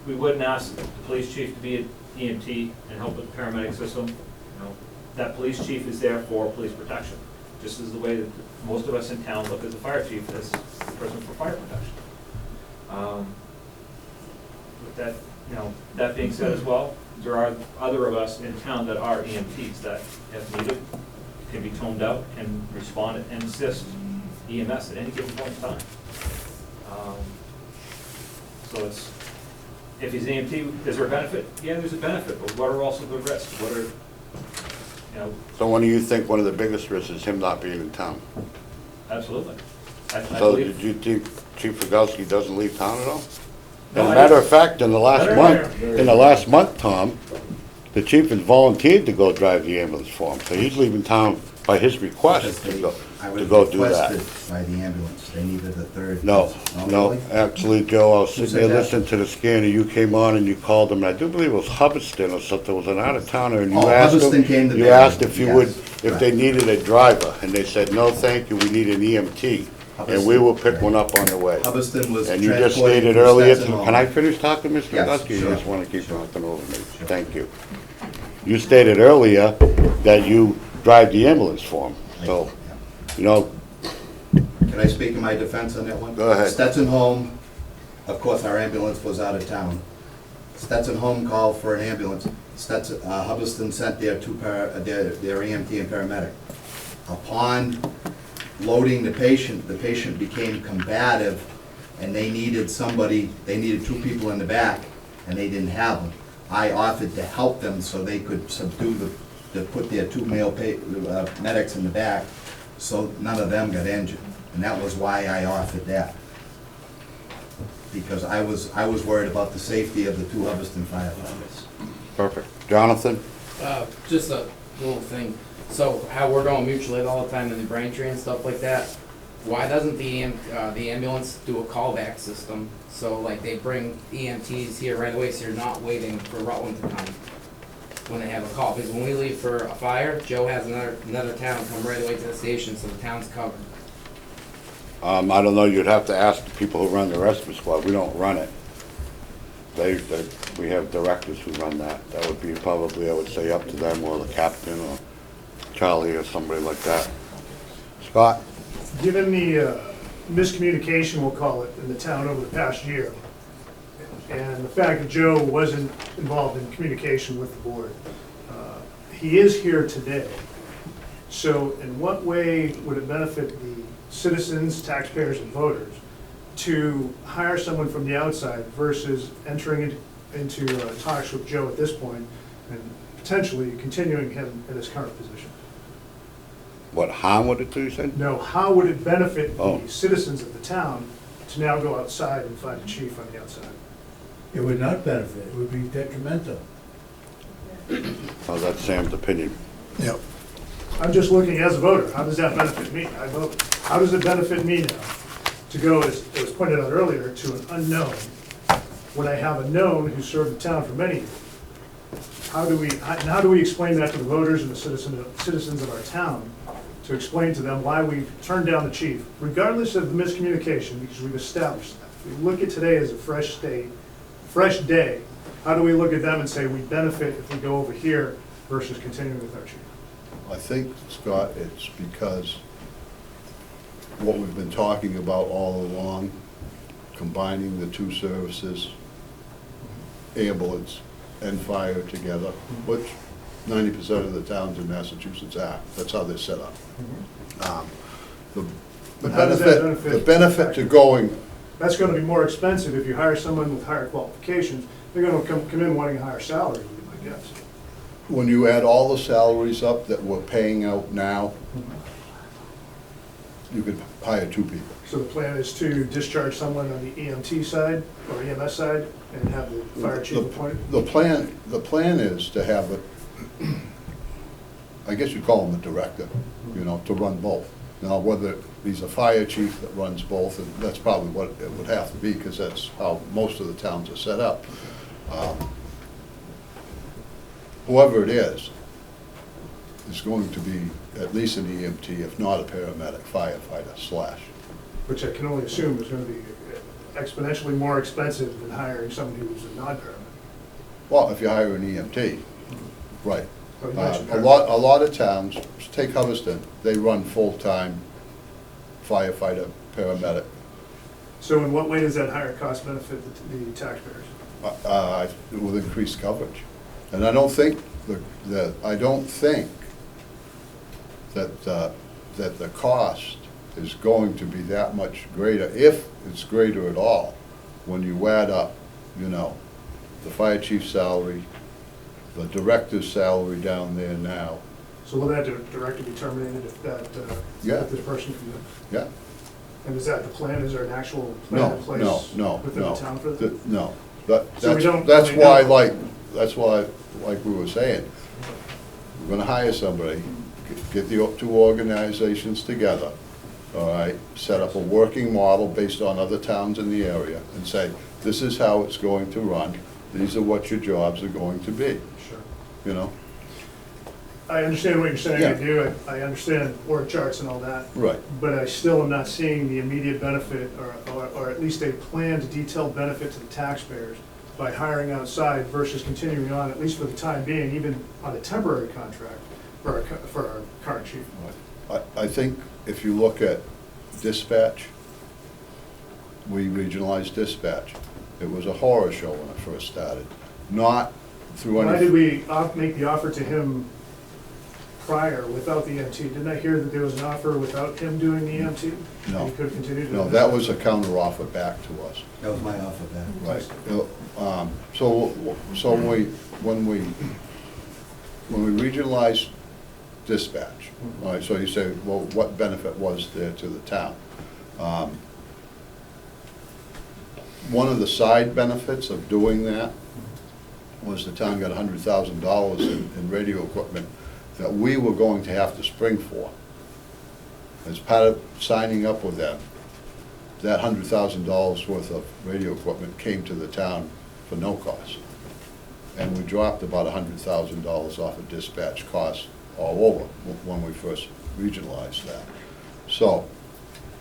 we wouldn't ask the police chief to be an EMT and help with the paramedic system. You know, that police chief is there for police protection, just as the way that most of us in town look at the fire chief as the person for fire protection. With that, you know, that being said as well, there are other of us in town that are EMTs that, if needed, can be toned out and respond and assist EMS at any given point in time. So it's, if he's an EMT, is there a benefit? Yeah, there's a benefit, but what are also the risks? What are, you know? So when do you think one of the biggest risks is him not being in town? Absolutely. I So believe- did you think Chief Rogowski doesn't leave town at all? No, As a I- matter of fact, in the last month, Tom, the chief has volunteered to go drive the ambulance for him, so he's leaving town by his request to go do that. I was requested by the ambulance, they needed a third. No, really? actually, Joe, I was Who sitting said there that? listening to the scanner, you came on and you called him, and I do believe it was Hubbardston or something, it was an out-of-towner, and you Oh, asked Hubbardston came to you Barry, asked if you would, yes, if they needed a driver, and they said, no, thank you, we need an EMT. And we will pick one up on the way. Hubbardston was And you just transporting stated from earlier, Stetson Hall. can I finish talking, Mr. Yes, Rogowski? You sure. just want to keep talking over me. Thank you. You stated earlier that you drive the ambulance for him, so, you know, Can I speak in my defense on that one? Go ahead. Stetson Home, of course, our ambulance was out of town. Stetson Home called for an ambulance. Hubbardston sent their their EMT and paramedic. Upon loading the patient became combative, and they needed somebody, they needed 2 people in the back, and they didn't have them. I offered to help them so they could subdue put their 2 male medics in the back, so none of them got injured. And that was why I offered that. Because I was worried about the safety of the 2 Hubbardston firefighters. perfect. Jonathan? Just a little thing. So how we're going mutual aid all the time in the Braintree and stuff like that, why doesn't the ambulance do a callback system? So like they bring EMTs here right away, so you're not waiting for Rutland to come when they have a call. Because when we leave for a fire, Joe has another town come right away to the station, so the town's covered. I don't know, you'd have to ask the people who run the rescue squad. We don't run it. We have directors who run that. That would be probably, I would say, up to them, or the captain, or Charlie, or somebody like that. Scott? Given the miscommunication, we'll call it, in the town over the past year, and the fact that Joe wasn't involved in communication with the board, he is here today. So in what way would it benefit the citizens, taxpayers, and voters to hire someone from the outside versus entering into talks with Joe at this point and potentially continuing him in his current position? What harm would it do, you said? No, how would it benefit Oh. the citizens of the town to now go outside and find a chief on the outside? It would not benefit, it would be detrimental. Oh, that's Sam's opinion. Yep. I'm just looking as a voter, how does that benefit me? I vote. How does it benefit me now to go, as it was pointed out earlier, to an unknown when I have a known who served the town for many years? How do we explain that to the voters and the citizens of our town, to explain to them why we've turned down the chief, regardless of the miscommunication, because we've established that. If we look at today as a fresh day, how do we look at them and say we benefit if we go over here versus continuing with our chief? I think, Scott, it's because what we've been talking about all along, combining the two services, ambulance and fire together, which 90% of the towns in Massachusetts are. That's how they're set up. The How does that benefit, the benefit to going, That's gonna be more expensive if you hire someone with higher qualifications. They're gonna come in wanting a higher salary, I guess. when you add all the salaries up that we're paying out now, you could hire 2 people. So the plan is to discharge someone on the EMT side or EMS side and have the fire chief appointed? The plan is to have it, I guess you'd call him a director, you know, to run both. Now, whether he's a fire chief that runs both, and that's probably what it would have to be, because that's how most of the towns are set up. Whoever it is going to be at least an EMT, if not a paramedic, firefighter slash. Which I can only assume is gonna be exponentially more expensive than hiring someone who's a non-paramedic. Well, if you hire an EMT, right. Oh, you mentioned A lot of towns, take Hubbardston, they run full-time firefighter, paramedic. So in what way does that higher cost benefit the taxpayers? With increased coverage. And I don't think that the cost is going to be that much greater, if it's greater at all, when you add up, you know, the fire chief's salary, the director's salary down there now. So will that director be terminated if that, Yeah. if this person comes in? Yeah. And is that the plan? Is there an actual plan in place within the town for that? No. So we don't That's really why, know. like we were saying, we're gonna hire somebody, get the 2 organizations together, all right, set up a working model based on other towns in the area, and say, this is how it's going to run, these are what your jobs are going to be. Sure. You know? I understand what you're saying, Yeah. I do, I understand org charts and all that. Right. But I still am not seeing the immediate benefit, or at least a planned detailed benefit to the taxpayers by hiring outside versus continuing on, at least for the time being, even on a temporary contract for our current chief. I think if you look at dispatch, we regionalized dispatch. It was a horror show when it first started, not through any. Why did we make the offer to him prior without the EMT? Didn't I hear that there was an offer without him doing the EMT? No. And he could have continued to. No, that was a counter offer back to us. That was my offer back. Right. So when we regionalized dispatch, all right, so you say, well, what benefit was there to the town? One of the side benefits of doing that was the town got $100,000 in radio equipment that we were going to have to spring for. as part of signing up with them, that $100,000 worth of radio equipment came to the town for no cost. And we dropped about $100,000 off of dispatch costs all over when we first regionalized that. So,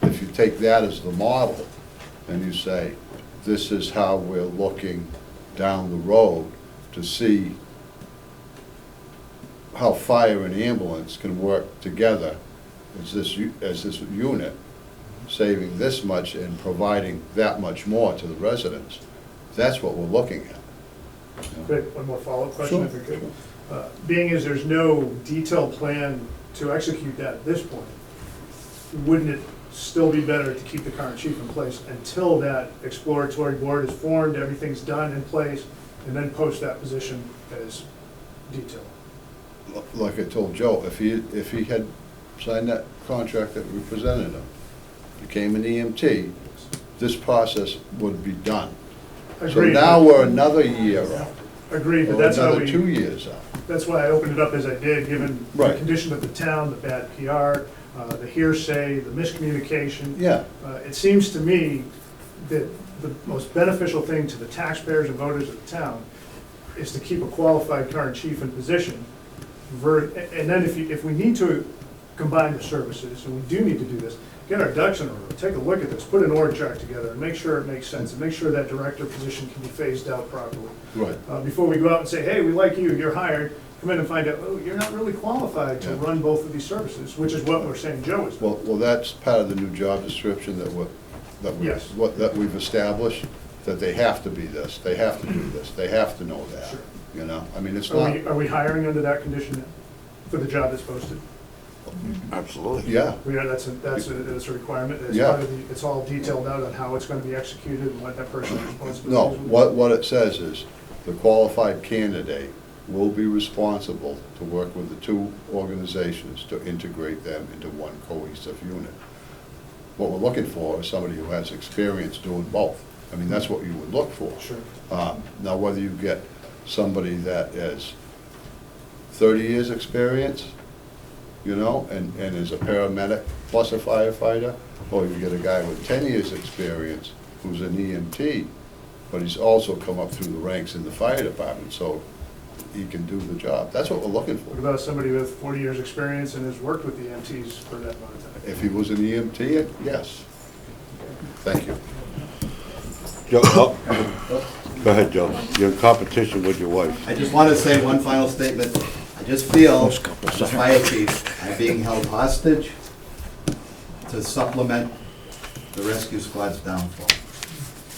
if you take that as the model, and you say, this is how we're looking down the road to see how fire and ambulance can work together as this unit, saving this much and providing that much more to the residents, that's what we're looking at. Great, one more follow-up question if we could. Being as there's no detailed plan to execute that at this point, wouldn't it still be better to keep the current chief in place until that exploratory board is formed, everything's done in place, and then post that position as detailed? Like I told Joe, if he had signed that contract that we presented him, became an EMT, this process would be done. So Agreed. now we're another year out. Agreed, but Or that's how another we. 2 years out. That's why I opened it up as I did, given the Right. condition of the town, the bad PR, the hearsay, the miscommunication. Yeah. It seems to me that the most beneficial thing to the taxpayers and voters of the town is to keep a qualified current chief in position. And then if we need to combine the services, and we do need to do this, get our ducks in a row, take a look at this, put an org chart together, and make sure it makes sense, and make sure that director position can be phased out properly. Right. Before we go out and say, hey, we like you, you're hired, come in and find out, oh, you're not really qualified to run both of these services, which is what we're saying Joe is. Well, that's part of the new job description Yes. that we've established, that they have to be this, they have to do this, they have to know that, you know? I mean, it's not, Are we hiring under that condition for the job that's posted? Absolutely. yeah, That's a requirement, it's Yeah. part of it's all detailed out on how it's gonna be executed and what that person's no, responsibilities will be. what it says is, the qualified candidate will be responsible to work with the two organizations to integrate them into one cohesive unit. What we're looking for is somebody who has experience doing both. I mean, that's what you would look for. Sure. Now, whether you get somebody that is 30 years experience, you know, and is a paramedic plus a firefighter, or you get a guy with 10 years experience who's an EMT, but he's also come up through the ranks in the fire department, so he can do the job. That's what we're looking What for. about somebody with 40 years experience and has worked with the EMTs for that amount of time? If he was an EMT, yes. Thank you. Joe, go ahead, Joe. You're in competition with your wife. I just want to say one final statement. I just feel, as a fire chief, I'm being held hostage to supplement the rescue squad's downfall.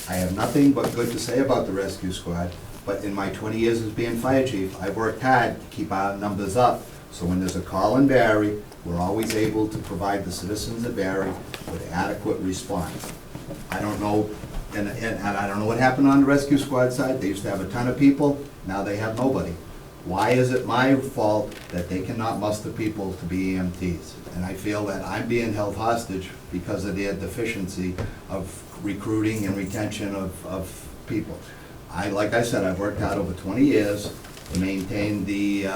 I have nothing but good to say about the rescue squad, but in my 20 years as being fire chief, I've worked hard to keep our numbers up. So when there's a call in Barry, we're always able to provide the citizens of Barry with adequate response. I don't know, and I don't know what happened on the rescue squad side. They used to have a ton of people, now they have nobody. Why is it my fault that they cannot muster people to be EMTs? And I feel that I'm being held hostage because of their deficiency of recruiting and retention of people. Like I said, I've worked out over 20 years to maintain the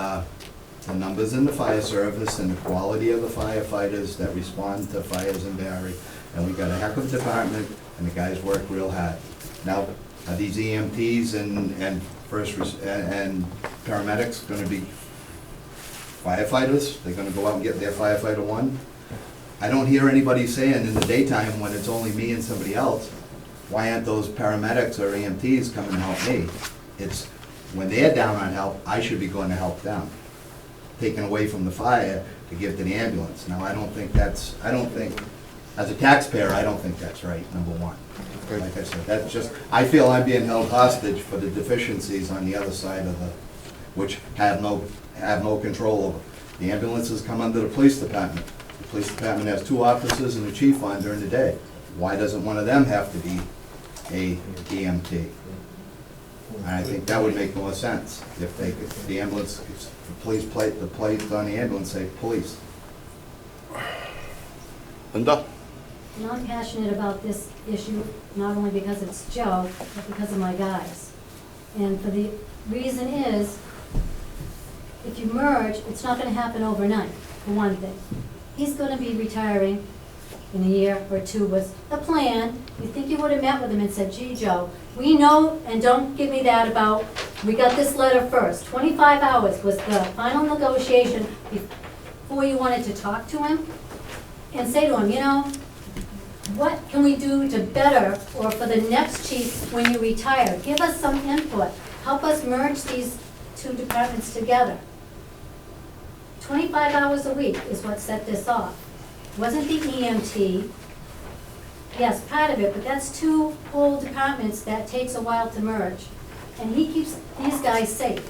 numbers in the fire service and the quality of the firefighters that respond to fires in Barry. And we got a heck of a department, and the guys work real hard. Now, are these EMTs and paramedics gonna be firefighters? They're gonna go out and get their firefighter one? I don't hear anybody saying in the daytime when it's only me and somebody else, why aren't those paramedics or EMTs coming to help me? It's, when they're down on help, I should be going to help them. Taken away from the fire to give to the ambulance. Now, I don't think, as a taxpayer, I don't think that's right, number one. Like I said, that's just, I feel I'm being held hostage for the deficiencies on the other side of the, which have no control over. The ambulances come under the police department. The police department has 2 officers and a chief on during the day. Why doesn't one of them have to be a EMT? And I think that would make more sense if the ambulance, if the police plate, the plate on the ambulance say police. Linda? And I'm passionate about this issue, not only because it's Joe, but because of my guys. And for the reason is, if you merge, it's not gonna happen overnight, for one thing. he's gonna be retiring in a year or two was the plan. You think you would have met with him and said, gee, Joe, we know, and don't give me that about, we got this letter first. 25 hours was the final negotiation before you wanted to talk to him and say to him, you know, what can we do to better, or for the next chief when you retire? Give us some input. Help us merge these two departments together. 25 hours a week is what set this off. Wasn't the EMT, yes, part of it, but that's two whole departments that takes a while to merge. And he keeps these guys safe.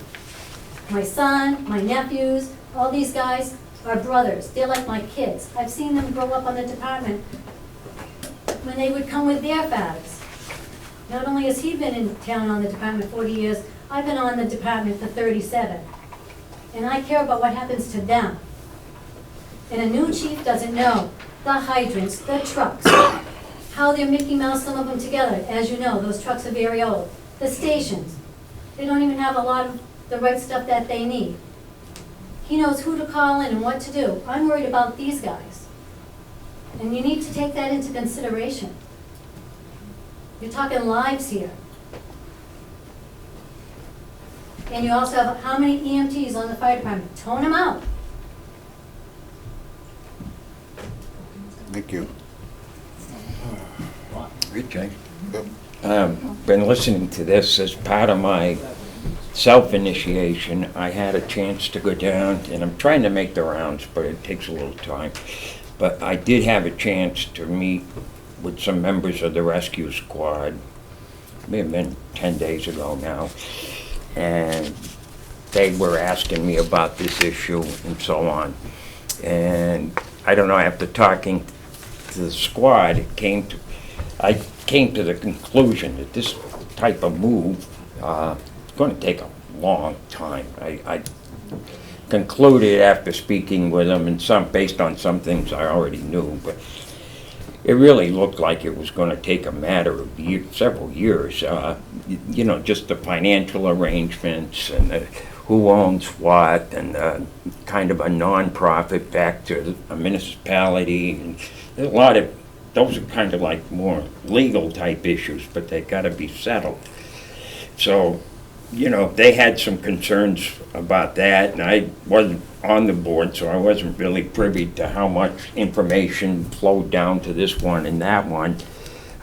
My son, my nephews, all these guys are brothers. They're like my kids. I've seen them grow up on the department when they would come with their fathers. Not only has he been in town on the department 40 years, I've been on the department for 37. And I care about what happens to them. And a new chief doesn't know the hydrants, the trucks, how they're Mickey Mouse some of them together. As you know, those trucks are very old. The stations, they don't even have a lot of the right stuff that they need. He knows who to call in and what to do. I'm worried about these guys. And you need to take that into consideration. You're talking lives here. And you also have how many EMTs on the fire department? Tone them out. Thank you. Jay. Been listening to this as part of my self-initiation. I had a chance to go down, and I'm trying to make the rounds, but it takes a little time. But I did have a chance to meet with some members of the rescue squad. It may have been 10 days ago now. And they were asking me about this issue and so on. And I don't know, after talking to the squad, I came to the conclusion that this type of move is going to take a long time. I concluded after speaking with them, and based on some things I already knew, but it really looked like it was going to take a matter of several years. You know, just the financial arrangements and who owns what, and kind of a non-profit back to a municipality. And a lot of those are kind of like more legal type issues, but they got to be settled. So, you know, they had some concerns about that, and I wasn't on the board, so I wasn't really privy to how much information flowed down to this one and that one.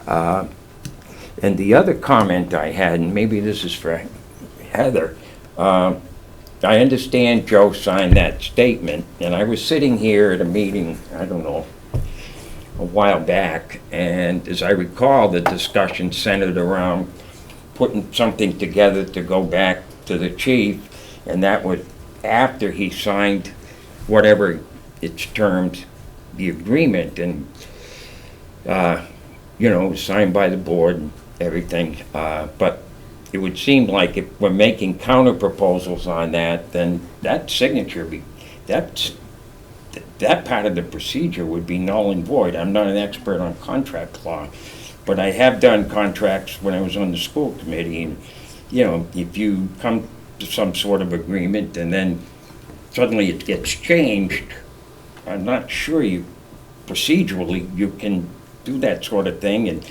And the other comment I had, and maybe this is for Heather, I understand Joe signed that statement, and I was sitting here at a meeting, I don't know, a while back, and as I recall, the discussion centered around putting something together to go back to the chief, and that was after he signed whatever it's termed, the agreement, and you know, it was signed by the board and everything, but it would seem like if we're making counter proposals on that, then that signature that part of the procedure would be null and void. I'm not an expert on contract law, but I have done contracts when I was on the school committee, and you know, if you come to some sort of agreement and then suddenly it gets changed, I'm not sure procedurally you can do that sort of thing, and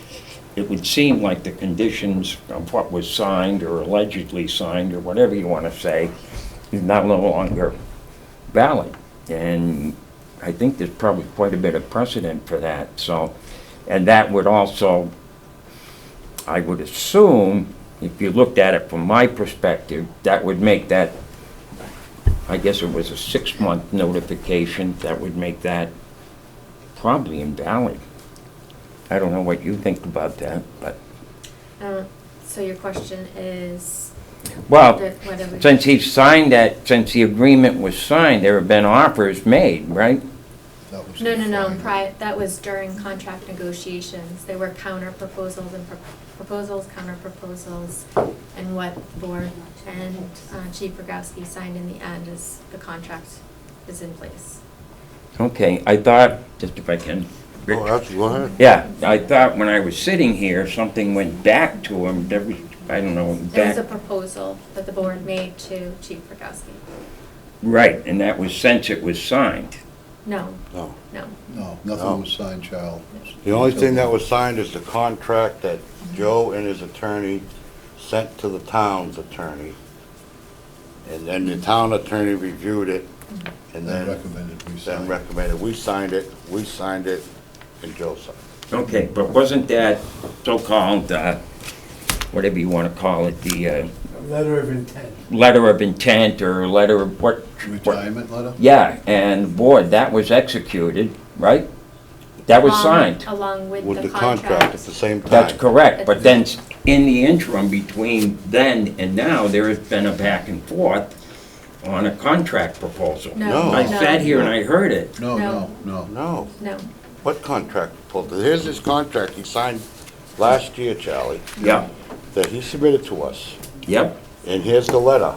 it would seem like the conditions of what was signed or allegedly signed or whatever you want to say is no longer valid. And I think there's probably quite a bit of precedent for that. So, and that would also, I would assume, if you looked at it from my perspective, that would make that, I guess it was a 6-month notification, that would make that probably invalid. I don't know what you think about that, but. So your question is? Well, since he signed that, since the agreement was signed, there have been offers made, right? No. That was during contract negotiations. There were counter proposals and counter proposals, and what the board and Chief Rogowski signed in the end is the contract is in place. Okay, I thought, just if I can. Oh, actually, go ahead. Yeah, I thought when I was sitting here, something went back to him. There was, I don't know. There was a proposal that the board made to Chief Rogowski. Right, and that was since it was signed. No, No. no. No, No. nothing was signed, Charles. The only thing that was signed is the contract that Joe and his attorney sent to the town's attorney. And then the town attorney reviewed it, and Then then recommended we sign. recommended, we signed it, and Joe signed it. Okay, but wasn't that so-called, whatever you want to call it, the Letter of intent. letter of intent or letter of what? Retirement letter? Yeah, and boy, that was executed, right? That was signed. Along with With the the contract at the same time. That's correct, but then in the interim between then and now, there has been a back and forth on a contract proposal. No. I sat here and I heard it. No, No. no, no. No. No. What contract proposal? Here's his contract he signed last year, Charlie, Yeah, that he submitted to us. yep. And here's the letter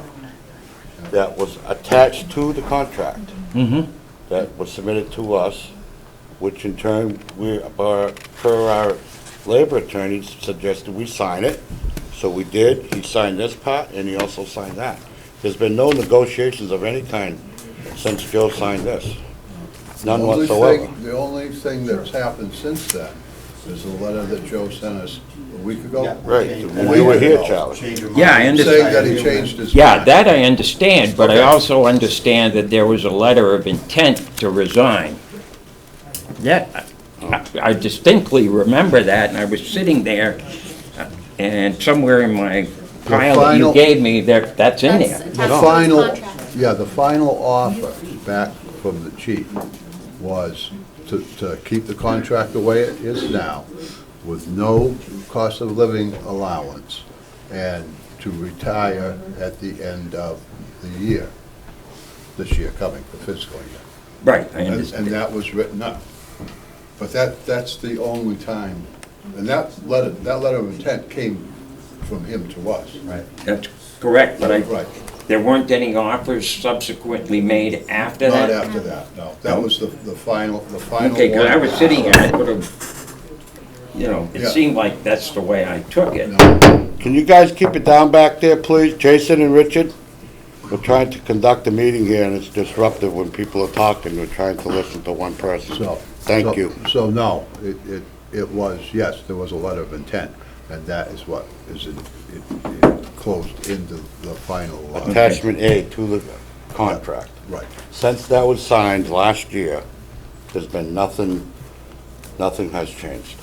that was attached to the contract Mm-hmm. that was submitted to us, which in turn, per our labor attorney suggested we sign it. So we did. He signed this part, and he also signed that. There's been no negotiations of any kind since Joe signed this. None The only whatsoever. thing- The only thing that's happened since then is the letter that Joe sent us a week ago. Right, and we were here, Charlie. Yeah, I understand. Saying that he changed his mind. Yeah, that I understand, but I Okay. also understand that there was a letter of intent to resign. That, I distinctly remember that, and I was sitting there, and somewhere in my pile that you final- gave me, that's in That's there. attached The to the final, contract. yeah, the final offer back from the chief was to keep the contract the way it is now, with no cost of living allowance, and to retire at the end of the year, this year coming, the fiscal year. Right, I And understand. that was written up. But that's the only time, and that letter of intent came from him to us. Right. That's correct, but Right. there weren't any offers subsequently made after that? Not after that, no. That was the final one. Okay, because I was sitting here, I could have, it Yeah. seemed like that's the way I took it. Can you guys keep it down back there, please? Jason and Richard? We're trying to conduct a meeting here, and it's disruptive when people are talking. We're trying to listen to one person. Thank you. So, no, it was, yes, there was a letter of intent, and that is what is it closed into the final. Attachment A to the contract. Right. Since that was signed last year, there's been nothing has changed.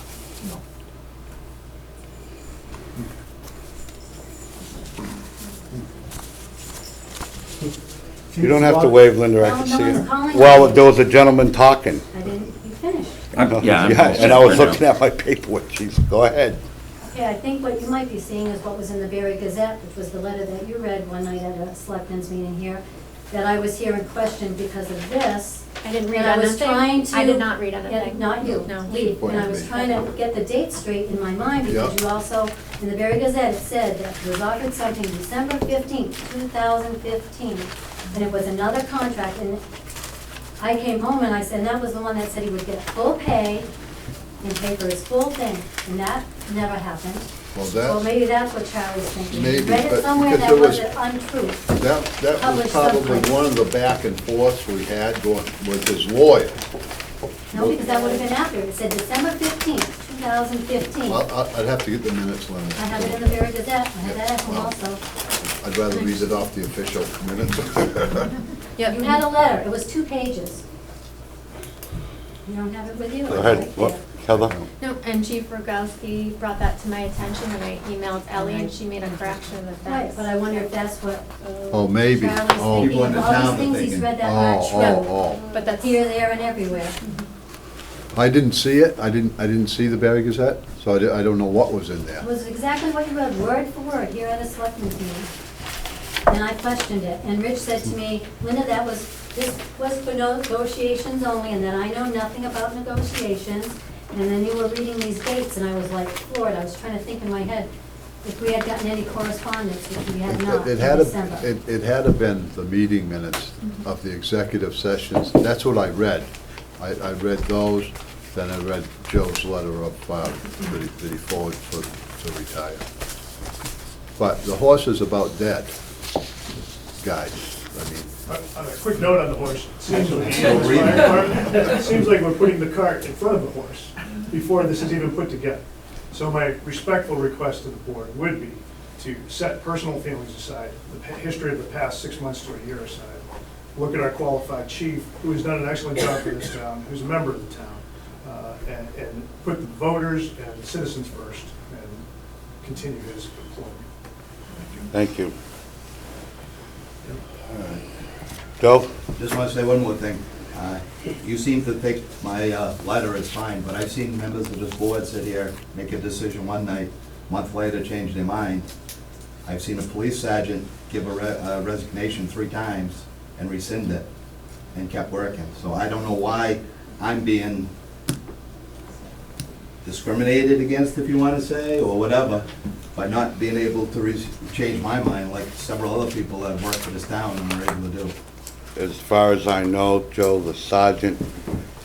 You don't have to wave, Linda, I No, can no see one's it. calling Well, you. there was a gentleman talking. I didn't, you finished. Yeah, And I was looking at my paperwork, chief. Go ahead. Okay, I think what you might be seeing is what was in the Berry Gazette, which was the letter that you read one night at a selectmen's meeting here, that I was here in question because of this. I didn't read And I was anything. trying to. I did not read Yeah, anything. not you, No. Lee. And I was trying to get the dates straight in my mind because Yeah. you also, in the Berry Gazette, it said that it was offered something December 15th, 2015. And it was another contract, and I came home and I said, and that was the one that said he would get full pay and pay for his full thing, and that never happened. Well, Well, that, maybe that's what Charlie's thinking. He Maybe, read it but somewhere because that there was- wasn't untrue. that was Published probably someplace. one of the back and forths we had going with his lawyer. No, because that would have been accurate. It said December 15th, 2015. I'd have to get the minutes, Linda. I have it in the Berry Gazette. I have that at home also. I'd rather read it off the official minutes. You had a letter. It was 2 pages. You don't have it with you? Go It's ahead. right What, there. Heather? No, and Chief Rogowski brought that to my attention, and I emailed Ellie, and she made a correction of Right, that. but I wonder if that's what Oh, maybe. Charlie's Oh. thinking. People in the All town these are things he's thinking. read that aren't true. Oh. But that's, Here, there, and everywhere. I didn't see it. I didn't see the Berry Gazette, so I don't know what was in there. It was exactly what you read, word for word, here at a selectmen's meeting. And I questioned it, and Rich said to me, Linda, this was for negotiations only, and that I know nothing about negotiations. And then you were reading these dates, and I was like floored. I was trying to think in my head if we had gotten any correspondence, which we had not, in It had December. it had to been the meeting minutes of the executive sessions. That's what I read. I read those, then I read Joe's letter of, that he forwarded to retire. But the horse is about dead, guys. I mean, On a quick note on the horse, it seems like we're putting the cart in front of the horse before this is even put together. So my respectful request to the board would be to set personal feelings aside, the history of the past 6 months to a year aside, look at our qualified chief, who has done an excellent job for this town, who's a member of the town, and put the voters and the citizens first, and continue his employment. Thank you. Joe? Just want to say one more thing. You seem to think my letter is fine, but I've seen members of this board sit here, make a decision one night, a month later change their mind. I've seen a police sergeant give a resignation 3 times and rescind it and kept working. So I don't know why I'm being discriminated against, if you want to say, or whatever, by not being able to change my mind like several other people that have worked for this town and are able to do. As far as I know, Joe, the sergeant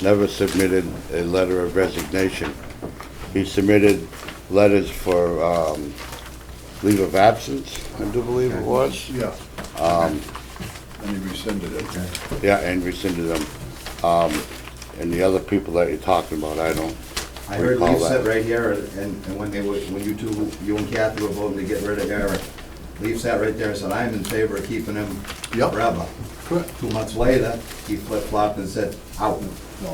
never submitted a letter of resignation. He submitted letters for leave of absence, I do believe it was. Yeah. And he rescinded it. Yeah, and rescinded them. And the other people that you're talking about, I don't I heard recall Leaf that. sit right here, and when you and Kathy were voting to get rid of Eric, Leaf sat right there and said, I'm in favor of keeping him forever. Correct. 2 months later, he flip-flopped and said, out.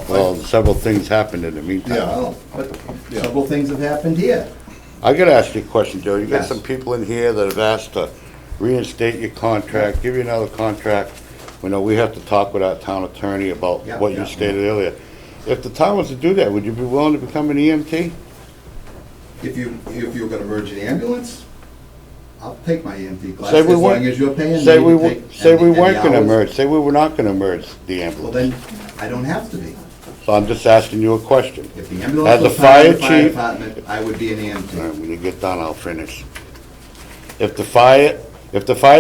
Well, several things happened in the meantime. Well, but several things have happened here. I gotta ask you a question, Joe. You got Yes. some people in here that have asked to reinstate your contract, give you another contract. We know we have to talk with our town attorney about Yeah, what you yeah. stated earlier. If the town was to do that, would you be willing to become an EMT? If you're gonna merge an ambulance, I'll take my EMT class, Say as we long weren't- as you're paying me Say we to w- take say we any weren't gonna hours. merge, say we were not gonna merge the Well, ambulance. then, I don't have to be. So I'm just asking you a question. If the As ambulance a was part of the fire fire chief- department, I would be an All EMT. right, when you get done, I'll finish. If the fire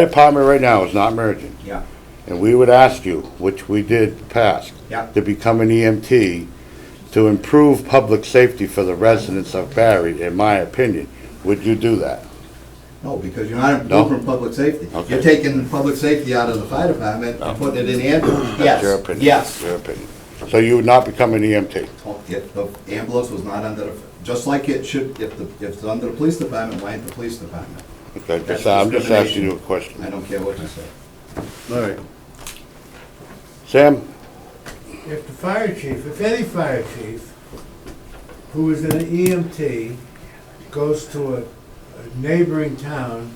department right now is not merging, Yeah, and we would ask you, which we did past, yeah. to become an EMT to improve public safety for the residents of Barry, in my opinion, would you do that? No, because you're not No? improving public safety. Okay. You're taking public safety out of the fire department and putting it in the ambulance. That's your Yes, opinion. yes. Your opinion. So you would not become an EMT? If the ambulance was not under the, just like it should, if it's under the police department, why ain't the police department? Okay, That's I'm just asking discrimination. you a question. I don't care what you say. All right. Sam? If the fire chief, if any fire chief who is an EMT goes to a neighboring town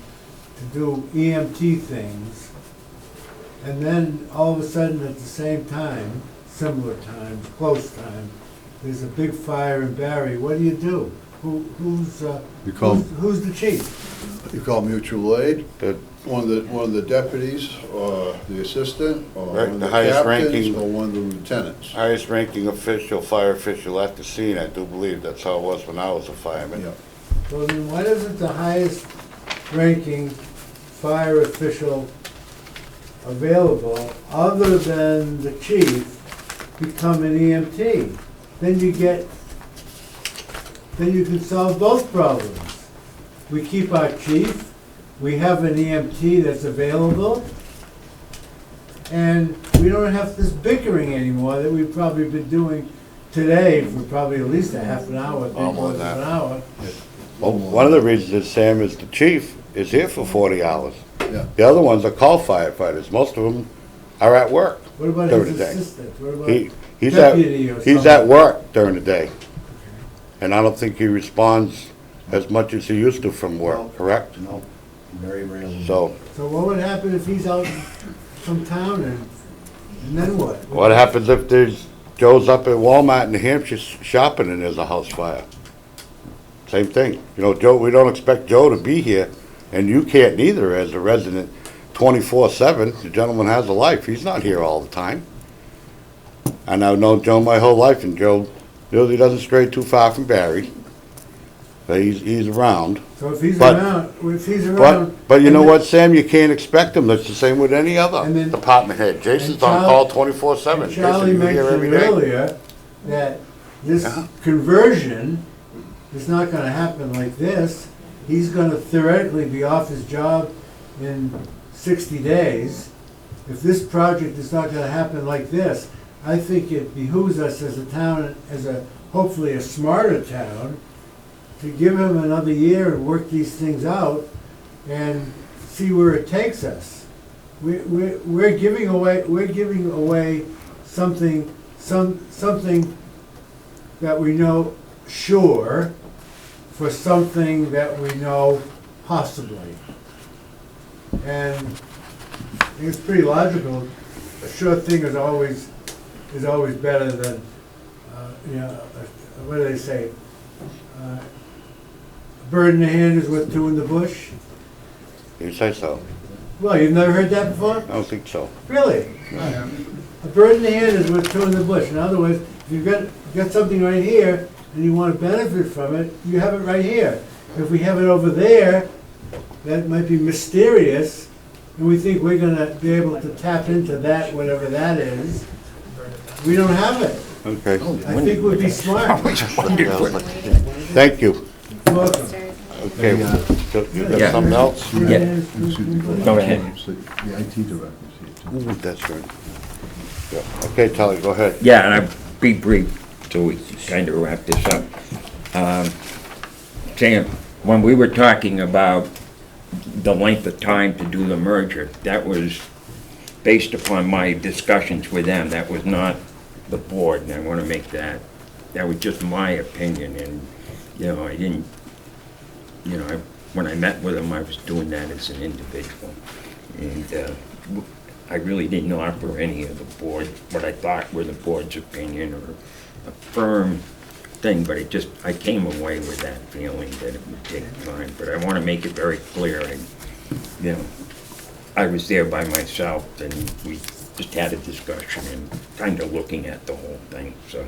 to do EMT things, and then all of a sudden at the same time, similar times, close time, there's a big fire in Barry, what do you do? Who's who's the chief? You call mutual aid, The one of the deputies, or the assistant, or Right, one of the the highest captains, ranking- or one of the lieutenants. highest ranking official, fire official at the scene, I do believe that's how it was when I was a fireman. Yeah. So then why doesn't the highest ranking fire official available, other than the chief, become an EMT? Then you can solve both problems. We keep our chief, we have an EMT that's available, and we don't have this bickering anymore that we've probably been doing today for probably at least a half an hour, More more than than that. an hour. Well, one of the reasons is Sam is the chief is here for 40 hours. Yeah. The other ones are call firefighters. Most of them are at work What about during his the day. assistant? What about He's deputy or at, he's something? at work during the day. And I don't think he responds as much as he used to from work, correct? No, very rarely. So So what would happen if he's out from town and then what? what happens if Joe's up at Walmart in New Hampshire shopping and there's a house fire? Same thing. You know, Joe, we don't expect Joe to be here, and you can't neither as a resident 24/7. The gentleman has a life. He's not here all the time. And I've known Joe my whole life, and Joe really doesn't stray too far from Barry. But he's around. So if he's But- around, But you know what, Sam, you can't expect him. That's the same with any other And then- department head. Jason's and on Charlie- call 24/7. and Charlie Jason, you here every mentioned day? earlier that this Yeah. conversion is not gonna happen like this. He's gonna theoretically be off his job in 60 days, if this project is not gonna happen like this, I think it behooves us as a town, as a, hopefully a smarter town, to give him another year and work these things out and see where it takes us. We're giving away something that we know sure for something that we know possibly. And I think it's pretty logical. A sure thing is always better than, what do they say? A bird in the hand is worth two in the bush. You say so? Well, you've never heard that before? I don't think so. Really? A bird in the hand is worth two in the bush. In other words, if you've got something right here and you want to benefit from it, you have it right here. If we have it over there, that might be mysterious, and we think we're going to be able to tap into that, whatever that is. We don't have it. Okay. I think we'd be smart. Thank you. You're welcome. Okay, so you got something else? Yeah. Go ahead. The IT director's here too. That's right. Yeah. Okay, Tully, go ahead. Yeah, and I'll be brief so we kind of wrap this up. Sam, when we were talking about the length of time to do the merger, that was based upon my discussions with them. That was not the board, and I want to make that was just my opinion. And, I didn't, when I met with them, I was doing that as an individual. And I really didn't offer any of the board what I thought were the board's opinion or a firm thing, but I came away with that feeling that it would take time. But I want to make it very clear, I was there by myself, and we just had a discussion and kind of looking at the whole thing. So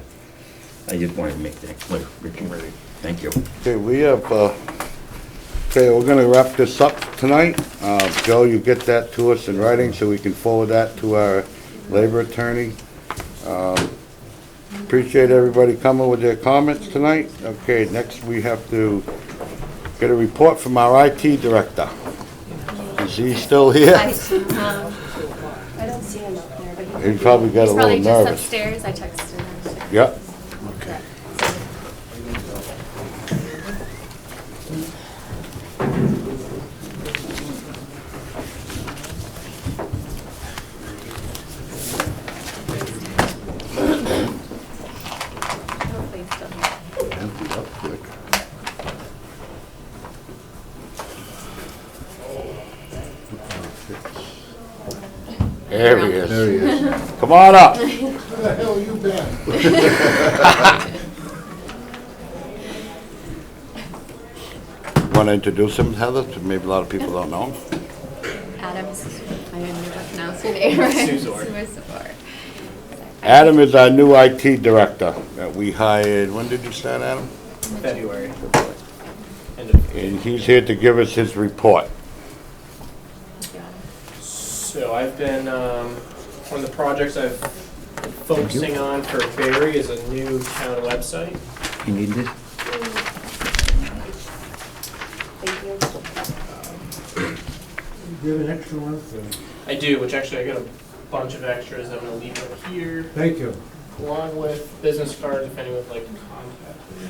I just wanted to make that clear. Richard, thank you. Okay, we have, we're gonna wrap this up tonight. Joe, you get that to us in writing so we can forward that to our labor attorney. Appreciate everybody coming with their comments tonight. Okay, next we have to get a report from our IT director. Is he still here? I don't see him up there, but He probably got a little He's probably nervous. just upstairs. I texted him. Yep. Okay. Hopefully he's still here. Emptied up quick. There he is. There he is. Come on up. Where the hell you been? Want to introduce him, Heather? Maybe a lot of people don't know him. Adams, I didn't pronounce your name right. Suzor. Adam is our new IT director that we hired. When did you start, Adam? February. And he's here to give us his report. So I've been, one of the projects I've been focusing on for Barry is a new town website. You need this? Thank you. Do you have an extra one? I do, which actually I got a bunch of extras I'm gonna leave up here, Thank you. along with business cards if anyone would like to contact me.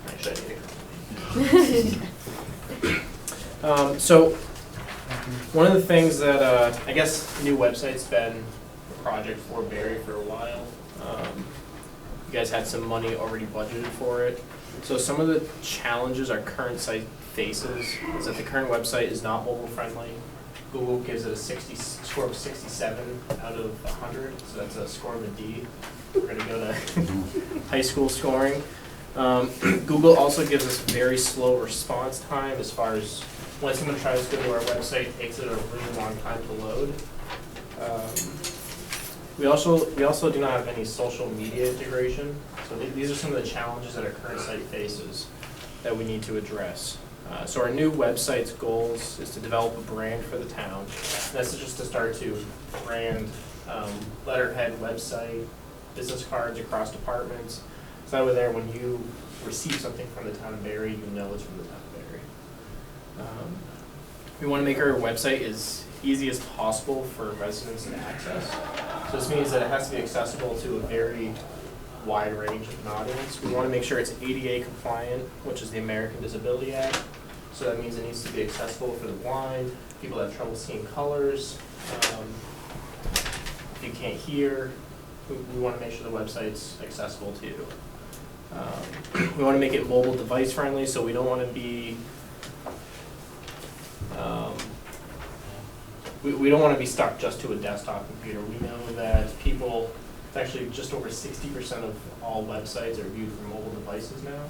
Actually, so, one of the things that, I guess, new website's been a project for Barry for a while. You guys had some money already budgeted for it. So some of the challenges our current site faces is that the current website is not mobile friendly. Google gives it a score of 67 out of 100, so that's a score of a D. We're gonna go to high school scoring. Google also gives us very slow response time as far as when someone tries to go to our website, it takes it a really long time to load. We also do not have any social media integration, so these are some of the challenges that our current site faces that we need to address. So our new website's goals is to develop a brand for the town. And that's just to start to brand letterhead, website, business cards across departments. So that way there, when you receive something from the town of Barry, you know it's from the town of Barry. We want to make our website as easy as possible for residents to access. So this means that it has to be accessible to a very wide range of an audience. We want to make sure it's ADA compliant, which is the American Disability Act. So that means it needs to be accessible for the blind, people that have trouble seeing colors. If you can't hear, we want to make sure the website's accessible to you. We want to make it mobile device friendly, so we don't want to be we don't want to be stuck just to a desktop computer. We know that people, it's actually just over 60% of all websites are viewed from mobile devices now.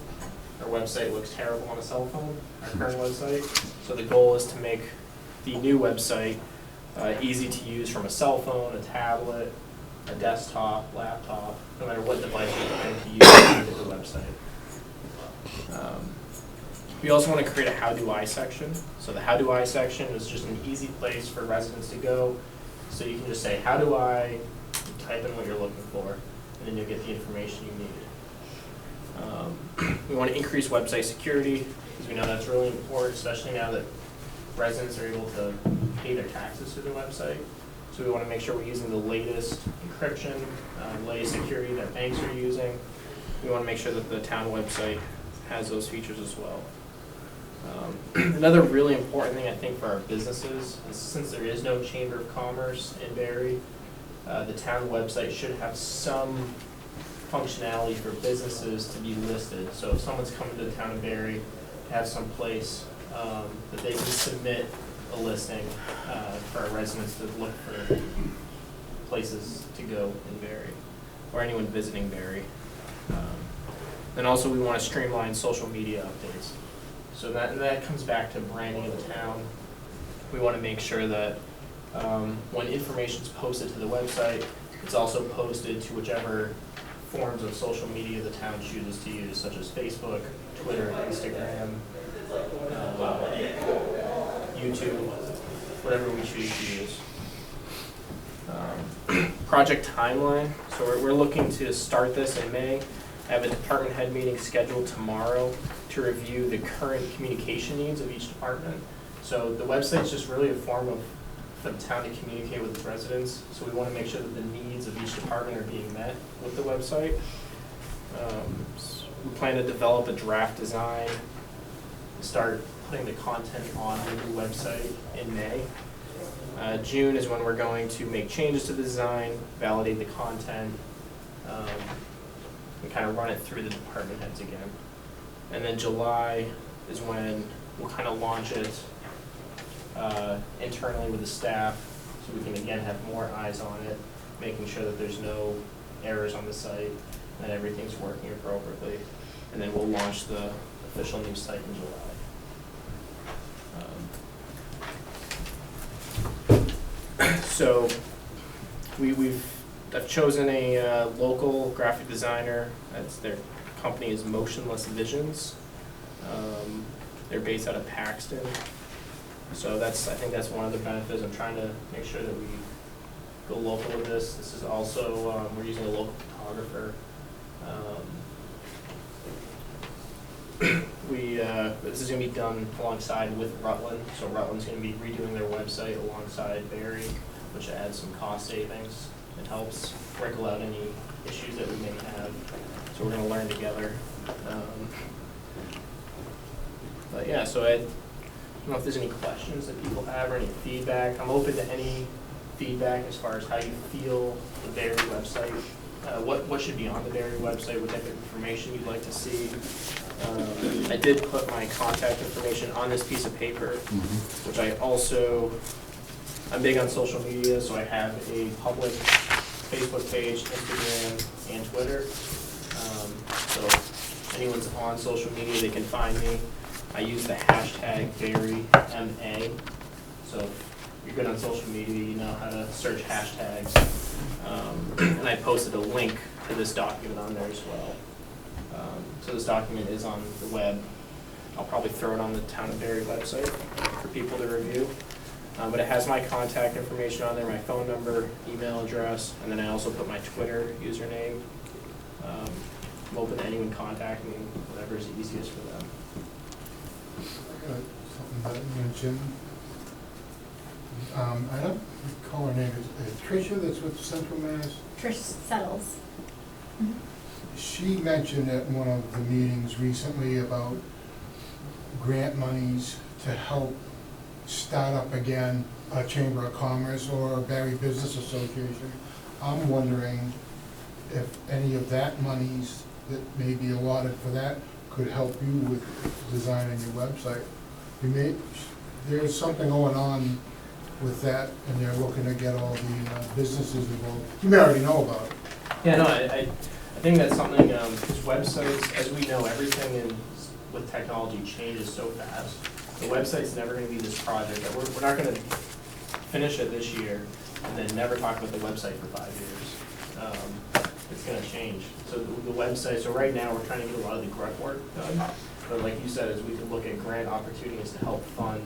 Our website looks terrible on a cell phone, our current website. So the goal is to make the new website easy to use from a cell phone, a tablet, a desktop, laptop, no matter what device you're trying to use to visit the website. We also want to create a how do I section. So the how do I section is just an easy place for residents to go. So you can just say, how do I, type in what you're looking for, and then you'll get the information you need. We want to increase website security, because we know that's really important, especially now that residents are able to pay their taxes through the website. So we want to make sure we're using the latest encryption, latest security that banks are using. We want to make sure that the town website has those features as well. Another really important thing I think for our businesses is, since there is no Chamber of Commerce in Barre, the town website should have some functionality for businesses to be listed. So if someone's coming to the town of Barre, have some place that they can submit a listing for our residents to look for places to go in Barre, or anyone visiting Barre. Then also we want to streamline social media updates. So that comes back to branding of the town. We want to make sure that when information is posted to the website, it's also posted to whichever forms of social media the town chooses to use, such as Facebook, Twitter, Instagram, YouTube, whatever we choose to use. Project timeline. So we're looking to start this in May. I have a department head meeting scheduled tomorrow to review the current communication needs of each department. So the website's just really a form for the town to communicate with its residents. So we want to make sure that the needs of each department are being met with the website. We plan to develop a draft design, start putting the content on the new website in May. June is when we're going to make changes to the design, validate the content, and kind of run it through the department heads again. And then July is when we'll kind of launch it internally with the staff, so we can again have more eyes on it, making sure that there's no errors on the site and that everything's working appropriately. And then we'll launch the official new site in July. So I've chosen a local graphic designer. Their company is Motionless Visions. They're based out of Paxton. So I think that's one of the benefits. I'm trying to make sure that we go local with this. This is also, we're using a local photographer. This is going to be done alongside with Rutland. So Rutland's going to be redoing their website alongside Barre, which adds some cost savings. It helps wrinkle out any issues that we may have. So we're going to learn together. But yeah, so I don't know if there's any questions that people have or any feedback. I'm open to any feedback as far as how you feel the Barre website, what should be on the Barre website, what type of information you'd like to see. I did put my contact information on this piece of paper, which I'm big on social media, so I have a public Facebook page, Instagram, and Twitter. So if anyone's on social media, they can find me. I use the hashtag BarreMA. So if you're good on social media, you know how to search hashtags. And I posted a link to this document on there as well. So this document is on the web. I'll probably throw it on the Town of Barre website for people to review. But it has my contact information on there, my phone number, email address, and then I also put my Twitter username. I'm open to anyone contacting me, whatever is easiest for them. Something that I mentioned. I don't recall her name, is Tricia that's with Central Mass? Trish Settles. She mentioned at one of the meetings recently about grant monies to help start up again a Chamber of Commerce or a Barry Business Association. I'm wondering if any of that monies that may be allotted for that could help you with designing your website. There's something going on with that, and they're looking to get all the businesses involved. You may already know about it. Yeah, no, I think that's something, because websites, as we know, everything with technology changes so fast. The website's never gonna be this project, that we're not gonna finish it this year and then never talk about the website for 5 years. It's gonna change. So the website, so right now, we're trying to get a lot of the grunt work done. But like you said, is we can look at grant opportunities to help fund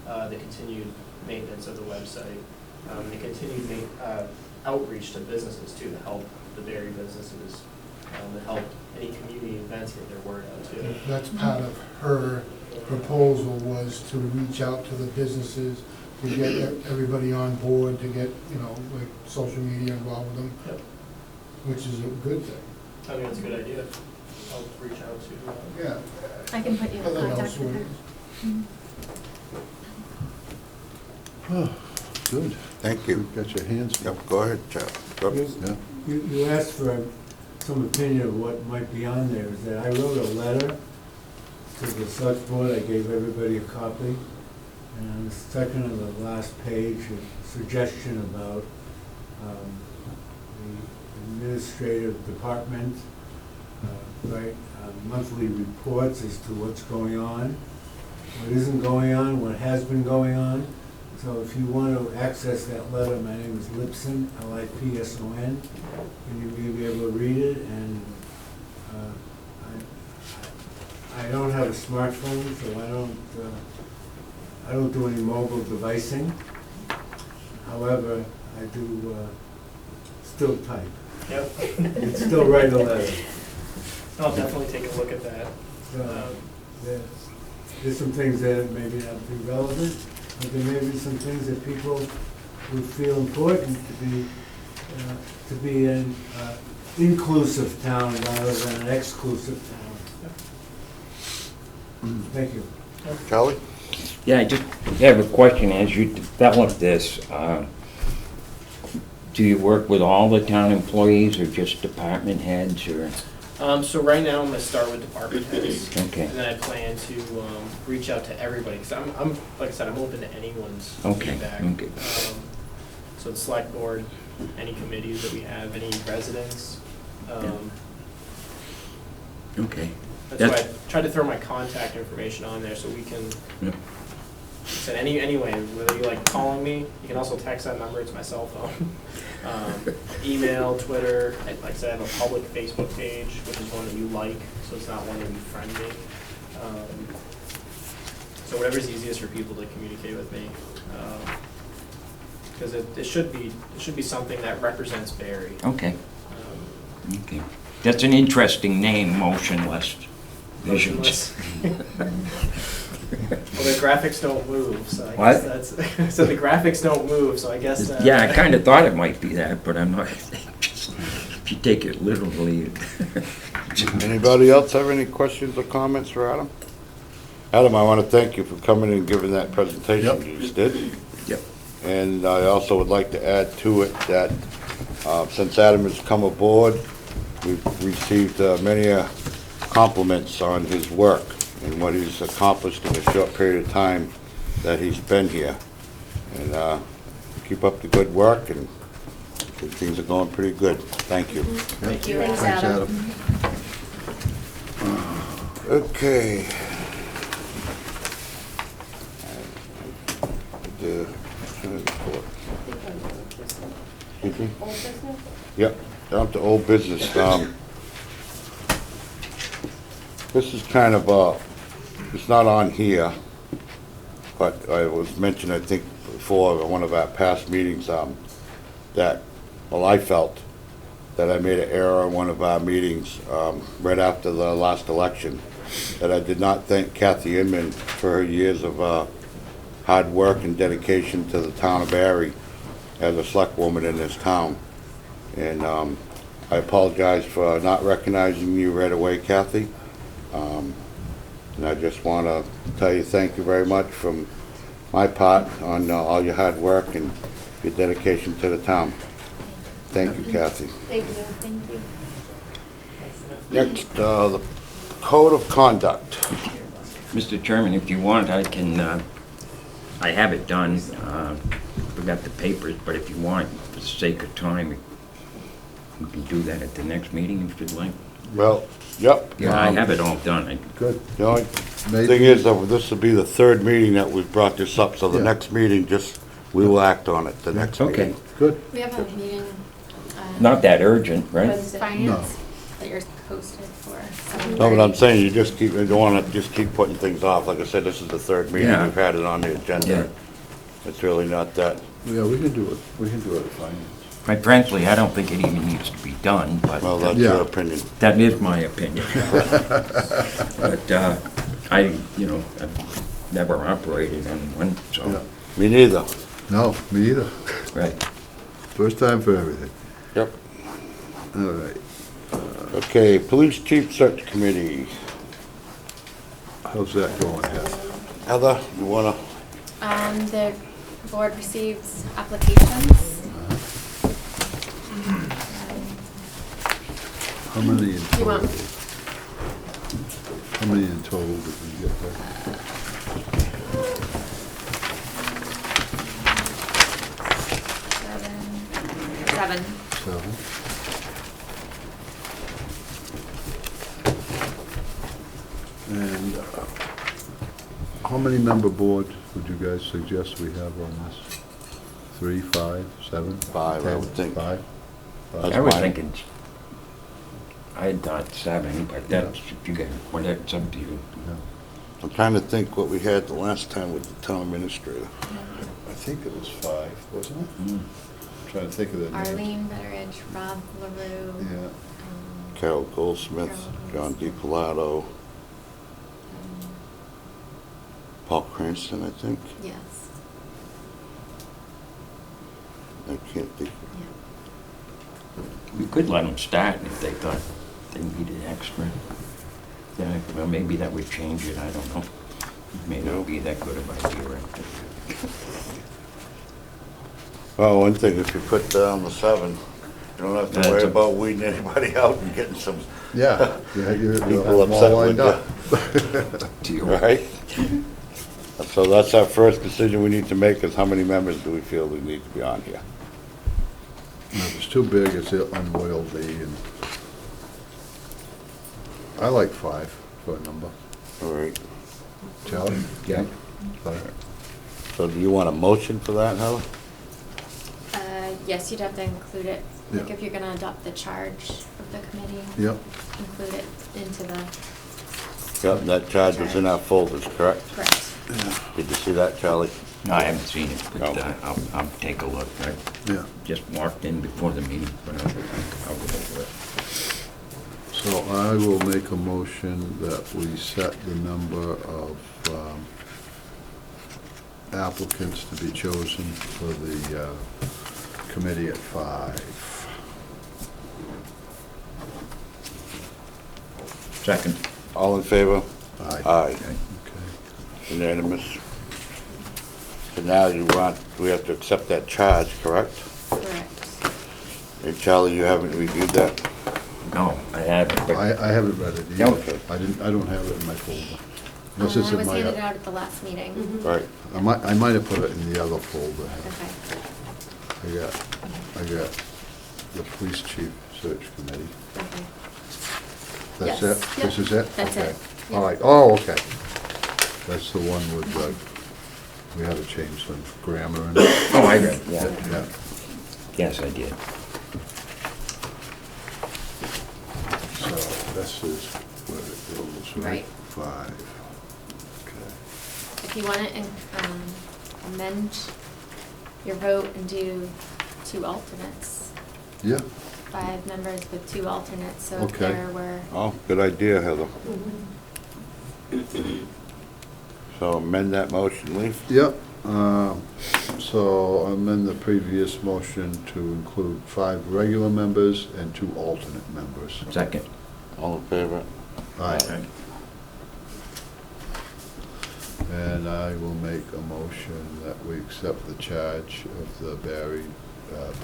the continued maintenance of the website, the continued outreach to businesses too, to help the dairy businesses, to help any community events get their word out too. That's part of her proposal, was to reach out to the businesses, to get everybody on board, to get, like social media involved with them, Yep. which is a good thing. I think that's a good idea. I'll reach out to. Yeah. I can put you in Heather knows contact who with it her. is. Good. Thank you. Got your hands full. Yep, go ahead, Charlie. Yeah. You asked for some opinion of what might be on there. Is that I wrote a letter to the select board, I gave everybody a copy, and on the second of the last page, a suggestion about the administrative department, monthly reports as to what's going on, what isn't going on, what has been going on. So if you want to access that letter, my name is Lipson, Lipson, and you may be able to read it. And I don't have a smartphone, so I don't do any mobile devising. However, I do still type. Yep. And still write a letter. I'll definitely take a look at that. There's some things that maybe not be relevant, but there may be some things that people would feel important to be an inclusive town rather than an exclusive town. Thank you. Charlie? Yeah, I just have a question. As you develop this, do you work with all the town employees or just department heads or? So right now, I'm gonna start with department heads. Okay. And then I plan to reach out to everybody, because I'm, like I said, I'm open to anyone's feedback. Okay. So the select board, any committees that we have, any residents. Okay. That's why I tried to throw my contact information on there so we can, so anyway, whether you like calling me, you can also text that number, it's my cell phone. Email, Twitter, like I said, I have a public Facebook page, which is one that you like, so it's not one that you friend me. So whatever's easiest for people to communicate with me. Because it should be something that represents Barry. Okay. Okay. That's an interesting name, Motionless Visions. Well, the graphics don't move, so I What? guess that's, so the graphics don't move, so I guess that. Yeah, I kind of thought it might be that, but I'm not, if you take it literally. Anybody else have any questions or comments for Adam? Adam, I want to thank you for coming and giving that presentation you just did. Yep. And I also would like to add to it that since Adam has come aboard, we've received many compliments on his work and what he's accomplished in a short period of time that he's been here. And keep up the good work, and things are going pretty good. Thank you. Thank you. Thanks, Adam. Okay. Excuse me? Old business? Yep, down to old business. This is kind of, it's not on here, but I was mentioned, I think, before at one of our past meetings, that, well, I felt that I made an error in one of our meetings, right after the last election, that I did not thank Kathy Inman for her years of, hard work and dedication to the town of Barry as a select woman in this town. And, I apologize for not recognizing you right away, Kathy. And I just want to tell you thank you very much from my part on all your hard work and your dedication to the town. Thank you, Kathy. Thank you. Thank you. Next, the Code of Conduct. Mr. Chairman, if you want, I can, I have it done. We got the papers, but if you want, for the sake of time, we can do that at the next meeting if you'd like. Well, yep. Yeah, I have it all done. Good. The only thing is, this will be the third meeting that we've brought this up, so the Yeah. next meeting, we will act on it, the next meeting. Okay. Good. We have a meeting. Not that urgent, right? With finance that you're posted for. No, but I'm saying, you don't want to just keep putting things off. Like I said, this is the third meeting Yeah. we've had it on the agenda. Yeah. It's really not that. Yeah, we can do it. We can do it at finance. Quite frankly, I don't think it even needs to be done, but Well, that's Yeah. your opinion. that is my opinion. But I've never operated on one, Yeah. so, Me neither. No, me either. right. First time for everything. Yep. All right. Okay, Police Chief Search Committee. How's that going, Heather? Heather, you want The board receives applications. How many in You total? want- How many in total did we get there? Seven. 7. And how many member board would you guys suggest we have on this? 3, 5, 7? 5, I would think. 5? That's I was fine. thinking, I had thought 7, but that's, if you get, well, that's up to you. I'm trying to think what we had the last time with the town administrator. I think it was 5, wasn't it? Mm. I'm trying to think of the names. Arlene Betteridge, Rob LaRue. Yeah. Carol Goldsmith, John DiPilato, Paul Cranston, I think. Yes. I can't think. We could let them start if they thought they needed extra. Yeah, well, maybe that would change it, I don't know. It may not be that good of an idea. Well, one thing, if you put down the 7, you don't have to That's worry a- about weeding anybody out and getting some Yeah, you're people all upset lined with up. you. Right? So that's our first decision we need to make, is how many members do we feel we need to be on here? If it's too big, it's unwieldy, and I like 5 for a number. All right. Charlie? Yeah. 5. So do you want a motion for that, Heather? Yes, you'd have to include it. Like Yeah. if you're gonna adopt the charge of the committee. Yep. Include it into the, Yep, that charge was in our folders, correct? correct. Did you see that, Charlie? No, I haven't seen it, but Okay. I'll take a look. I Yeah. just walked in before the meeting, but I'll go over it. So I will make a motion that we set the number of applicants to be chosen for the committee at 5. Second. All in favor? Aye. Aye. Okay. Unanimous. So now we have to accept that charge, correct? Correct. Hey, Charlie, you haven't reviewed that? No, I haven't, but I haven't read it either. Okay. I don't have it in my folder. Unless it's It in was my, handed out at the last meeting. Right. I might have put it in the other folder. Okay. I got the police chief search committee. Okay. That's Yes. it? Yep. This is it? That's Okay. it. All right, oh, okay. That's the one with, we had to change some grammar and. Oh, I read, yeah. Yeah. Yes, I did. So this is where it goes, right? Right. 5. Okay. If you want to amend your vote and do 2 alternates. Yeah, 5 members with 2 alternates, so if Okay. there were, Oh, good idea, Heather. So amend that motion, Lee? Yep, so amend the previous motion to include 5 regular members and 2 alternate members. Second. All in favor? Aye. And I will make a motion that we accept the charge of the Barry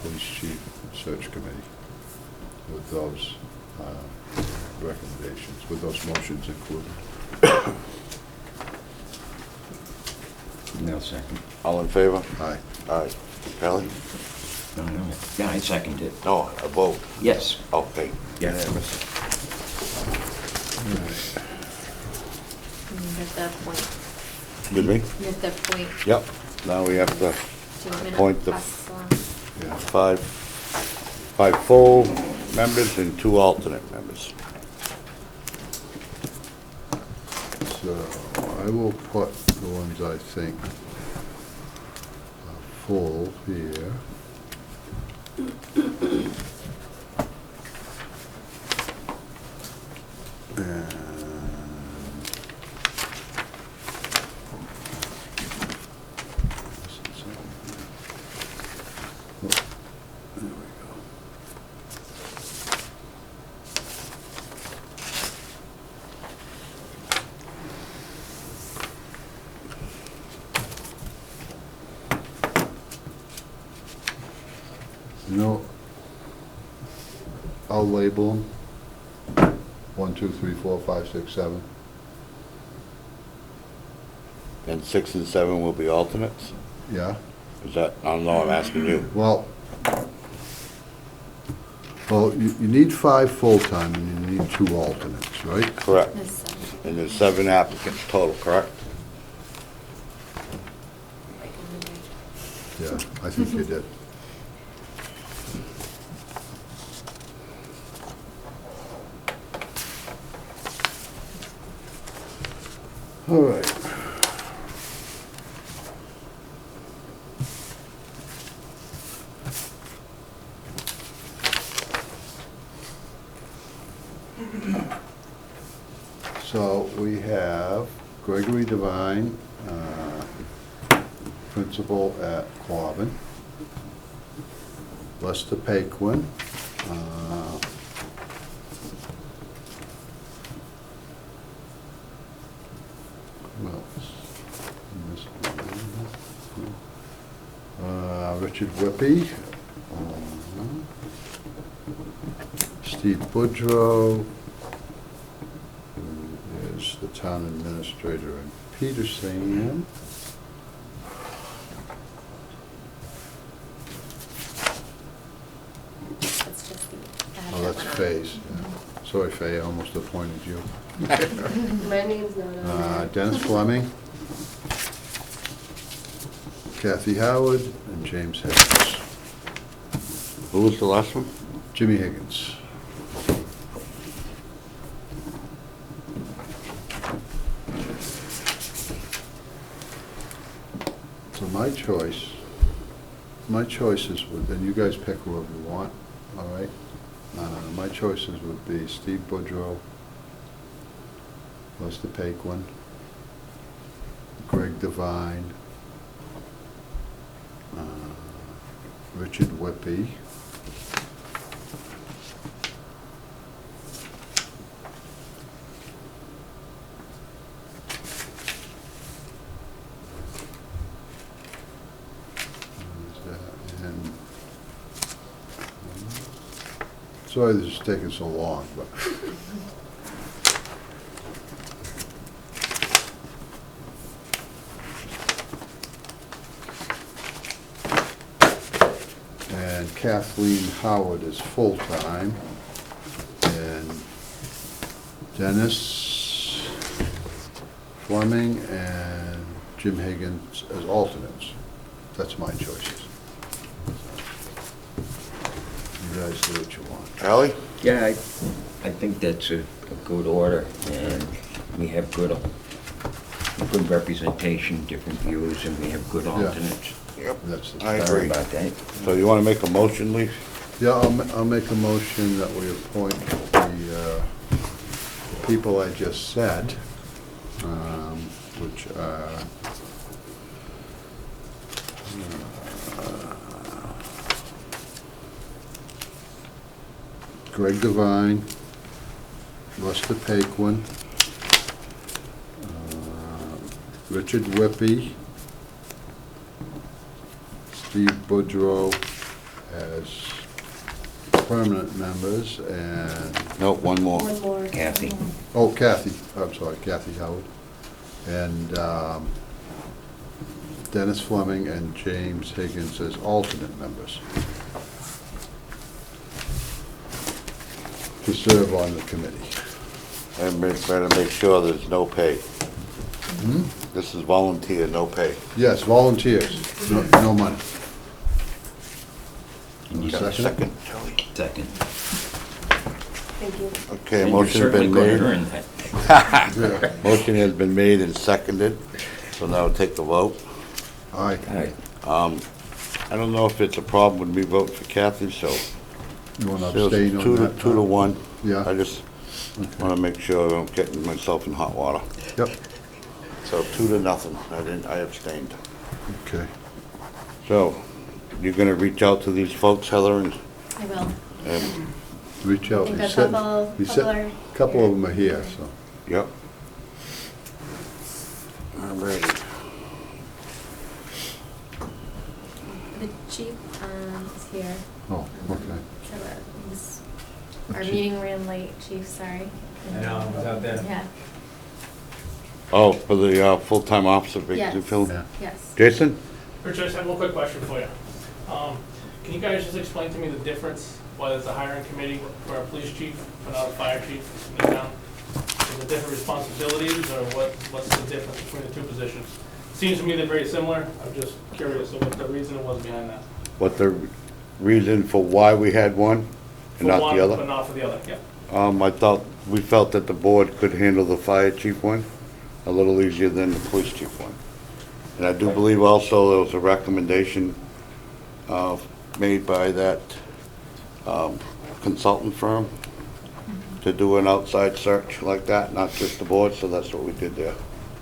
Police Chief Search Committee with those recommendations, with those motions included. No second. All in favor? Aye. Aye. Kelly? No, no. Yeah, I second it. No, a vote. Yes. Okay. Yeah. Unanimous. you have to appoint, Excuse me? you have to appoint, Yep. Now we have to do you want me to appoint the pass this along? Yeah. 5 full members and 2 alternate members. So I will put the ones I think are full here. And oh, there we go. You know, I'll label them. 1, 2, 3, 4, 5, 6, 7. And 6 and 7 will be alternates? Yeah. Is that, I don't know, I'm asking you. Well, you need 5 full-time and you need 2 alternates, right? Correct. There's 7. And there's 7 applicants total, correct? Yeah, I think you did. All right. So we have Gregory Devine, principal at Quabbin. Lester Paquin, who else? Richard Whippy, Steve Boudreau, who is the town administrator in Peterson. That's just the. I have Oh, that that's one on. Faye's. Yeah. Sorry, Faye, I almost appointed you. My name's not on there. Dennis Fleming, Kathy Howard, and James Higgins. Who was the last one? Jimmy Higgins. So my choices would, and you guys pick whoever you want, all right? My choices would be Steve Boudreau, Lester Paquin, Greg Devine, Richard Whippy, and sorry this is taking so long, but and Kathleen Howard is full-time, and Dennis Fleming and Jim Higgins as alternates. That's my choices. You guys do what you want. Ally? Yeah, I think that's a good order, and we have good representation, different views, and we have good alternates. Yep. That's the I Sorry agree. about that. So you want to make a motion, Lee? Yeah, I'll make a motion that we appoint the people I just said, which are Greg Devine, Lester Paquin, Richard Whippy, Steve Boudreau as permanent members, and... No, one more. One more. Kathy. Oh, Kathy, I'm sorry, Kathy Howard. And Dennis Fleming and James Higgins as alternate members to serve on the committee. And better make sure there's no pay. Hmm? This is volunteer, no pay. Yes, volunteers, no money. You got a second, Charlie? Second. Thank you. Okay, And motion's you're been certainly made. going to earn that. Motion has been made and seconded, so now we'll take the vote. Aye. Aye. I don't know if it's a problem with me voting for Kathy, so. You want to It was abstain on 2 to that? 2 to 1. Yeah. I just Okay. want to make sure I don't get myself in hot water. Yep, So 2 to 0. I abstained. okay. So, you're gonna reach out to these folks, Heather, and I will. Reach I out. think He a said- couple, he couple said- are. Couple of them are here, so. Yep. I'm ready. The chief is here. Oh, okay. So he's, The our chief- meeting ran late, chief, sorry. I know, I was out there. Yeah, Oh, for the full-time officer vacancy yes, fill? yes. Jason? Rich, I just have one quick question for you. Can you guys just explain to me the difference, whether it's a hiring committee for a police chief, but not a fire chief in the town? Is it different responsibilities, or what's the difference between the two positions? Seems to me they're very similar. I'm just curious of what the reason was behind that. What the reason for why we had one and For not one, the other? but not for the other, yeah. We felt that the board could handle the fire chief one a little easier than the police chief one. And I do believe also there was a recommendation made by that consultant firm to do an outside search like that, not just the board, so that's what we did there,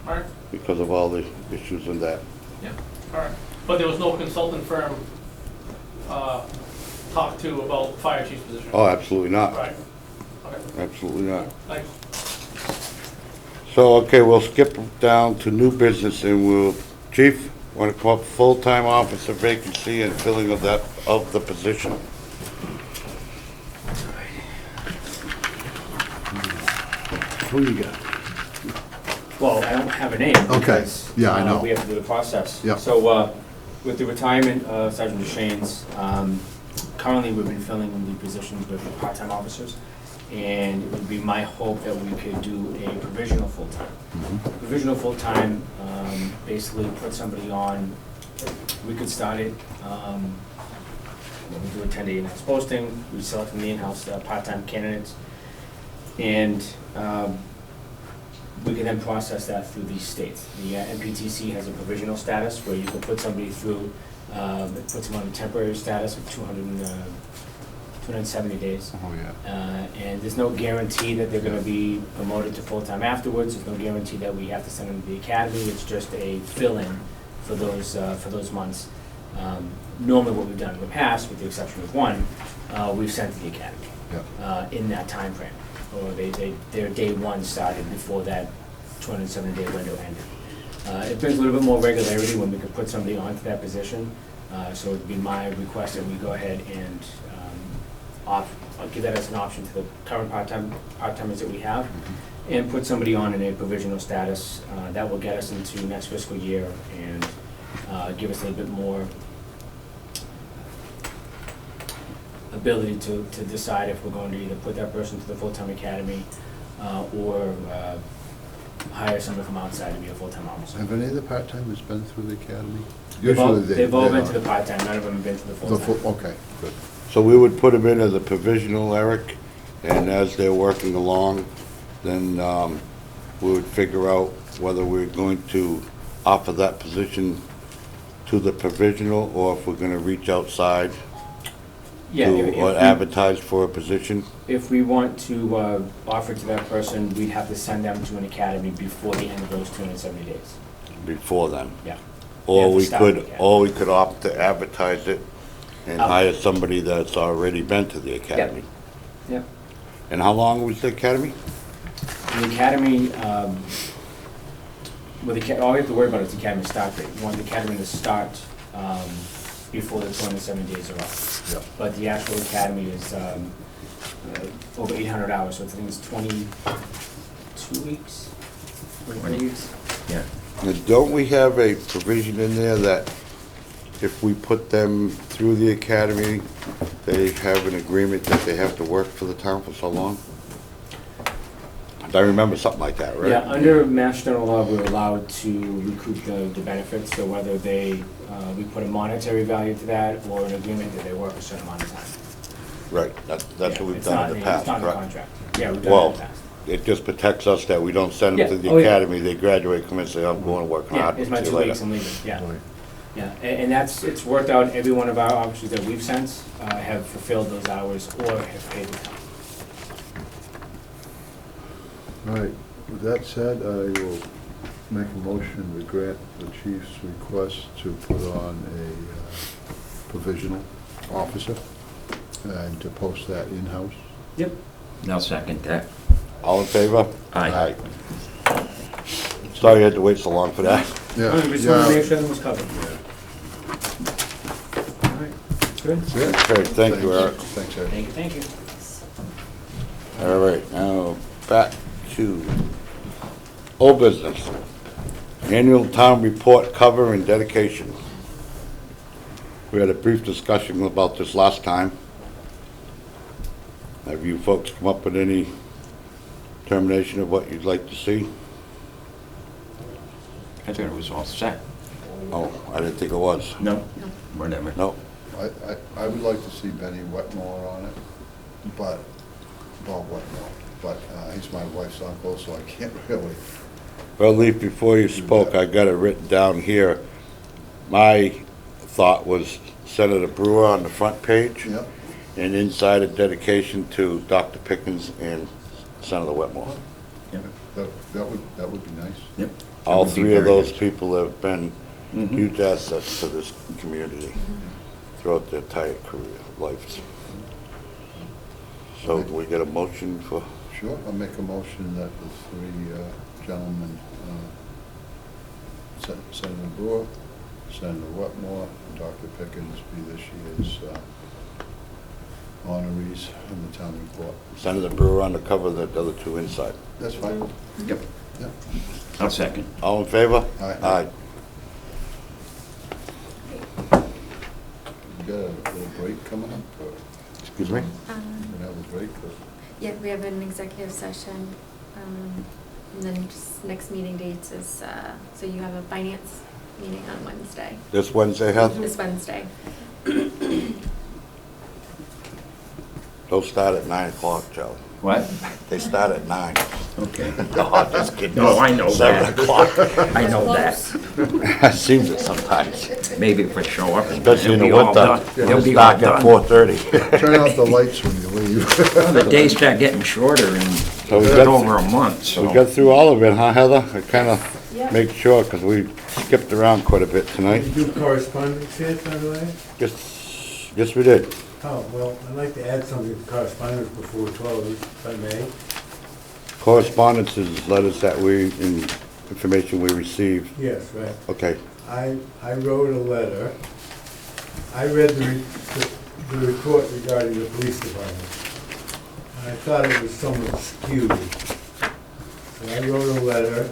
All right, because of all the issues in that. yeah, all right. But there was no consultant firm talked to about fire chief's position? Oh, absolutely not. Right, okay, Absolutely not. thanks. So, okay, we'll skip down to new business and we'll, chief, want to come up full-time officer vacancy and filling of the position. Who you got? Well, I don't have a name. Okay. Because, Yeah, I know. We have to do the process. Yeah. So, with the retirement of Sergeant Duchesne's, currently we've been filling the positions with the part-time officers. And it would be my hope that we could do a provisional full-time. Provisional full-time, basically put somebody on, we could start it, we do a 10-day in-house posting, we select from the in-house part-time candidates. And we can then process that through these states. The MPTC has a provisional status where you can put somebody through, it puts them on a temporary status of 270 days. Oh, yeah. And there's no guarantee that they're gonna be promoted to full-time afterwards. There's no guarantee that we have to send them to the academy. It's just a fill-in for those months. Normally what we've done in the past, with the exception of one, we've sent to the academy in that time frame. Or their day one started before that 270-day window ended. It brings a little bit more regularity when we could put somebody onto that position. So it'd be my request that we go ahead and I'll give that as an option to the current part-timers that we have, and put somebody on in a provisional status. That will get us into next fiscal year and give us a little bit more ability to decide if we're going to either put that person to the full-time academy or hire somebody from outside to be a full-time officer. Have any of the part-timers been through the academy? They've all Usually been to are. the part-time, none of them have been to the The full-time. Okay, good. So we would put them in as a provisional, Eric, and as they're working along, then we would figure out whether we're going to offer that position to the provisional, or if we're gonna reach outside Yeah, if or we- advertise for a position? If we want to offer to that person, we'd have to send them to an academy before the end of those 270 days. Before then? Yeah. Or have to we start could, the academy. or we could opt to advertise it and Um, hire somebody that's already been to the academy. Yeah. And how long was the academy? The academy, all we have to worry about is the academy start date. We want the academy to start before the 270 days are up. Yep. But the actual academy is over 800 hours, so I think it's 22 weeks, 23 weeks. Yeah. Now, don't we have a provision in there that if we put them through the academy, they have an agreement that they have to work for the town for so long? I remember something like that, right? Yeah, under Mass General Law, we're allowed to recoup the benefits, so whether we put a monetary value to that or an agreement that they work a certain amount of time. Right, that's Yeah, what we've it's done not in the past, It's not in the right? contract. Yeah, we've done it Well, in the past. it just protects us that we don't send them Yeah. to the Oh, yeah. academy, they graduate, come in and say, I'm going to work Yeah, hard, it's see my you 2 later. weeks, I'm leaving, yeah. Yeah, and it's worked out, every one of our officers that we've sent have fulfilled those hours or have paid the time. All right, with that said, I will make a motion to grant the chief's request to put on a provisional officer and to post that in-house. Yep. I'll second that. All in favor? Aye. Sorry you had to wait so long for that. Yeah. We just wanted to make sure that was covered. All right, good. That's it. Okay, thank you, Eric. Thanks, Eric. Thank you. All right, now, back to old business. Annual town report cover and dedication. We had a brief discussion about this last time. Have you folks come up with any determination of what you'd like to see? I thought it was all set. Oh, I didn't think it was. No? Whatever. No. I would like to see Benny Wetmore on it, but, Bob Wetmore, but he's my wife's uncle, so I can't really. Well, Leaf, before you spoke, I got it written down here. My thought was Senator Brewer on the front page. Yep. And inside a dedication to Dr. Pickens and Senator Wetmore. That would be nice. Yep. All That would be three of very those good. people have been Mhm. huge assets to this community throughout their entire career, lives. So do we get a motion for, Sure, I'll make a motion that the three gentlemen, Senator Brewer, Senator Wetmore, and Dr. Pickens be this year's honorees in the town report. Senator Brewer on the cover, the other two inside? That's fine. Yep. Yep. I'll second. All in favor? Aye. Aye. You got a little break coming up? or- Excuse me? Gonna have a break? or- Yeah, we have an executive session, and then just next meeting dates is, so you have a finance meeting on Wednesday, This Wednesday, Heather? this Wednesday. They'll start at 9 o'clock, Joe. What? They start at 9. Okay. No, I'm just kidding. No, I know 7 that. o'clock. I know that. It seems it sometimes, Maybe if I show up and especially in the they'll be all winter. done. They'll They'll be all start at done. 4:30. Turn off the lights when you leave. Well, the days start getting shorter and So we it's got- over a month, so. We got through all of it, huh, Heather? I kind of Yep. make sure, because we skipped around quite a bit tonight. Did you do correspondence yet, by the way? Yes, we did. Oh, well, I'd like to add something to correspondence before we close, if I may. Correspondence is letters that information we received. Yes, right. Okay. I wrote a letter. I read the report regarding the police department, and I thought it was somewhat skewed. So I wrote a letter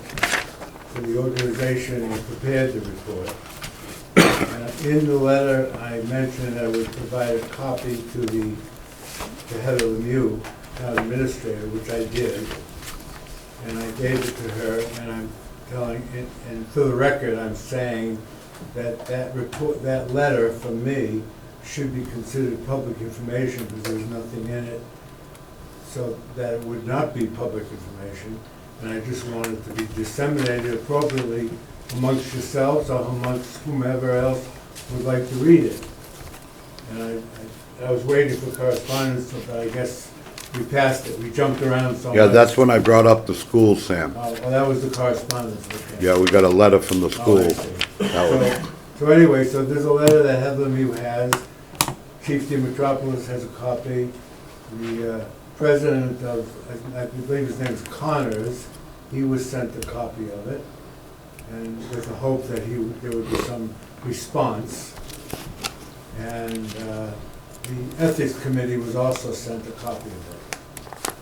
to the organization that prepared the report. In the letter, I mentioned I would provide a copy to the head of the MU, town administrator, which I did. And I gave it to her, and I'm telling, and for the record, I'm saying that report, that letter from me should be considered public information because there's nothing in it, so that it would not be public information. And I just want it to be disseminated appropriately amongst yourselves or amongst whomever else would like to read it. And I was waiting for correspondence, but I guess we passed it. We jumped around so much. Yeah, that's when I brought up the school, Sam. Well, that was the correspondence, okay. Yeah, we got a letter from the Oh, school. I see. That was- So anyway, so there's a letter that Heather Mew has. Chief DeMetropolis has a copy. The president of, I believe his name is Connors, he was sent a copy of it. And with the hope that there would be some response. And the Ethics Committee was also sent a copy of it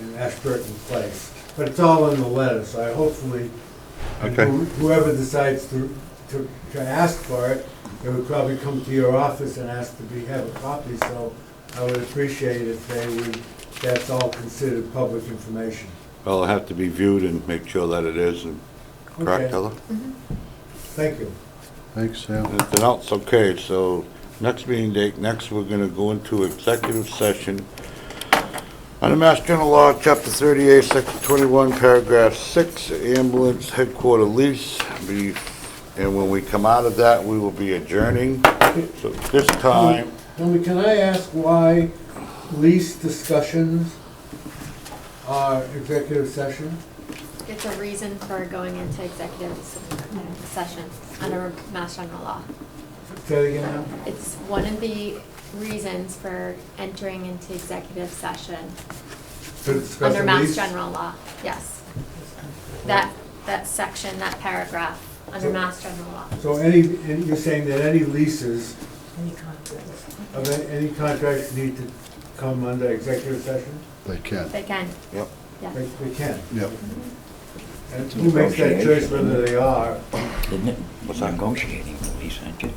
in Ashburton Place. But it's all in the letter, so I hopefully, Okay. whoever decides to ask for it, they would probably come to your office and ask to have a copy, so I would appreciate if they would, that's all considered public information. Well, it'll have to be viewed and make sure that it is, correct, Okay. Heather? Thank you. Thanks, Sam. Anything else? Okay, so next meeting date, next we're gonna go into executive session. Under Mass General Law, Chapter 38, Section 21, Paragraph 6, ambulance headquarter lease. And when we come out of that, we will be adjourning. So this time, Can I ask why lease discussions are executive session? It's a reason for going into executive session under Mass General Law. Say it again now? It's one of the reasons for entering into executive session To discuss under a Mass lease? General Law, yes. That section, that paragraph, under Mass General Law. So you're saying that any leases of any contracts need to come under executive session? They can. They can. Yep. Yeah. They can. Yep. And who makes that choice whether they are? Isn't it? Was negotiating the lease, aren't you?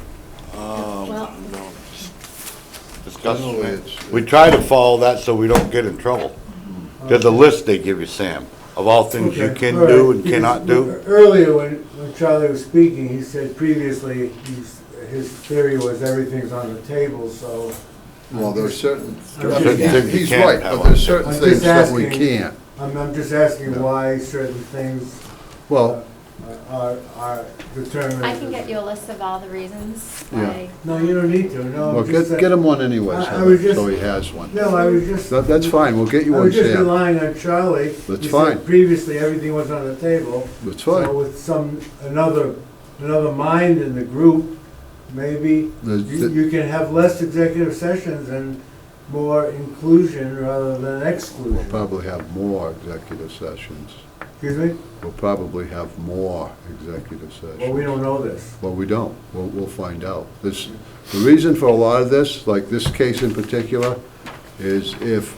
Well- no. Discussion. No, it's- We try to follow that so we don't get in trouble. There's a list they give you, Sam, of all things you Okay, can all do right. and cannot do. Because earlier, when Charlie was speaking, he said previously, his theory was everything's on the table, so. Well, there are certain, certain things you he's can't right, have but there's on. certain I'm things just that we asking- can't. I'm just asking Yeah. why certain things Well, are determined. I can get you a list of all the reasons Yeah. why. No, you don't need to, no. well, I'm just get him one anyways, I was Heather, just- so he has one. No, I was just. That's fine, we'll get you I one, was just Sam. relying on Charlie. That's He said fine. previously, everything was on the table. That's So fine. with another mind in the group, maybe you can have less executive sessions and more inclusion rather than We'll exclusion. probably have more executive sessions. Excuse me? We'll probably have more executive sessions. Well, we don't know this. Well, we don't. We'll find out. The reason for a lot of this, like this case in particular, is if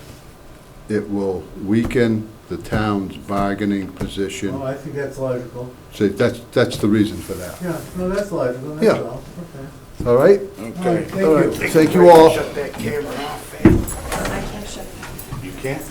it will weaken the town's bargaining position. Oh, I think that's logical. So that's the reason for that. Yeah, no, that's logical, that's Yeah. all. Okay. All right? Okay. Thank All you. right. Thank you all. Shut that camera off. I can't shut it. You can't?